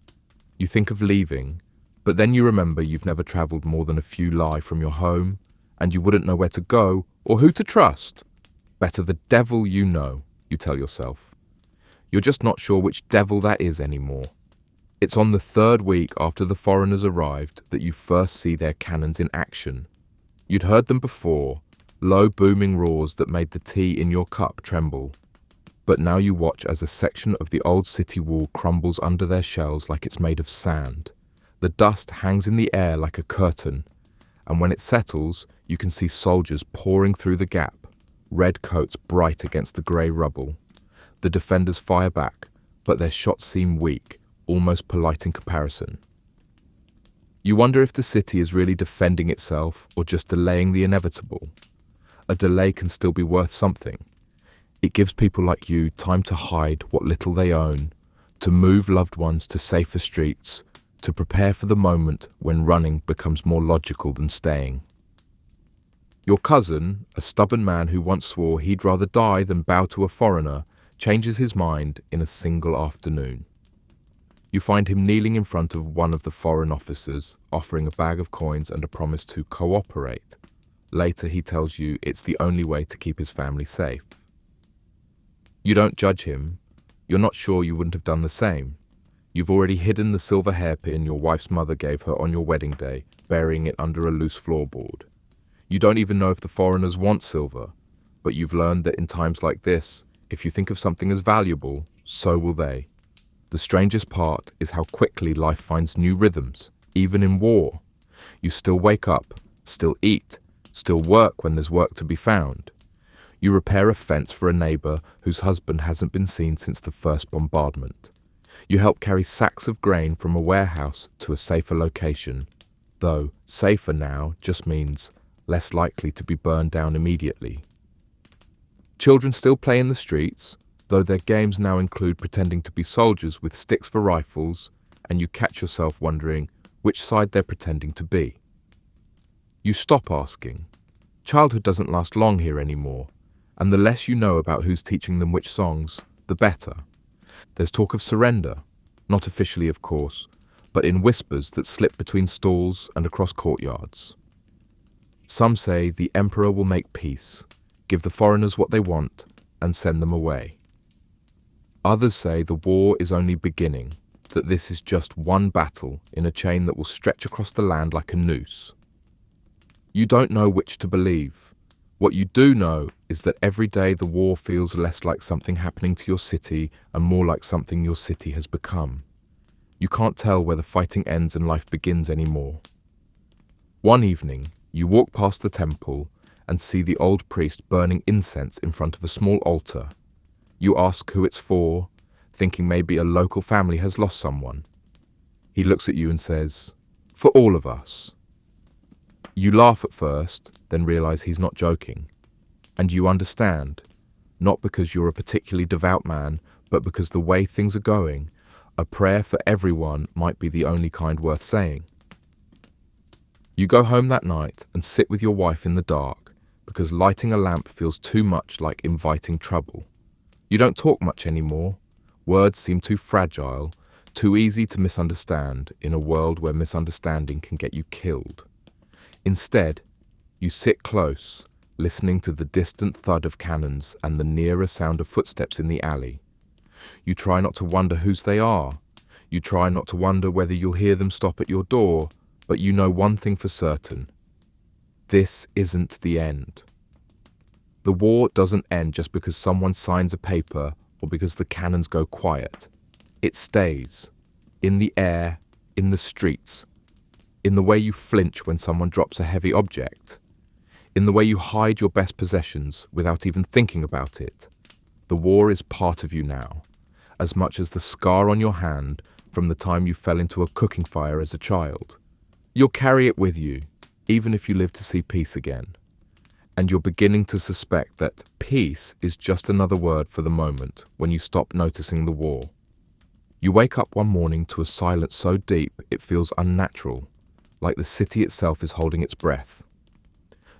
You think of leaving, but then you remember you've never travelled more than a few li from your home, and you wouldn't know where to go or who to trust. Better the devil you know, you tell yourself. You're just not sure which devil that is anymore. It's on the third week after the foreigners arrived that you first see their cannons in action. You'd heard them before, low booming roars that made the tea in your cup tremble. But now you watch as a section of the old city wall crumbles under their shells like it's made of sand. The dust hangs in the air like a curtain, and when it settles, you can see soldiers pouring through the gap, red coats bright against the grey rubble. The defenders fire back, but their shots seem weak, almost polite in comparison. You wonder if the city is really defending itself or just delaying the inevitable. A delay can still be worth something. It gives people like you time to hide what little they own, to move loved ones to safer streets, to prepare for the moment when running becomes more logical than staying. Your cousin, a stubborn man who once swore he'd rather die than bow to a foreigner, changes his mind in a single afternoon. You find him kneeling in front of one of the foreign officers, offering a bag of coins and a promise to cooperate. Later he tells you it's the only way to keep his family safe. You don't judge him. You're not sure you wouldn't have done the same. You've already hidden the silver hairpin your wife's mother gave her on your wedding day, burying it under a loose floorboard. You don't even know if the foreigners want silver, but you've learned that in times like this, if you think of something as valuable, so will they. The strangest part is how quickly life finds new rhythms, even in war. You still wake up, still eat, still work when there's work to be found. You repair a fence for a neighbour whose husband hasn't been seen since the first bombardment. You help carry sacks of grain from a warehouse to a safer location, though safer now just means less likely to be burned down immediately. Children still play in the streets, though their games now include pretending to be soldiers with sticks for rifles, and you catch yourself wondering which side they're pretending to be. You stop asking. Childhood doesn't last long here anymore, and the less you know about who's teaching them which songs, the better. There's talk of surrender, not officially of course, but in whispers that slip between stalls and across courtyards. Some say the emperor will make peace, give the foreigners what they want, and send them away. Others say the war is only beginning, that this is just one battle in a chain that will stretch across the land like a noose. You don't know which to believe. What you do know is that every day the war feels less like something happening to your city and more like something your city has become. You can't tell where the fighting ends and life begins anymore. One evening, you walk past the temple and see the old priest burning incense in front of a small altar. You ask who it's for, thinking maybe a local family has lost someone. He looks at you and says, "For all of us." You laugh at first, then realize he's not joking. And you understand, not because you're a particularly devout man, but because the way things are going, a prayer for everyone might be the only kind worth saying. You go home that night and sit with your wife in the dark, because lighting a lamp feels too much like inviting trouble. You don't talk much anymore. Words seem too fragile, too easy to misunderstand in a world where misunderstanding can get you killed. Instead, you sit close, listening to the distant thud of cannons and the nearer sound of footsteps in the alley. You try not to wonder whose they are. You try not to wonder whether you'll hear them stop at your door, but you know one thing for certain. This isn't the end. The war doesn't end just because someone signs a paper or because the cannons go quiet. It stays. In the air, in the streets, in the way you flinch when someone drops a heavy object, in the way you hide your best possessions without even thinking about it. The war is part of you now, as much as the scar on your hand from the time you fell into a cooking fire as a child. You'll carry it with you, even if you live to see peace again. And you're beginning to suspect that peace is just another word for the moment when you stop noticing the war. You wake up one morning to a silence so deep it feels unnatural, like the city itself is holding its breath.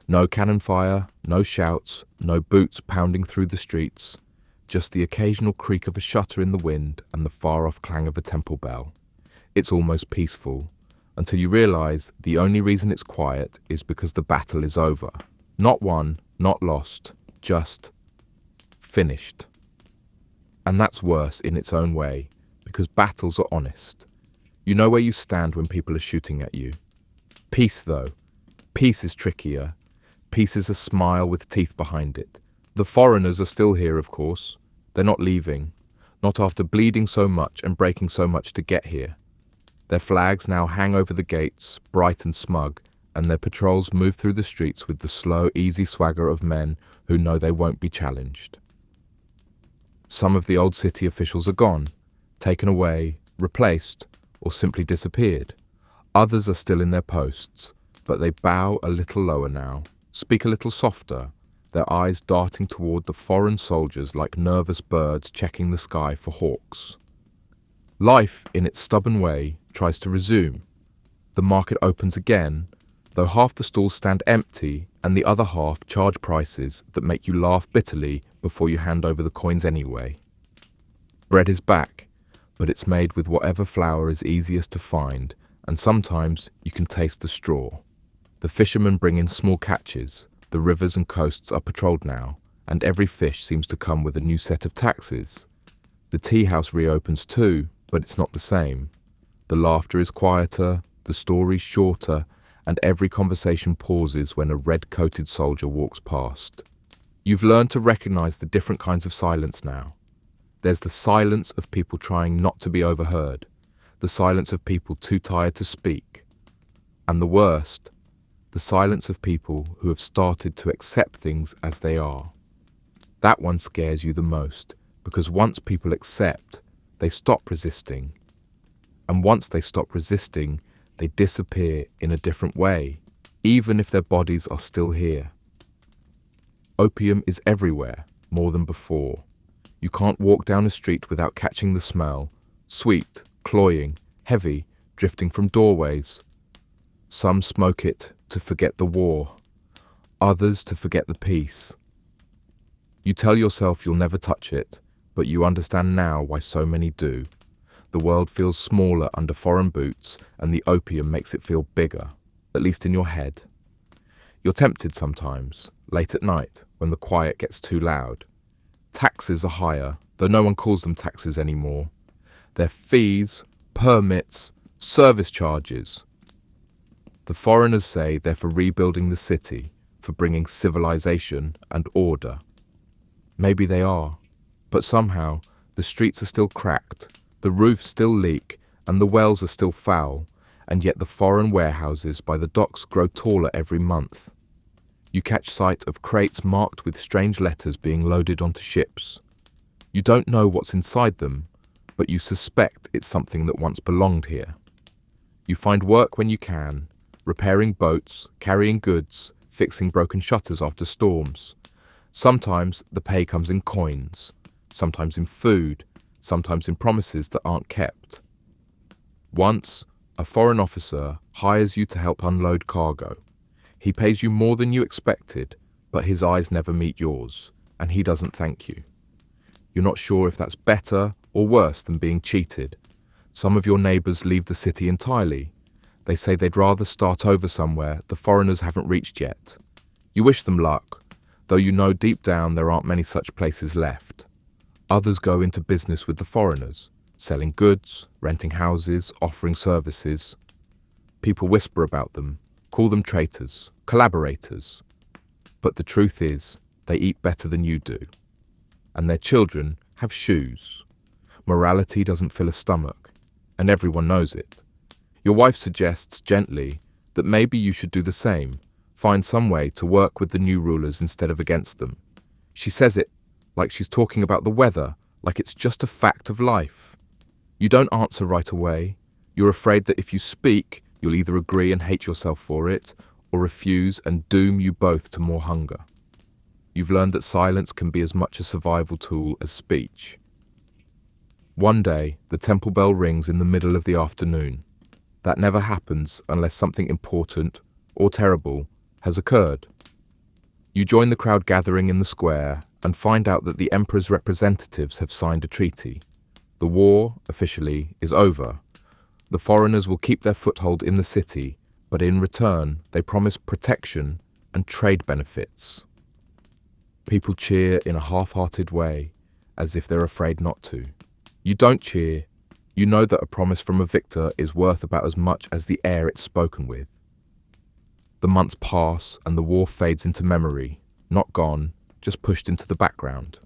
No cannon fire, no shouts, no boots pounding through the streets, just the occasional creak of a shutter in the wind and the far-off clang of a temple bell. It's almost peaceful, until you realize the only reason it's quiet is because the battle is over. Not won, not lost, just finished. And that's worse in its own way, because battles are honest. You know where you stand when people are shooting at you. Peace, though. Peace is trickier. Peace is a smile with teeth behind it. The foreigners are still here, of course. They're not leaving. Not after bleeding so much and breaking so much to get here. Their flags now hang over the gates, bright and smug, and their patrols move through the streets with the slow, easy swagger of men who know they won't be challenged. Some of the old city officials are gone, taken away, replaced, or simply disappeared. Others are still in their posts, but they bow a little lower now, speak a little softer, their eyes darting toward the foreign soldiers like nervous birds checking the sky for hawks. Life, in its stubborn way, tries to resume. The market opens again, though half the stalls stand empty and the other half charge prices that make you laugh bitterly before you hand over the coins anyway. Bread is back, but it's made with whatever flour is easiest to find, and sometimes you can taste the straw. The fishermen bring in small catches, the rivers and coasts are patrolled now, and every fish seems to come with a new set of taxes. The tea house reopens too, but it's not the same. The laughter is quieter, the stories shorter, and every conversation pauses when a red-coated soldier walks past. You've learned to recognize the different kinds of silence now. There's the silence of people trying not to be overheard, the silence of people too tired to speak, and the worst, the silence of people who have started to accept things as they are. That one scares you the most, because once people accept, they stop resisting. And once they stop resisting, they disappear in a different way, even if their bodies are still here. Opium is everywhere, more than before. You can't walk down a street without catching the smell, sweet, cloying, heavy, drifting from doorways. Some smoke it to forget the war, others to forget the peace. You tell yourself you'll never touch it, but you understand now why so many do. The world feels smaller under foreign boots, and the opium makes it feel bigger, at least in your head. You're tempted sometimes, late at night, when the quiet gets too loud. Taxes are higher, though no one calls them taxes anymore. They're fees, permits, service charges. The foreigners say they're for rebuilding the city, for bringing civilization and order. Maybe they are, but somehow the streets are still cracked, the roofs still leak, and the wells are still foul, and yet the foreign warehouses by the docks grow taller every month. You catch sight of crates marked with strange letters being loaded onto ships. You don't know what's inside them, but you suspect it's something that once belonged here. You find work when you can, repairing boats, carrying goods, fixing broken shutters after storms. Sometimes the pay comes in coins, sometimes in food, sometimes in promises that aren't kept. Once, a foreign officer hires you to help unload cargo. He pays you more than you expected, but his eyes never meet yours, and he doesn't thank you. You're not sure if that's better or worse than being cheated. Some of your neighbours leave the city entirely. They say they'd rather start over somewhere the foreigners haven't reached yet. You wish them luck, though you know deep down there aren't many such places left. Others go into business with the foreigners, selling goods, renting houses, offering services. People whisper about them, call them traitors, collaborators. But the truth is, they eat better than you do. And their children have shoes. Morality doesn't fill a stomach, and everyone knows it. Your wife suggests gently that maybe you should do the same, find some way to work with the new rulers instead of against them. She says it like she's talking about the weather, like it's just a fact of life. You don't answer right away. You're afraid that if you speak, you'll either agree and hate yourself for it, or refuse and doom you both to more hunger. You've learned that silence can be as much a survival tool as speech. One day, the temple bell rings in the middle of the afternoon. That never happens unless something important, or terrible, has occurred. You join the crowd gathering in the square and find out that the emperor's representatives have signed a treaty. The war, officially, is over. The foreigners will keep their foothold in the city, but in return, they promise protection and trade benefits. People cheer in a half-hearted way, as if they're afraid not to. You don't cheer. You know that a promise from a victor is worth about as much as the air it's spoken with. The months pass and the war fades into memory, not gone, just pushed into the background.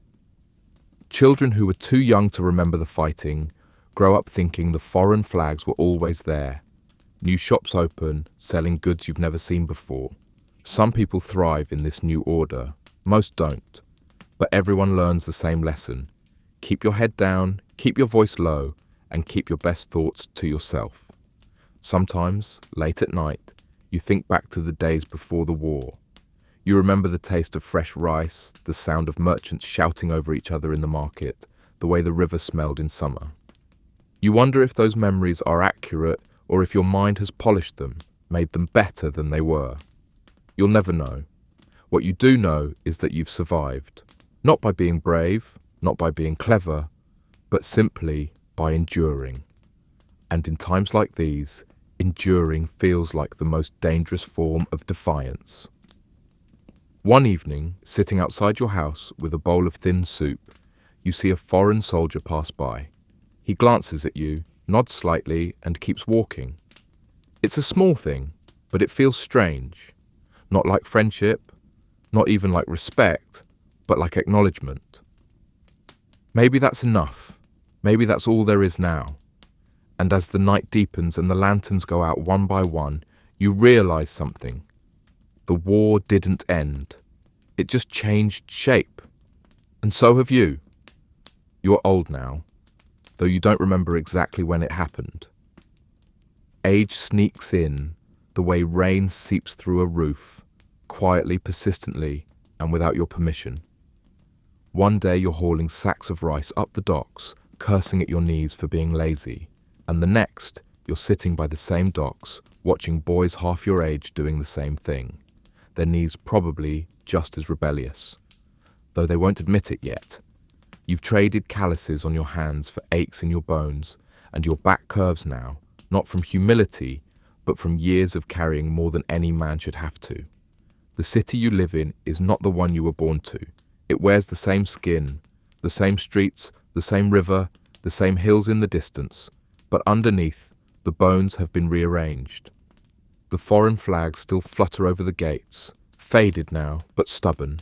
Children who were too young to remember the fighting grow up thinking the foreign flags were always there. New shops open, selling goods you've never seen before. Some people thrive in this new order, most don't. But everyone learns the same lesson. Keep your head down, keep your voice low, and keep your best thoughts to yourself. Sometimes, late at night, you think back to the days before the war. You remember the taste of fresh rice, the sound of merchants shouting over each other in the market, the way the river smelled in summer. You wonder if those memories are accurate or if your mind has polished them, made them better than they were. You'll never know. What you do know is that you've survived, not by being brave, not by being clever, but simply by enduring. And in times like these, enduring feels like the most dangerous form of defiance. One evening, sitting outside your house with a bowl of thin soup, you see a foreign soldier pass by. He glances at you, nods slightly, and keeps walking. It's a small thing, but it feels strange. Not like friendship, not even like respect, but like acknowledgement. Maybe that's enough. Maybe that's all there is now. And as the night deepens and the lanterns go out one by one, you realize something. The war didn't end. It just changed shape. And so have you. You're old now, though you don't remember exactly when it happened. Age sneaks in the way rain seeps through a roof, quietly, persistently, and without your permission. One day you're hauling sacks of rice up the docks, cursing at your knees for being lazy, and the next you're sitting by the same docks, watching boys half your age doing the same thing, their knees probably just as rebellious, though they won't admit it yet. You've traded calluses on your hands for aches in your bones, and your back curves now, not from humility, but from years of carrying more than any man should have to. The city you live in is not the one you were born to. It wears the same skin, the same streets, the same river, the same hills in the distance, but underneath, the bones have been rearranged. The foreign flags still flutter over the gates, faded now, but stubborn,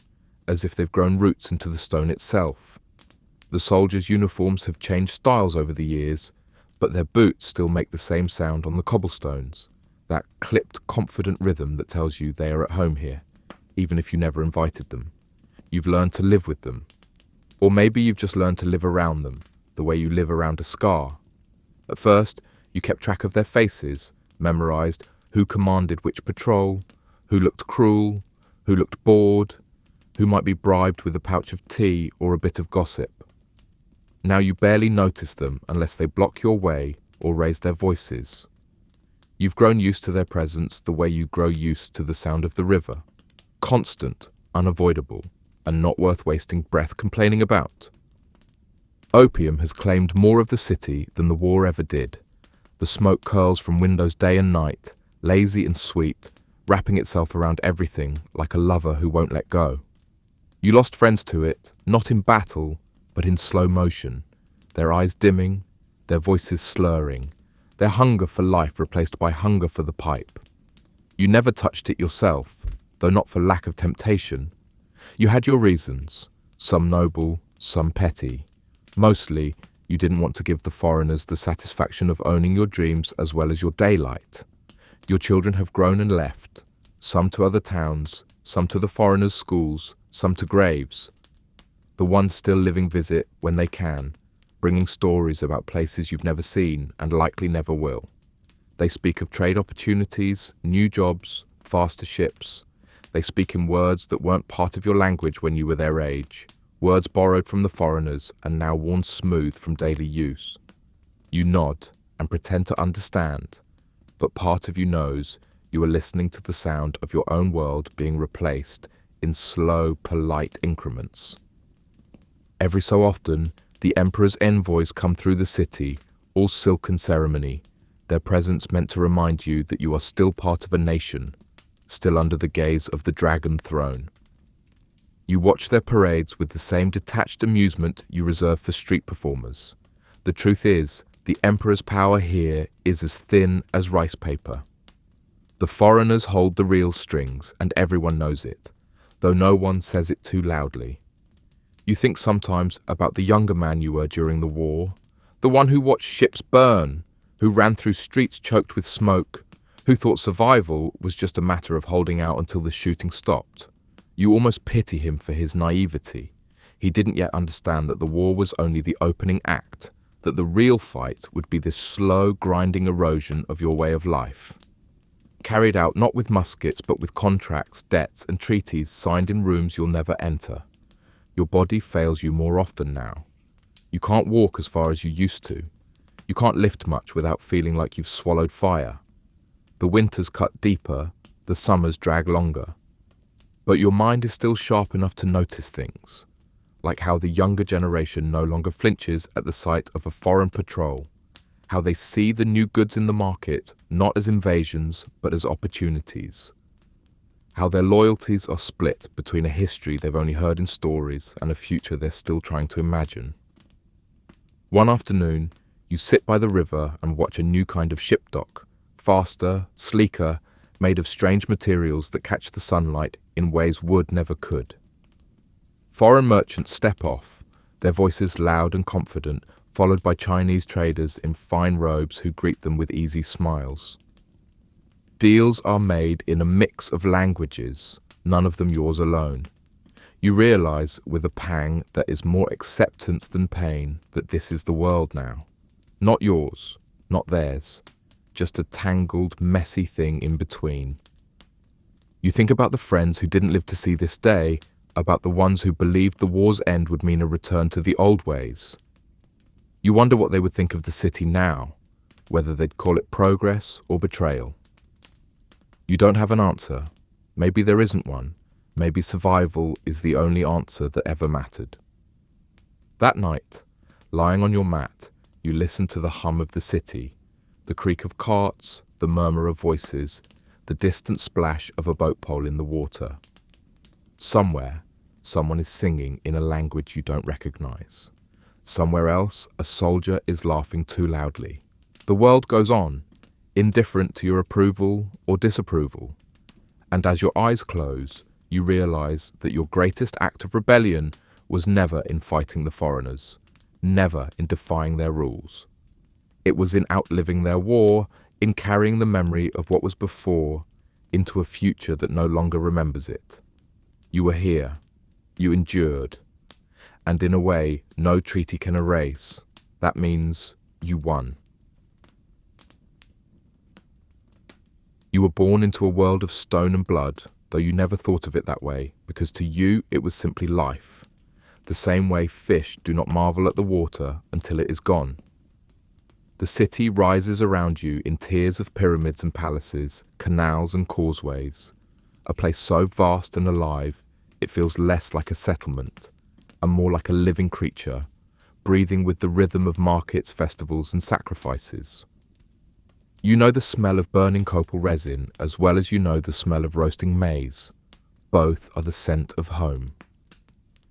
as if they've grown roots into the stone itself. The soldiers' uniforms have changed styles over the years, but their boots still make the same sound on the cobblestones, that clipped, confident rhythm that tells you they are at home here, even if you never invited them. You've learned to live with them. Or maybe you've just learned to live around them, the way you live around a scar. At first, you kept track of their faces, memorized who commanded which patrol, who looked cruel, who looked bored, who might be bribed with a pouch of tea or a bit of gossip. Now you barely notice them unless they block your way or raise their voices. You've grown used to their presence the way you grow used to the sound of the river. Constant, unavoidable, and not worth wasting breath complaining about. Opium has claimed more of the city than the war ever did. The smoke curls from windows day and night, lazy and sweet, wrapping itself around everything like a lover who won't let go. You lost friends to it, not in battle, but in slow motion, their eyes dimming, their voices slurring, their hunger for life replaced by hunger for the pipe. You never touched it yourself, though not for lack of temptation. You had your reasons, some noble, some petty. Mostly, you didn't want to give the foreigners the satisfaction of owning your dreams as well as your daylight. Your children have grown and left, some to other towns, some to the foreigners' schools, some to graves. The ones still living visit when they can, bringing stories about places you've never seen and likely never will. They speak of trade opportunities, new jobs, faster ships. They speak in words that weren't part of your language when you were their age, words borrowed from the foreigners and now worn smooth from daily use. You nod and pretend to understand, but part of you knows you are listening to the sound of your own world being replaced in slow, polite increments. Every so often, the emperor's envoys come through the city, all silken ceremony, their presence meant to remind you that you are still part of a nation, still under the gaze of the dragon throne. You watch their parades with the same detached amusement you reserve for street performers. The truth is, the emperor's power here is as thin as rice paper. The foreigners hold the real strings, and everyone knows it, though no one says it too loudly. You think sometimes about the younger man you were during the war, the one who watched ships burn, who ran through streets choked with smoke, who thought survival was just a matter of holding out until the shooting stopped. You almost pity him for his naivety. He didn't yet understand that the war was only the opening act, that the real fight would be this slow, grinding erosion of your way of life. Carried out not with muskets but with contracts, debts and treaties signed in rooms you'll never enter. Your body fails you more often now. You can't walk as far as you used to. You can't lift much without feeling like you've swallowed fire. The winters cut deeper, the summers drag longer. But your mind is still sharp enough to notice things, like how the younger generation no longer flinches at the sight of a foreign patrol, how they see the new goods in the market not as invasions but as opportunities, how their loyalties are split between a history they've only heard in stories and a future they're still trying to imagine. One afternoon, you sit by the river and watch a new kind of ship dock, faster, sleeker, made of strange materials that catch the sunlight in ways wood never could. Foreign merchants step off, their voices loud and confident, followed by Chinese traders in fine robes who greet them with easy smiles. Deals are made in a mix of languages, none of them yours alone. You realize with a pang that is more acceptance than pain that this is the world now. Not yours, not theirs, just a tangled, messy thing in between. You think about the friends who didn't live to see this day, about the ones who believed the war's end would mean a return to the old ways. You wonder what they would think of the city now, whether they'd call it progress or betrayal. You don't have an answer. Maybe there isn't one. Maybe survival is the only answer that ever mattered. That night, lying on your mat, you listen to the hum of the city, the creak of carts, the murmur of voices, the distant splash of a boat pole in the water. Somewhere, someone is singing in a language you don't recognize. Somewhere else, a soldier is laughing too loudly. The world goes on, indifferent to your approval or disapproval. And as your eyes close, you realize that your greatest act of rebellion was never in fighting the foreigners, never in defying their rules. It was in outliving their war, in carrying the memory of what was before into a future that no longer remembers it. You were here. You endured. And in a way, no treaty can erase. That means you won. You were born into a world of stone and blood, though you never thought of it that way, because to you it was simply life. The same way fish do not marvel at the water until it is gone. The city rises around you in tiers of pyramids and palaces, canals and causeways, a place so vast and alive it feels less like a settlement and more like a living creature, breathing with the rhythm of markets, festivals and sacrifices. You know the smell of burning copal resin as well as you know the smell of roasting maize. Both are the scent of home.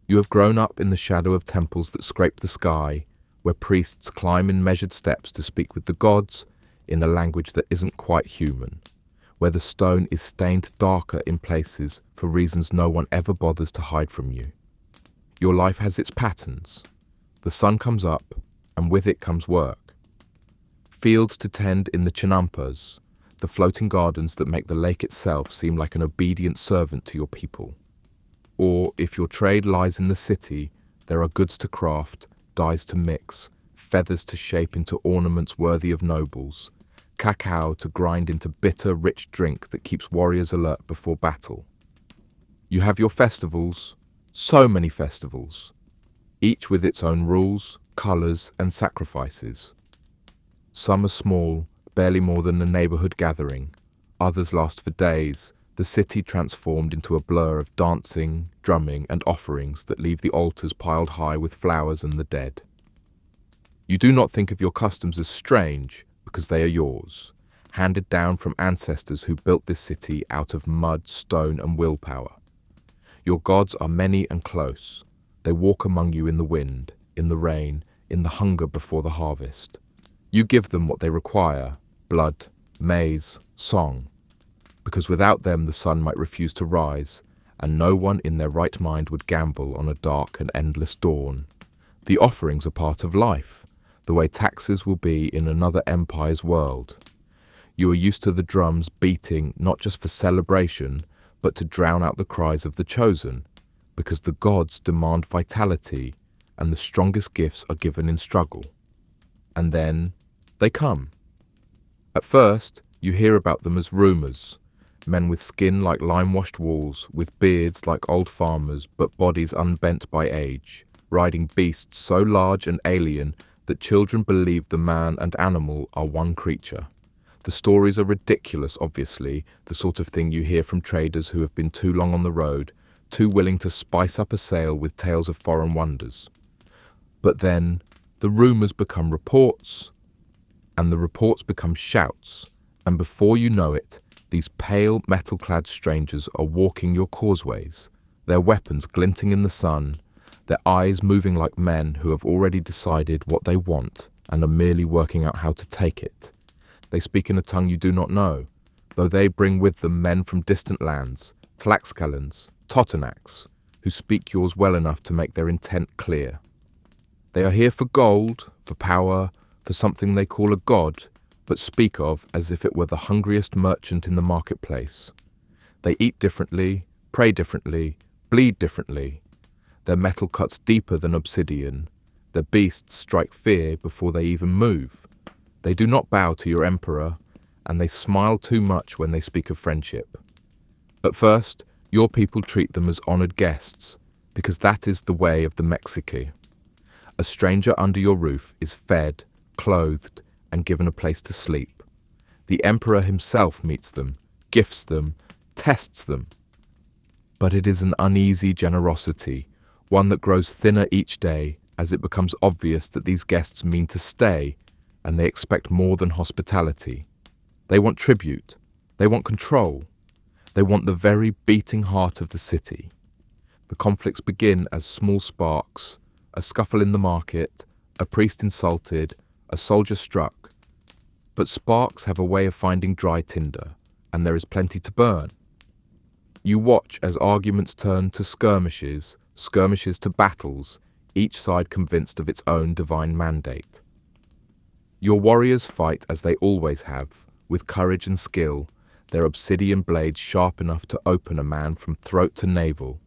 You have grown up in the shadow of temples that scrape the sky, where priests climb in measured steps to speak with the gods in a language that isn't quite human, where the stone is stained darker in places for reasons no one ever bothers to hide from you. Your life has its patterns. The sun comes up, and with it comes work. Fields to tend in the chinampas, the floating gardens that make the lake itself seem like an obedient servant to your people. Or, if your trade lies in the city, there are goods to craft, dyes to mix, feathers to shape into ornaments worthy of nobles, cacao to grind into bitter, rich drink that keeps warriors alert before battle. You have your festivals, so many festivals, each with its own rules, colours and sacrifices. Some are small, barely more than a neighbourhood gathering. Others last for days, the city transformed into a blur of dancing, drumming and offerings that leave the altars piled high with flowers and the dead. You do not think of your customs as strange because they are yours, handed down from ancestors who built this city out of mud, stone and willpower. Your gods are many and close. They walk among you in the wind, in the rain, in the hunger before the harvest. You give them what they require, blood, maize, song, because without them the sun might refuse to rise, and no one in their right mind would gamble on a dark and endless dawn. The offerings are part of life, the way taxes will be in another empire's world. You are used to the drums beating not just for celebration, but to drown out the cries of the chosen, because the gods demand vitality, and the strongest gifts are given in struggle. And then they come. At first, you hear about them as rumours. Men with skin like lime-washed walls, with beards like old farmers, but bodies unbent by age, riding beasts so large and alien that children believe the man and animal are one creature. The stories are ridiculous, obviously, the sort of thing you hear from traders who have been too long on the road, too willing to spice up a sale with tales of foreign wonders. But then, the rumours become reports, and the reports become shouts, and before you know it, these pale, metal-clad strangers are walking your causeways, their weapons glinting in the sun, their eyes moving like men who have already decided what they want and are merely working out how to take it. They speak in a tongue you do not know, though they bring with them men from distant lands, Tlaxcalans, Totonacs, who speak yours well enough to make their intent clear. They are here for gold, for power, for something they call a god, but speak of as if it were the hungriest merchant in the marketplace. They eat differently, pray differently, bleed differently. Their metal cuts deeper than obsidian. Their beasts strike fear before they even move. They do not bow to your emperor, and they smile too much when they speak of friendship. At first, Your people treat them as honored guests, because that is the way of the Mexique. A stranger under your roof is fed, clothed, and given a place to sleep. The emperor himself meets them, gifts them, tests them. But it is an uneasy generosity, one that grows thinner each day as it becomes obvious that these guests mean to stay, and they expect more than hospitality. They want tribute. They want control. They want the very beating heart of the city. The conflicts begin as small sparks, a scuffle in the market, a priest insulted, a soldier struck. But sparks have a way of finding dry tinder, and there is plenty to burn. You watch as arguments turn to skirmishes, skirmishes to battles, each side convinced of its own divine mandate. Your warriors fight as they always have, with courage and skill, their obsidian blades sharp enough to open a man from throat to navel.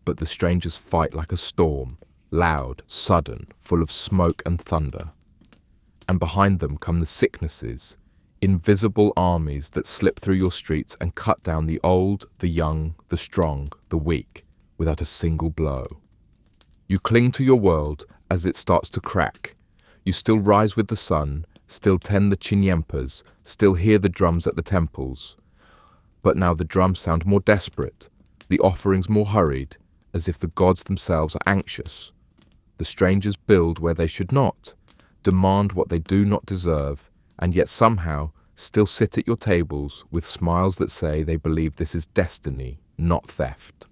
But the strangers fight like a storm, loud, sudden, full of smoke and thunder. And behind them come the sicknesses, invisible armies that slip through your streets and cut down the old, the young, the strong, the weak, without a single blow. You cling to your world as it starts to crack. You still rise with the sun, still tend the chinyempas, still hear the drums at the temples. But now the drums sound more desperate, the offerings more hurried, as if the gods themselves are anxious. The strangers build where they should not, demand what they do not deserve, and yet somehow still sit at your tables with smiles that say they believe this is destiny, not theft.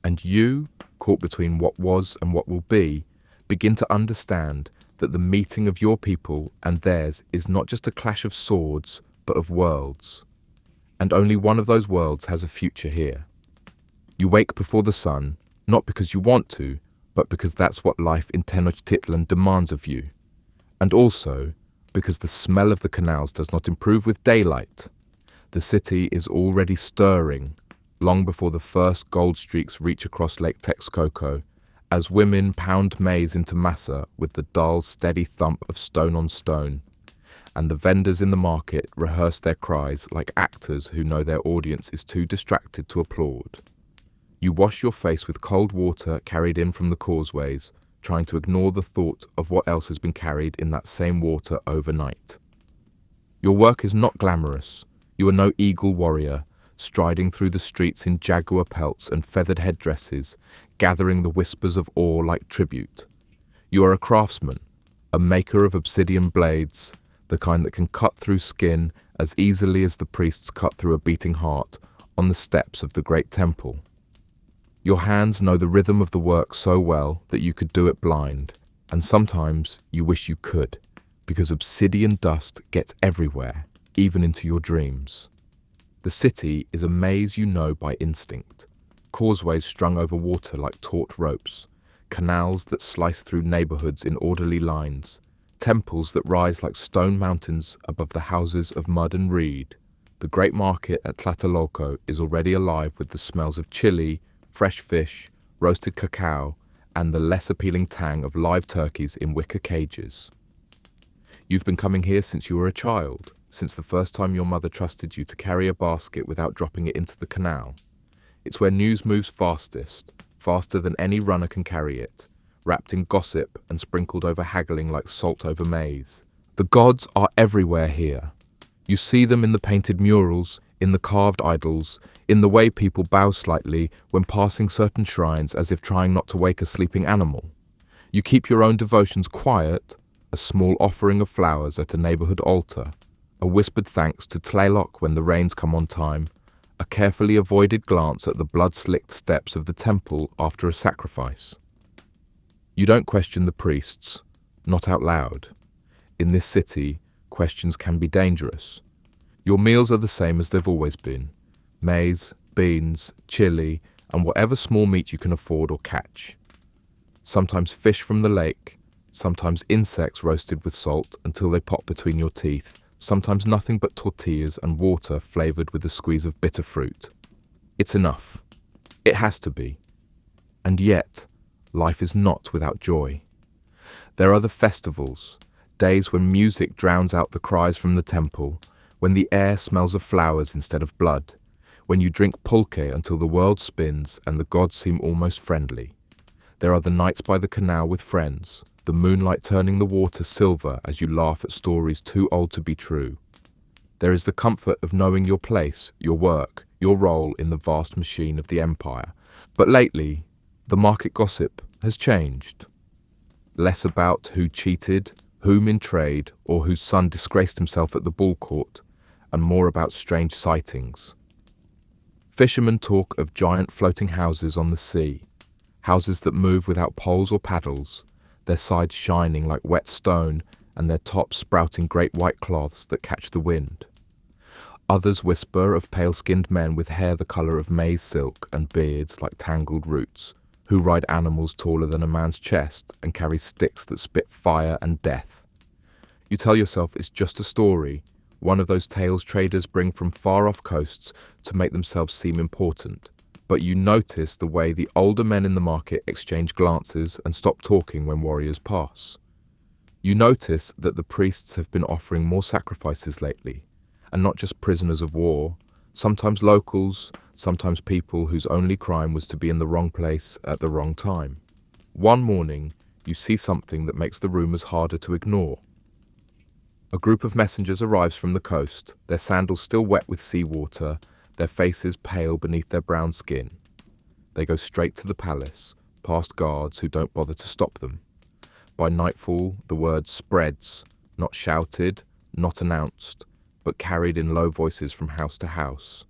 And you, caught between what was and what will be, begin to understand that the meeting of your people and theirs is not just a clash of swords, but of worlds. And only one of those worlds has a future here. You wake before the sun, not because you want to, but because that's what life in Tenochtitlan demands of you. And also because the smell of the canals does not improve with daylight. The city is already stirring, long before the first gold streaks reach across Lake Texcoco, as women pound maize into masa with the dull, steady thump of stone on stone, and the vendors in the market rehearse their cries like actors who know their audience is too distracted to applaud. You wash your face with cold water carried in from the causeways, trying to ignore the thought of what else has been carried in that same water overnight. Your work is not glamorous. You are no eagle warrior, striding through the streets in jaguar pelts and feathered headdresses, gathering the whispers of awe like tribute. You are a craftsman, a maker of obsidian blades, the kind that can cut through skin as easily as the priests cut through a beating heart on the steps of the great temple. Your hands know the rhythm of the work so well that you could do it blind, and sometimes you wish you could, because obsidian dust gets everywhere, even into your dreams. The city is a maze you know by instinct, causeways strung over water like taut ropes, canals that slice through neighborhoods in orderly lines, temples that rise like stone mountains above the houses of mud and reed. The great market at Tlatelolco is already alive with the smells of chili, fresh fish, roasted cacao, and the less appealing tang of live turkeys in wicker cages. You've been coming here since you were a child, since the first time your mother trusted you to carry a basket without dropping it into the canal. It's where news moves fastest, faster than any runner can carry it, wrapped in gossip and sprinkled over haggling like salt over maize. The gods are everywhere here. You see them in the painted murals, in the carved idols, in the way people bow slightly when passing certain shrines as if trying not to wake a sleeping animal. You keep your own devotions quiet, a small offering of flowers at a neighborhood altar, a whispered thanks to Tlaloc when the rains come on time, a carefully avoided glance at the blood-slicked steps of the temple after a sacrifice. You don't question the priests, not out loud. In this city, questions can be dangerous. Your meals are the same as they've always been: maize, beans, chili, and whatever small meat you can afford or catch. Sometimes fish from the lake, sometimes insects roasted with salt until they pop between your teeth, sometimes nothing but tortillas and water flavored with a squeeze of bitter fruit. It's enough. It has to be. And yet, life is not without joy. There are the festivals, days when music drowns out the cries from the temple, when the air smells of flowers instead of blood, when you drink pulque until the world spins and the gods seem almost friendly. There are the nights by the canal with friends, the moonlight turning the water silver as you laugh at stories too old to be true. There is the comfort of knowing your place, your work, your role in the vast machine of the empire. But lately, the market gossip has changed. Less about who cheated, whom in trade, or whose son disgraced himself at the ball court, and more about strange sightings. Fishermen talk of giant floating houses on the sea, houses that move without poles or paddles, their sides shining like wet stone and their tops sprouting great white cloths that catch the wind. Others whisper of pale-skinned men with hair the colour of maize silk and beards like tangled roots, who ride animals taller than a man's chest and carry sticks that spit fire and death. You tell yourself it's just a story, one of those tales traders bring from far-off coasts to make themselves seem important. But you notice the way the older men in the market exchange glances and stop talking when warriors pass. You notice that the priests have been offering more sacrifices lately, and not just prisoners of war, sometimes locals, sometimes people whose only crime was to be in the wrong place at the wrong time. One morning, you see something that makes the rumors harder to ignore. A group of messengers arrives from the coast, their sandals still wet with seawater, their faces pale beneath their brown skin. They go straight to the palace, past guards who don't bother to stop them. By nightfall, the word spreads, not shouted, not announced, but carried in low voices from house to house.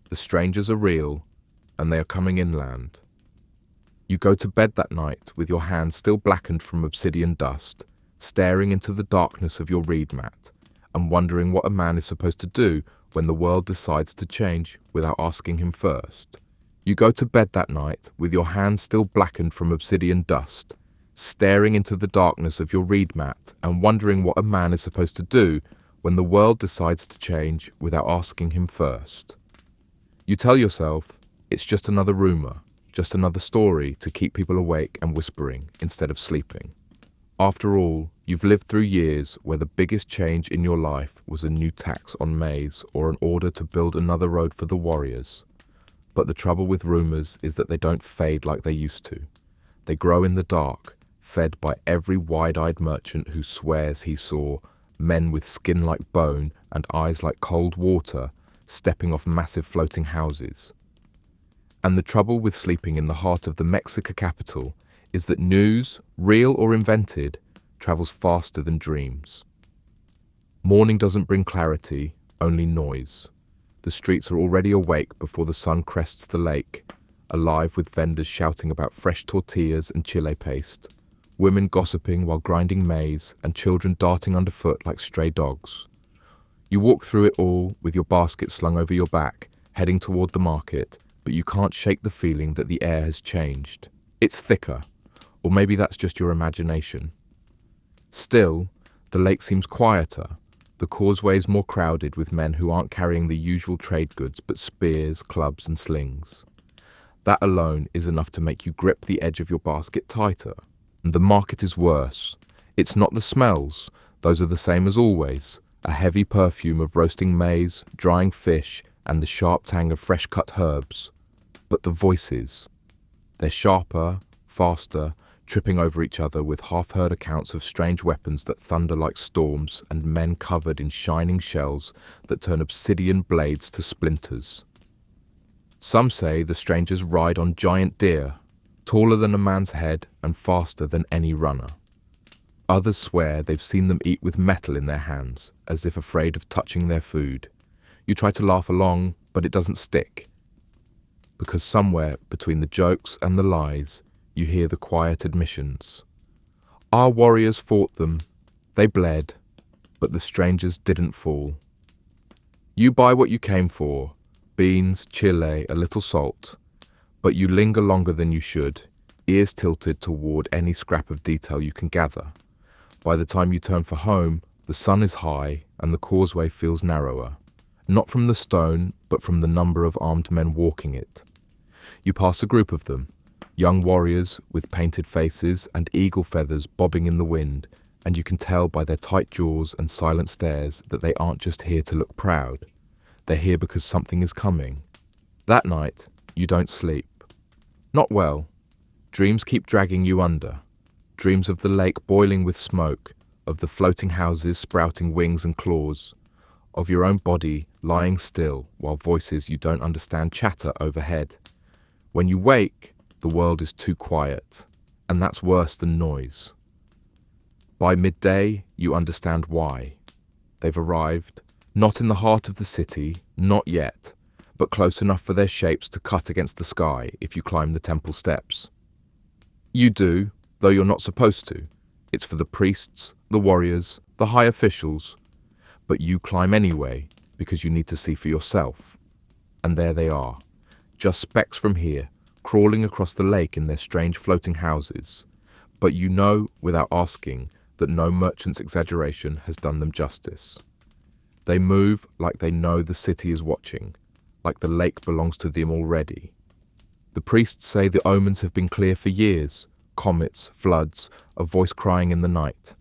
The strangers are real, and they are coming inland. You go to bed that night with your hands still blackened from obsidian dust, staring into the darkness of your reed mat, and wondering what a man is supposed to do when the world decides to change without asking him first. You go to bed that night with your hands still blackened from obsidian dust, staring into the darkness of your reed mat and wondering what a man is supposed to do when the world decides to change without asking him first. You tell yourself it's just another rumor, just another story to keep people awake and whispering instead of sleeping. After all, you've lived through years where the biggest change in your life was a new tax on maize or an order to build another road for the warriors. But the trouble with rumors is that they don't fade like they used to. They grow in the dark, fed by every wide-eyed merchant who swears he saw men with skin like bone and eyes like cold water stepping off massive floating houses. And the trouble with sleeping in the heart of the Mexico capital is that news, real or invented, travels faster than dreams. Morning doesn't bring clarity, only noise. The streets are already awake before the sun crests the lake, alive with vendors shouting about fresh tortillas and chile paste, women gossiping while grinding maize, and children darting underfoot like stray dogs. You walk through it all with your basket slung over your back, heading toward the market, but you can't shake the feeling that the air has changed. It's thicker, or maybe that's just your imagination. Still, the lake seems quieter, the causeways more crowded with men who aren't carrying the usual trade goods but spears, clubs and slings. That alone is enough to make you grip the edge of your basket tighter. And the market is worse. It's not the smells, those are the same as always, a heavy perfume of roasting maize, drying fish and the sharp tang of fresh-cut herbs. But the voices. They're sharper, faster, tripping over each other with half-heard accounts of strange weapons that thunder like storms and men covered in shining shells that turn obsidian blades to splinters. Some say the strangers ride on giant deer, taller than a man's head and faster than any runner. Others swear they've seen them eat with metal in their hands, as if afraid of touching their food. You try to laugh along, but it doesn't stick. Because somewhere between the jokes and the lies, you hear the quiet admissions. Our warriors fought them, they bled, but the strangers didn't fall. You buy what you came for, beans, chile, a little salt, but you linger longer than you should, ears tilted toward any scrap of detail you can gather. By the time you turn for home, the sun is high and the causeway feels narrower, not from the stone, but from the number of armed men walking it. You pass a group of them, young warriors with painted faces and eagle feathers bobbing in the wind, and you can tell by their tight jaws and silent stares that they aren't just here to look proud. They're here because something is coming, That night, you don't sleep. Not well. Dreams keep dragging you under. Dreams of the lake boiling with smoke, of the floating houses sprouting wings and claws, of your own body lying still while voices you don't understand chatter overhead. When you wake, the world is too quiet, and that's worse than noise. By midday, you understand why. They've arrived, not in the heart of the city, not yet, but close enough for their shapes to cut against the sky if you climb the temple steps. You do, though you're not supposed to. It's for the priests, the warriors, the high officials, but you climb anyway because you need to see for yourself. And there they are, just specks from here, crawling across the lake in their strange floating houses. But you know, without asking, that no merchant's exaggeration has done them justice. They move like they know the city is watching, like the lake belongs to them already. The priests say the omens have been clear for years, comets, floods, a voice crying in the night.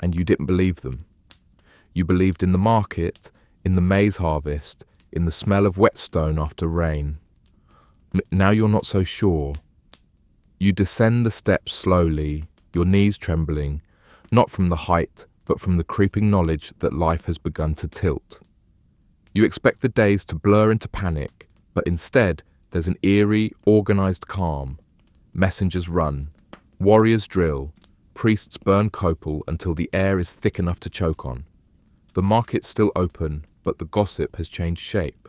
And you didn't believe them. You believed in the market, in the maize harvest, in the smell of wet stone after rain. Now you're not so sure. You descend the steps slowly, your knees trembling, not from the height, but from the creeping knowledge that life has begun to tilt. You expect the days to blur into panic, but instead there's an eerie, organized calm. Messengers run, warriors drill, priests burn copal until the air is thick enough to choke on. The market's still open, but the gossip has changed shape.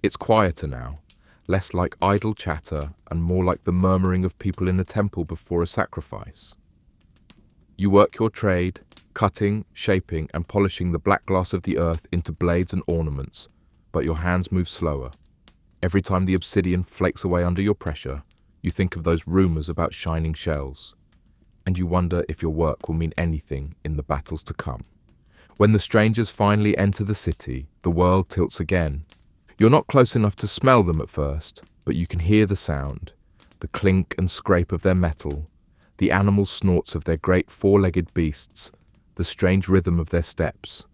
It's quieter now, less like idle chatter and more like the murmuring of people in a temple before a sacrifice. You work your trade, cutting, shaping, and polishing the black glass of the earth into blades and ornaments, but your hands move slower. Every time the obsidian flakes away under your pressure, you think of those rumors about shining shells, and you wonder if your work will mean anything in the battles to come. When the strangers finally enter the city, the world tilts again. You're not close enough to smell them at first, but you can hear the sound, the clink and scrape of their metal, the animal snorts of their great four-legged beasts, the strange rhythm of their steps.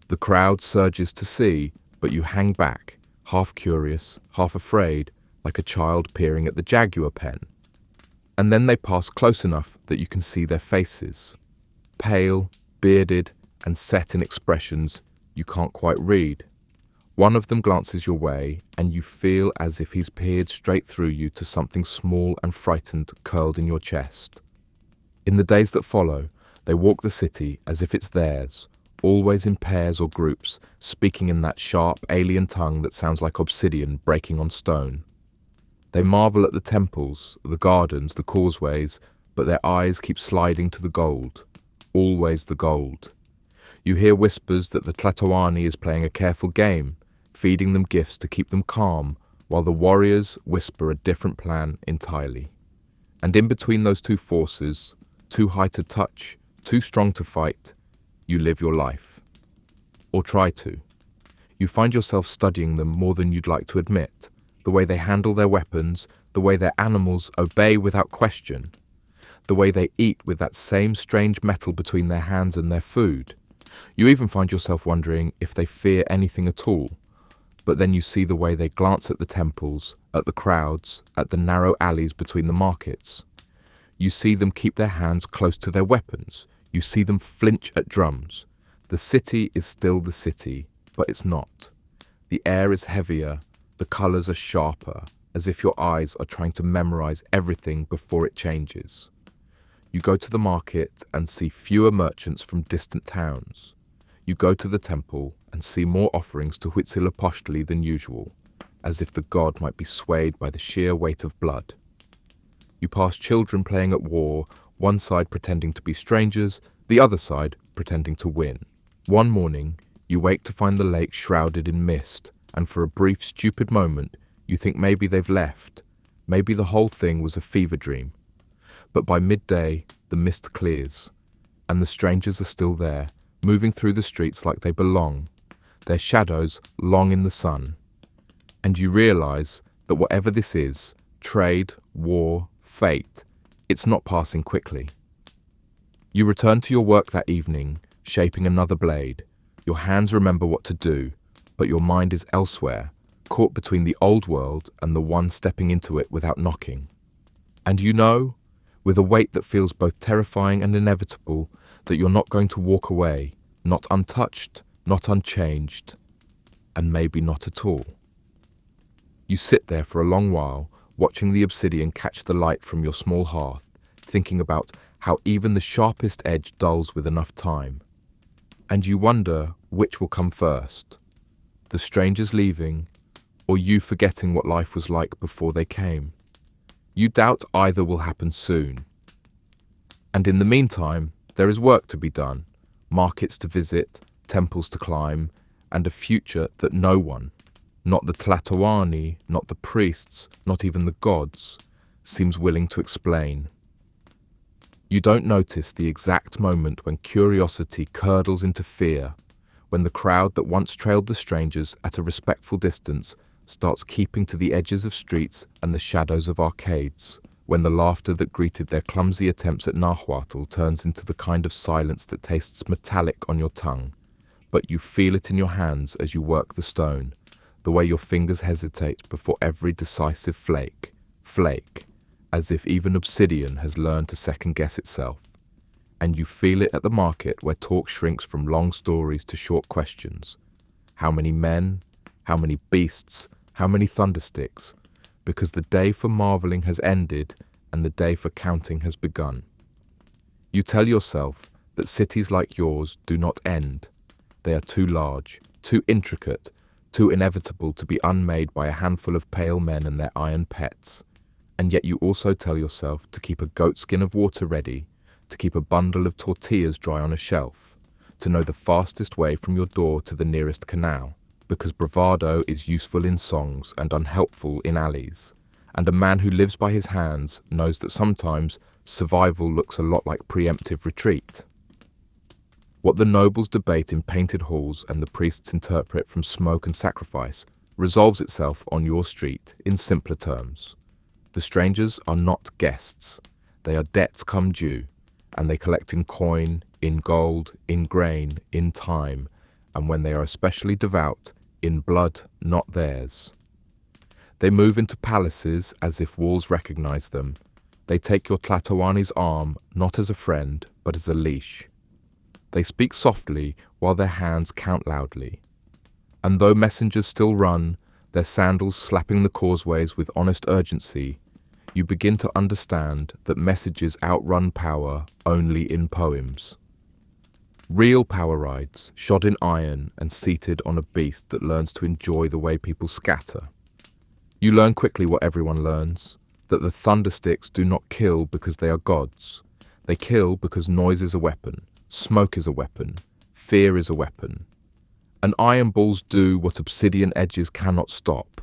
The crowd surges to see, but you hang back, half curious, half afraid, like a child peering at the jaguar pen. And then they pass close enough that you can see their faces, pale, bearded, and set in expressions you can't quite read. One of them glances your way, and you feel as if he's peered straight through you to something small and frightened curled in your chest. In the days that follow, they walk the city as if it's theirs, always in pairs or groups, speaking in that sharp alien tongue that sounds like obsidian breaking on stone. They marvel at the temples, the gardens, the causeways, but their eyes keep sliding to the gold, always the gold. You hear whispers that the Tlatoani is playing a careful game, feeding them gifts to keep them calm, while the warriors whisper a different plan entirely. And in between those two forces, too high to touch, too strong to fight, you live your life. Or try to. You find yourself studying them more than you'd like to admit, the way they handle their weapons, the way their animals obey without question, the way they eat with that same strange metal between their hands and their food. You even find yourself wondering if they fear anything at all, but then you see the way they glance at the temples, at the crowds, at the narrow alleys between the markets. You see them keep their hands close to their weapons. You see them flinch at drums. The city is still the city, but it's not. The air is heavier, the colours are sharper, as if your eyes are trying to memorize everything before it changes. You go to the market and see fewer merchants from distant towns. You go to the temple and see more offerings to Huitzilopochtli than usual, as if the god might be swayed by the sheer weight of blood. You pass children playing at war, one side pretending to be strangers, the other side pretending to win. One morning, you wake to find the lake shrouded in mist, and for a brief, stupid moment, you think maybe they've left. Maybe the whole thing was a fever dream. But by midday, the mist clears, and the strangers are still there, moving through the streets like they belong, their shadows long in the sun. And you realize that whatever this is, trade, war, fate, it's not passing quickly. You return to your work that evening, shaping another blade. Your hands remember what to do, but your mind is elsewhere, caught between the old world and the one stepping into it without knocking. And you know, with a weight that feels both terrifying and inevitable, that you're not going to walk away, not untouched, not unchanged, and maybe not at all. You sit there for a long while, watching the obsidian catch the light from your small hearth, thinking about how even the sharpest edge dulls with enough time. And you wonder which will come first, the strangers leaving, or you forgetting what life was like before they came. You doubt either will happen soon. And in the meantime, there is work to be done, markets to visit, temples to climb, and a future that no one, not the Tlatoani, not the priests, not even the gods, seems willing to explain. You don't notice the exact moment when curiosity curdles into fear, when the crowd that once trailed the strangers at a respectful distance starts keeping to the edges of streets and the shadows of arcades, when the laughter that greeted their clumsy attempts at Nahuatl turns into the kind of silence that tastes metallic on your tongue, but you feel it in your hands as you work the stone, the way your fingers hesitate before every decisive flake, as if even obsidian has learned to second-guess itself. And you feel it at the market where talk shrinks from long stories to short questions. How many men? How many beasts? How many thundersticks? Because the day for marveling has ended and the day for counting has begun. You tell yourself that cities like yours do not end. They are too large, too intricate, too inevitable to be unmade by a handful of pale men and their iron pets. And yet you also tell yourself to keep a goatskin of water ready, to keep a bundle of tortillas dry on a shelf, to know the fastest way from your door to the nearest canal, because bravado is useful in songs and unhelpful in alleys, and a man who lives by his hands knows that sometimes survival looks a lot like preemptive retreat. What the nobles debate in painted halls and the priests interpret from smoke and sacrifice resolves itself on your street in simpler terms. The strangers are not guests, they are debts come due, and they collect in coin, in gold, in grain, in time, and when they are especially devout, in blood not theirs. They move into palaces as if walls recognize them. They take your Tlatoani's arm not as a friend, but as a leash. They speak softly while their hands count loudly. And though messengers still run, their sandals slapping the causeways with honest urgency, you begin to understand that messages outrun power only in poems. Real power rides, shod in iron and seated on a beast that learns to enjoy the way people scatter. You learn quickly what everyone learns, that the thundersticks do not kill because they are gods. They kill because noise is a weapon, smoke is a weapon, fear is a weapon. And iron balls do what obsidian edges cannot stop,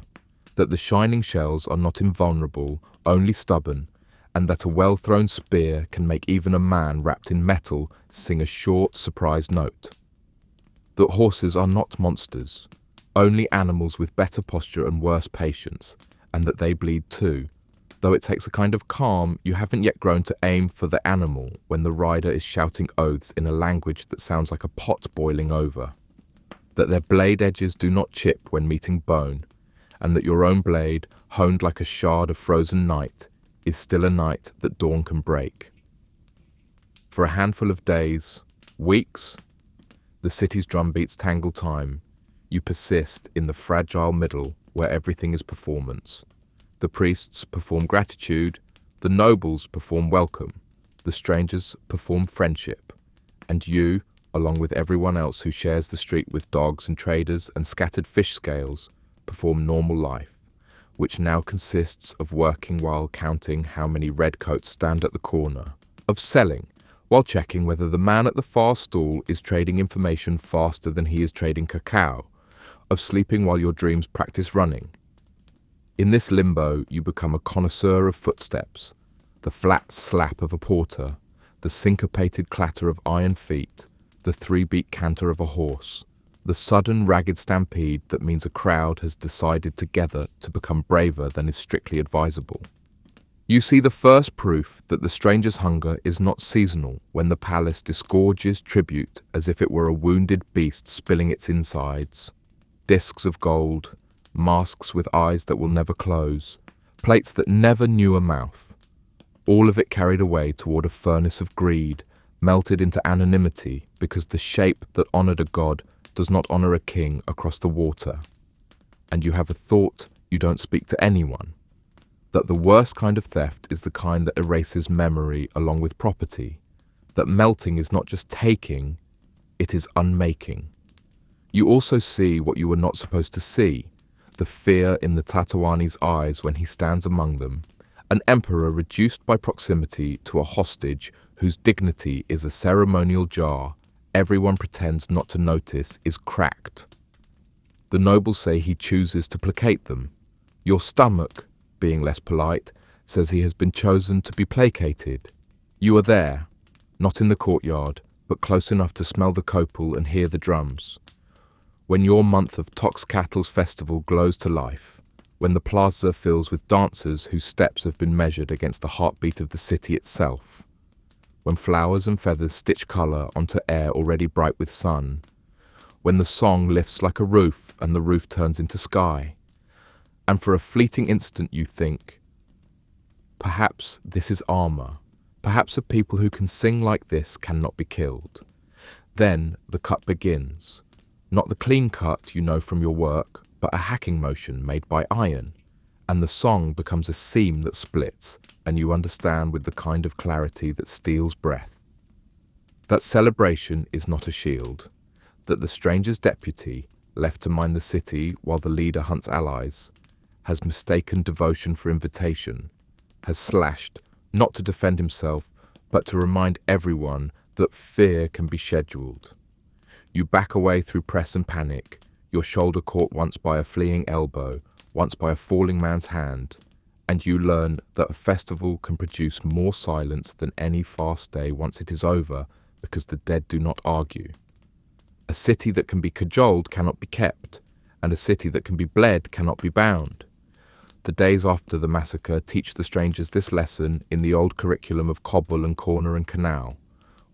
that the shining shells are not invulnerable, only stubborn, and that a well-thrown spear can make even a man wrapped in metal sing a short, surprised note. That horses are not monsters, only animals with better posture and worse patience, and that they bleed too, though it takes a kind of calm you haven't yet grown to aim for the animal when the rider is shouting oaths in a language that sounds like a pot boiling over. That their blade edges do not chip when meeting bone, and that your own blade, honed like a shard of frozen night, is still a night that dawn can break. For a handful of days, weeks, the city's drumbeats tangle time. You persist in the fragile middle where everything is performance. The priests perform gratitude, the nobles perform welcome, the strangers perform friendship, and you, along with everyone else who shares the street with dogs and traders and scattered fish scales, perform normal life, which now consists of working while counting how many redcoats stand at the corner, of selling while checking whether the man at the far stall is trading information faster than he is trading cacao, of sleeping while your dreams practice running. In this limbo, you become a connoisseur of footsteps, the flat slap of a porter, the syncopated clatter of iron feet, the three-beat canter of a horse, the sudden ragged stampede that means a crowd has decided together to become braver than is strictly advisable. You see the first proof that the stranger's hunger is not seasonal when the palace disgorges tribute as if it were a wounded beast spilling its insides. Discs of gold, masks with eyes that will never close, plates that never knew a mouth. All of it carried away toward a furnace of greed, melted into anonymity because the shape that honored a god does not honor a king across the water. And you have a thought you don't speak to anyone, that the worst kind of theft is the kind that erases memory along with property, that melting is not just taking, it is unmaking. You also see what you were not supposed to see, the fear in the Tlatoani's eyes when he stands among them, an emperor reduced by proximity to a hostage whose dignity is a ceremonial jar everyone pretends not to notice is cracked. The nobles say he chooses to placate them. Your stomach, being less polite, says he has been chosen to be placated. You are there, not in the courtyard, but close enough to smell the copal and hear the drums. When your month of Toxcattl's festival glows to life, when the plaza fills with dancers whose steps have been measured against the heartbeat of the city itself, when flowers and feathers stitch colour onto air already bright with sun, when the song lifts like a roof and the roof turns into sky, and for a fleeting instant you think, perhaps this is armour, perhaps a people who can sing like this cannot be killed. Then the cut begins, not the clean cut you know from your work, but a hacking motion made by iron, and the song becomes a seam that splits, and you understand with the kind of clarity that steals breath. That celebration is not a shield, that the stranger's deputy, left to mind the city while the leader hunts allies, has mistaken devotion for invitation, has slashed, not to defend himself, but to remind everyone that fear can be scheduled. You back away through press and panic, your shoulder caught once by a fleeing elbow, once by a falling man's hand, and you learn that a festival can produce more silence than any fast day once it is over, because the dead do not argue. A city that can be cajoled cannot be kept, and a city that can be bled cannot be bound. The days after the massacre teach the strangers this lesson in the old curriculum of cobble and corner and canal.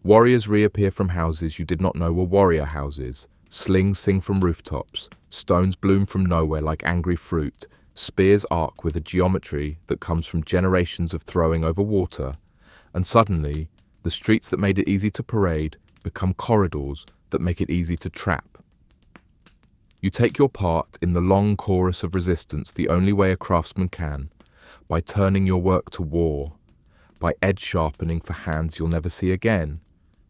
Warriors reappear from houses you did not know were warrior houses. Slings sing from rooftops. Stones bloom from nowhere like angry fruit. Spears arc with a geometry that comes from generations of throwing over water. And suddenly, the streets that made it easy to parade become corridors that make it easy to trap. You take your part in the long chorus of resistance the only way a craftsman can, by turning your work to war, by edge sharpening for hands you'll never see again,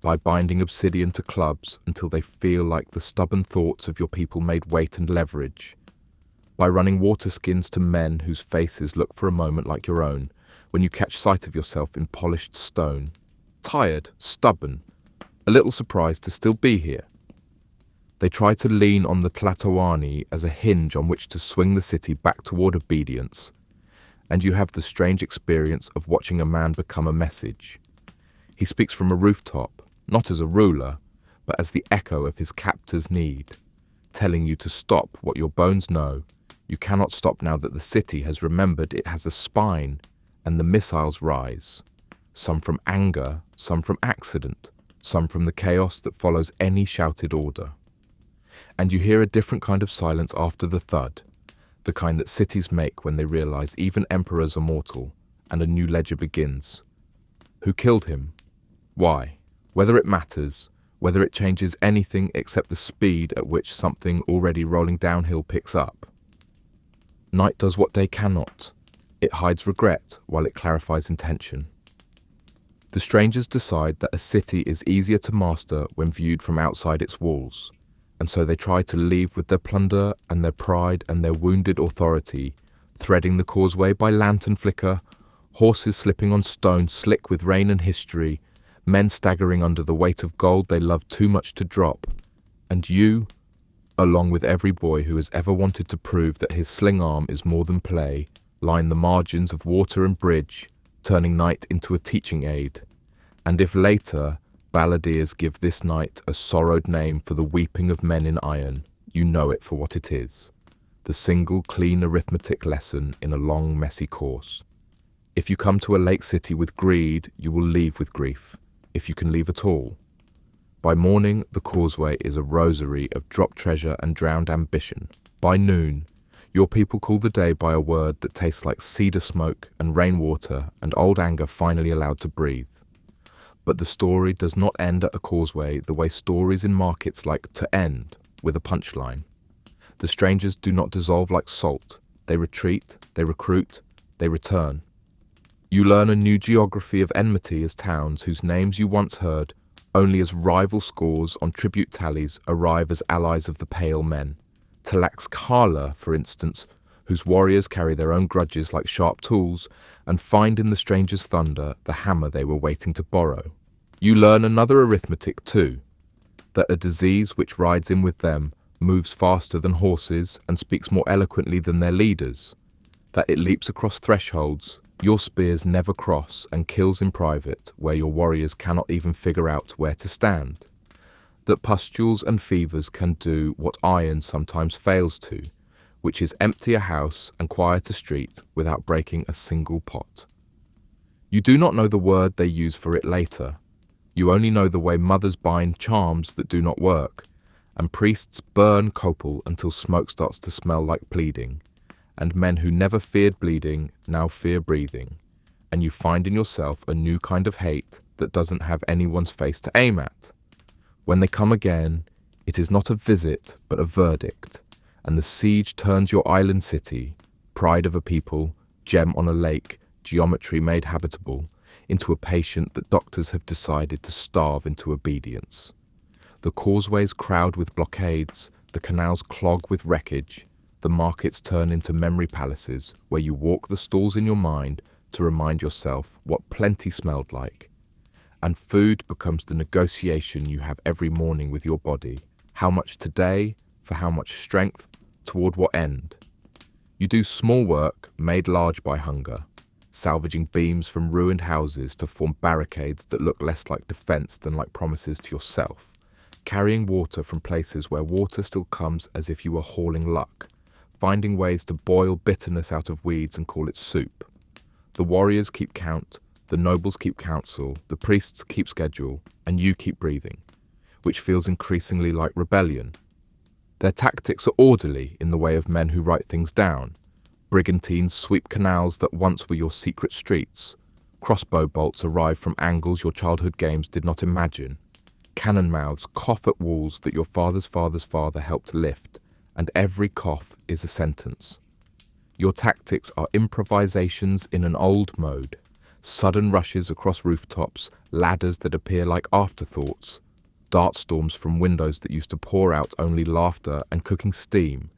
by binding obsidian to clubs until they feel like the stubborn thoughts of your people made weight and leverage, by running water skins to men whose faces look for a moment like your own, when you catch sight of yourself in polished stone, tired, stubborn, a little surprised to still be here. They try to lean on the Tlatoani as a hinge on which to swing the city back toward obedience, and you have the strange experience of watching a man become a message. He speaks from a rooftop, not as a ruler, but as the echo of his captor's need, telling you to stop what your bones know. You cannot stop now that the city has remembered it has a spine, and the missiles rise, some from anger, some from accident, some from the chaos that follows any shouted order. And you hear a different kind of silence after the thud, the kind that cities make when they realize even emperors are mortal, and a new ledger begins. Who killed him? Why? Whether it matters, whether it changes anything except the speed at which something already rolling downhill picks up. Night does what day cannot. It hides regret while it clarifies intention. The strangers decide that a city is easier to master when viewed from outside its walls, and so they try to leave with their plunder and their pride and their wounded authority, threading the causeway by lantern flicker, horses slipping on stone slick with rain and history, men staggering under the weight of gold they love too much to drop, and you, along with every boy who has ever wanted to prove that his sling arm is more than play, line the margins of water and bridge, turning night into a teaching aid. And if later, balladeers give this night a sorrowed name for the weeping of men in iron, you know it for what it is, the single clean arithmetic lesson in a long messy course. If you come to a lake city with greed, you will leave with grief, if you can leave at all. By morning, the causeway is a rosary of dropped treasure and drowned ambition. By noon, Your people call the day by a word that tastes like cedar smoke and rainwater and old anger finally allowed to breathe. But the story does not end at a causeway the way stories in markets like to end, with a punchline. The strangers do not dissolve like salt. They retreat, they recruit, they return. You learn a new geography of enmity as towns whose names you once heard only as rival scores on tribute tallies arrive as allies of the Pale Men. Tlaxcala, for instance, whose warriors carry their own grudges like sharp tools and find in the stranger's thunder the hammer they were waiting to borrow. You learn another arithmetic too, that a disease which rides in with them moves faster than horses and speaks more eloquently than their leaders, that it leaps across thresholds your spears never cross and kills in private where your warriors cannot even figure out where to stand, that pustules and fevers can do what iron sometimes fails to, which is empty a house and quiet a street without breaking a single pot. You do not know the word they use for it later. You only know the way mothers bind charms that do not work, and priests burn copal until smoke starts to smell like pleading, and men who never feared bleeding now fear breathing, and you find in yourself a new kind of hate that doesn't have anyone's face to aim at. When they come again, it is not a visit but a verdict, and the siege turns your island city, pride of a people, gem on a lake, geometry made habitable, into a patient that doctors have decided to starve into obedience. The causeways crowd with blockades, the canals clog with wreckage, the markets turn into memory palaces where you walk the stalls in your mind to remind yourself what plenty smelled like. And food becomes the negotiation you have every morning with your body. How much today, for how much strength, toward what end? You do small work made large by hunger, salvaging beams from ruined houses to form barricades that look less like defense than like promises to yourself, carrying water from places where water still comes as if you were hauling luck, finding ways to boil bitterness out of weeds and call it soup. The warriors keep count, the nobles keep counsel, the priests keep schedule, and you keep breathing, which feels increasingly like rebellion. Their tactics are orderly in the way of men who write things down. Brigantines sweep canals that once were your secret streets. Crossbow bolts arrive from angles your childhood games did not imagine. Cannon mouths cough at walls that your father's father's father helped lift, and every cough is a sentence. Your tactics are improvisations in an old mode, sudden rushes across rooftops, ladders that appear like afterthoughts, dart storms from windows that used to pour out only laughter and cooking steam,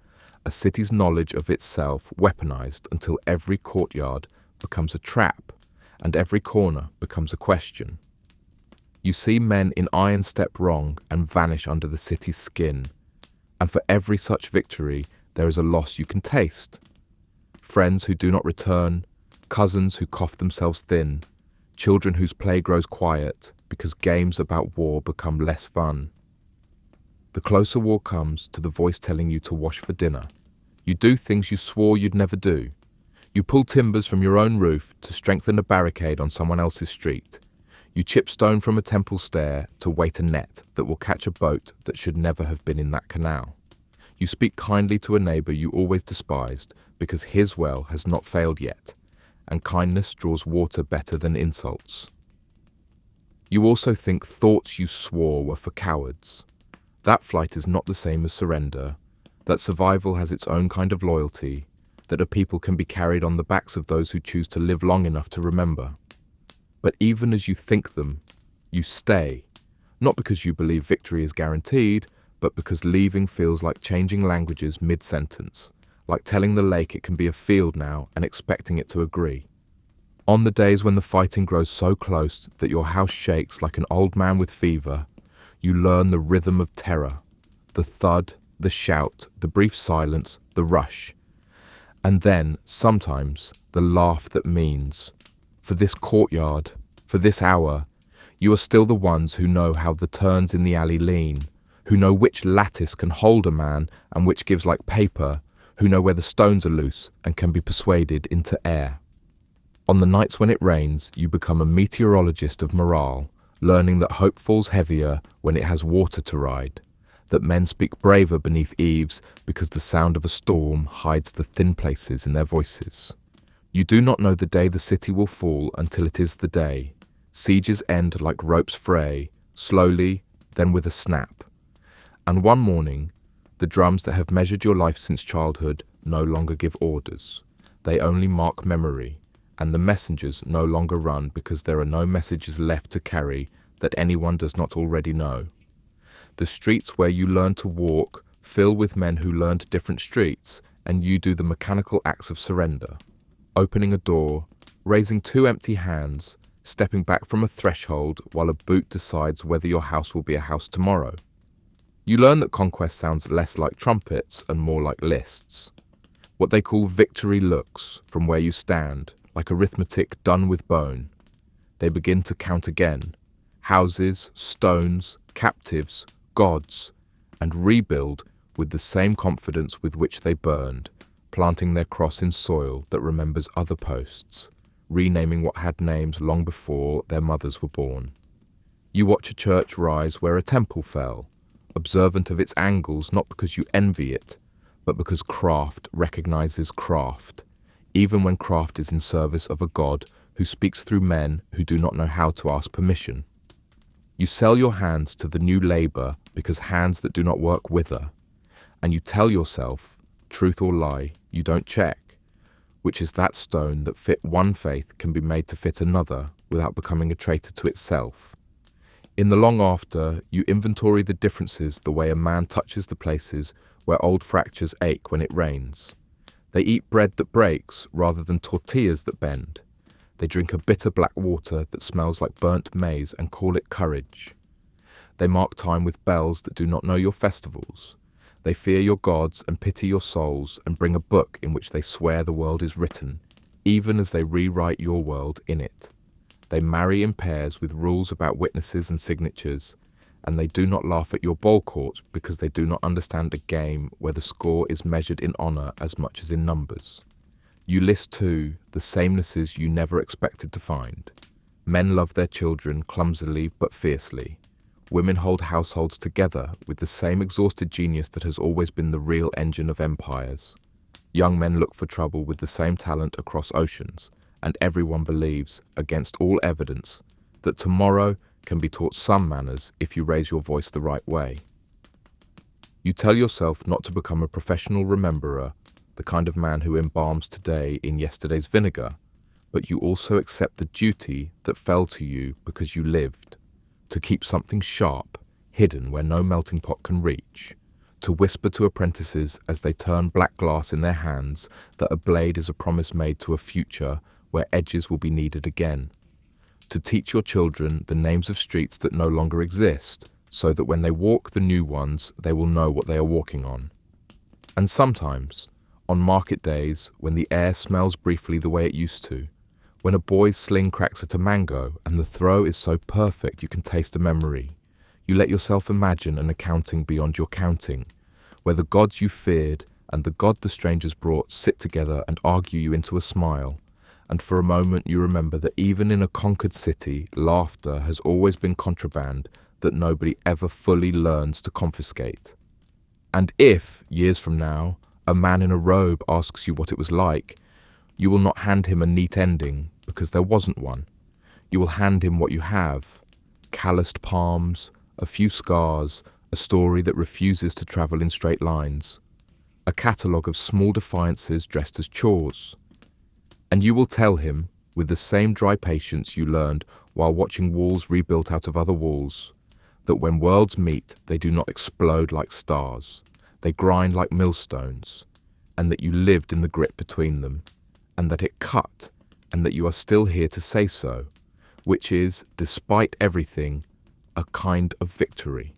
a city's knowledge of itself weaponized until every courtyard becomes a trap and every corner becomes a question. You see men in iron step wrong and vanish under the city's skin, and for every such victory there is a loss you can taste. Friends who do not return, cousins who cough themselves thin, children whose play grows quiet because games about war become less fun. The closer war comes to the voice telling you to wash for dinner. You do things you swore you'd never do. You pull timbers from your own roof to strengthen a barricade on someone else's street. You chip stone from a temple stair to weight a net that will catch a boat that should never have been in that canal. You speak kindly to a neighbour you always despised because his well has not failed yet, and kindness draws water better than insults. You also think thoughts you swore were for cowards. That flight is not the same as surrender, that survival has its own kind of loyalty, that a people can be carried on the backs of those who choose to live long enough to remember. But even as you think them, you stay, not because you believe victory is guaranteed, but because leaving feels like changing languages mid-sentence, like telling the lake it can be a field now and expecting it to agree. On the days when the fighting grows so close that your house shakes like an old man with fever, you learn the rhythm of terror, the thud, the shout, the brief silence, the rush, and then, sometimes, the laugh that means, for this courtyard, for this hour, you are still the ones who know how the turns in the alley lean, who know which lattice can hold a man and which gives like paper, who know where the stones are loose and can be persuaded into air. On the nights when it rains, you become a meteorologist of morale, learning that hope falls heavier when it has water to ride, that men speak braver beneath eaves because the sound of a storm hides the thin places in their voices. You do not know the day the city will fall until it is the day. Sieges end like ropes fray, slowly, then with a snap. And one morning, the drums that have measured your life since childhood no longer give orders. They only mark memory, and the messengers no longer run because there are no messages left to carry that anyone does not already know. The streets where you learn to walk fill with men who learned different streets, and you do the mechanical acts of surrender. Opening a door, raising two empty hands, stepping back from a threshold while a boot decides whether your house will be a house tomorrow. You learn that conquest sounds less like trumpets and more like lists. What they call victory looks, from where you stand, like arithmetic done with bone. They begin to count again. Houses, stones, captives, gods, and rebuild with the same confidence with which they burned, planting their cross in soil that remembers other posts, renaming what had names long before their mothers were born. You watch a church rise where a temple fell, observant of its angles not because you envy it, but because craft recognizes craft, even when craft is in service of a God who speaks through men who do not know how to ask permission. You sell your hands to the new labor because hands that do not work wither, and you tell yourself, truth or lie, you don't check, which is that stone that fit one faith can be made to fit another without becoming a traitor to itself. In the long after, you inventory the differences the way a man touches the places where old fractures ache when it rains. They eat bread that breaks rather than tortillas that bend. They drink a bitter black water that smells like burnt maize and call it courage. They mark time with bells that do not know your festivals. They fear your gods and pity your souls and bring a book in which they swear the world is written, even as they rewrite your world in it. They marry in pairs with rules about witnesses and signatures, and they do not laugh at your ball court because they do not understand a game where the score is measured in honor as much as in numbers. You list too the samenesses you never expected to find. Men love their children clumsily but fiercely. Women hold households together with the same exhausted genius that has always been the real engine of empires. Young men look for trouble with the same talent across oceans, and everyone believes, against all evidence, that tomorrow can be taught some manners if you raise your voice the right way. You tell yourself not to become a professional rememberer, the kind of man who embalms today in yesterday's vinegar, but you also accept the duty that fell to you because you lived, to keep something sharp, hidden where no melting pot can reach, to whisper to apprentices as they turn black glass in their hands that a blade is a promise made to a future where edges will be needed again, to teach your children the names of streets that no longer exist, so that when they walk the new ones, they will know what they are walking on. And sometimes, on market days, when the air smells briefly the way it used to, when a boy's sling cracks at a mango and the throw is so perfect you can taste a memory, you let yourself imagine an accounting beyond your counting, where the gods you feared and the God the strangers brought sit together and argue you into a smile, and for a moment you remember that even in a conquered city, laughter has always been contraband that nobody ever fully learns to confiscate. And if, years from now, a man in a robe asks you what it was like, you will not hand him a neat ending, because there wasn't one. You will hand him what you have: calloused palms, a few scars, a story that refuses to travel in straight lines, a catalogue of small defiances dressed as chores. And you will tell him, with the same dry patience you learned while watching walls rebuilt out of other walls, that when worlds meet, they do not explode like stars, they grind like millstones, and that you lived in the grit between them, and that it cut, and that you are still here to say so, which is, despite everything, a kind of victory.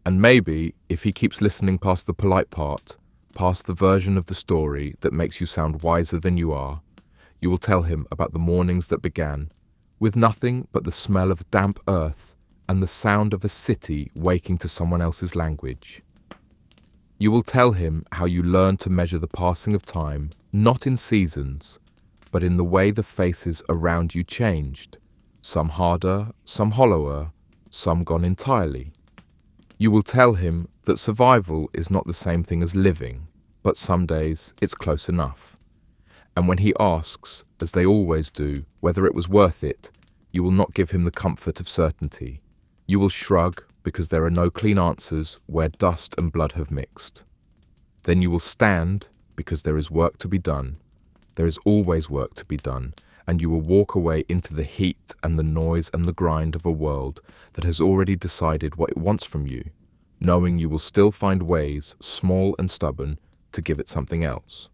And maybe, if he keeps listening past the polite part, past the version of the story that makes you sound wiser than you are, you will tell him about the mornings that began, with nothing but the smell of damp earth and the sound of a city waking to someone else's language. You will tell him how you learned to measure the passing of time, not in seasons, but in the way the faces around you changed, some harder, some hollower, some gone entirely. You will tell him that survival is not the same thing as living, but some days it's close enough. And when he asks, as they always do, whether it was worth it, you will not give him the comfort of certainty. You will shrug because there are no clean answers where dust and blood have mixed. Then you will stand because there is work to be done. There is always work to be done, and you will walk away into the heat and the noise and the grind of a world that has already decided what it wants from you, knowing you will still find ways, small and stubborn, to give it something else.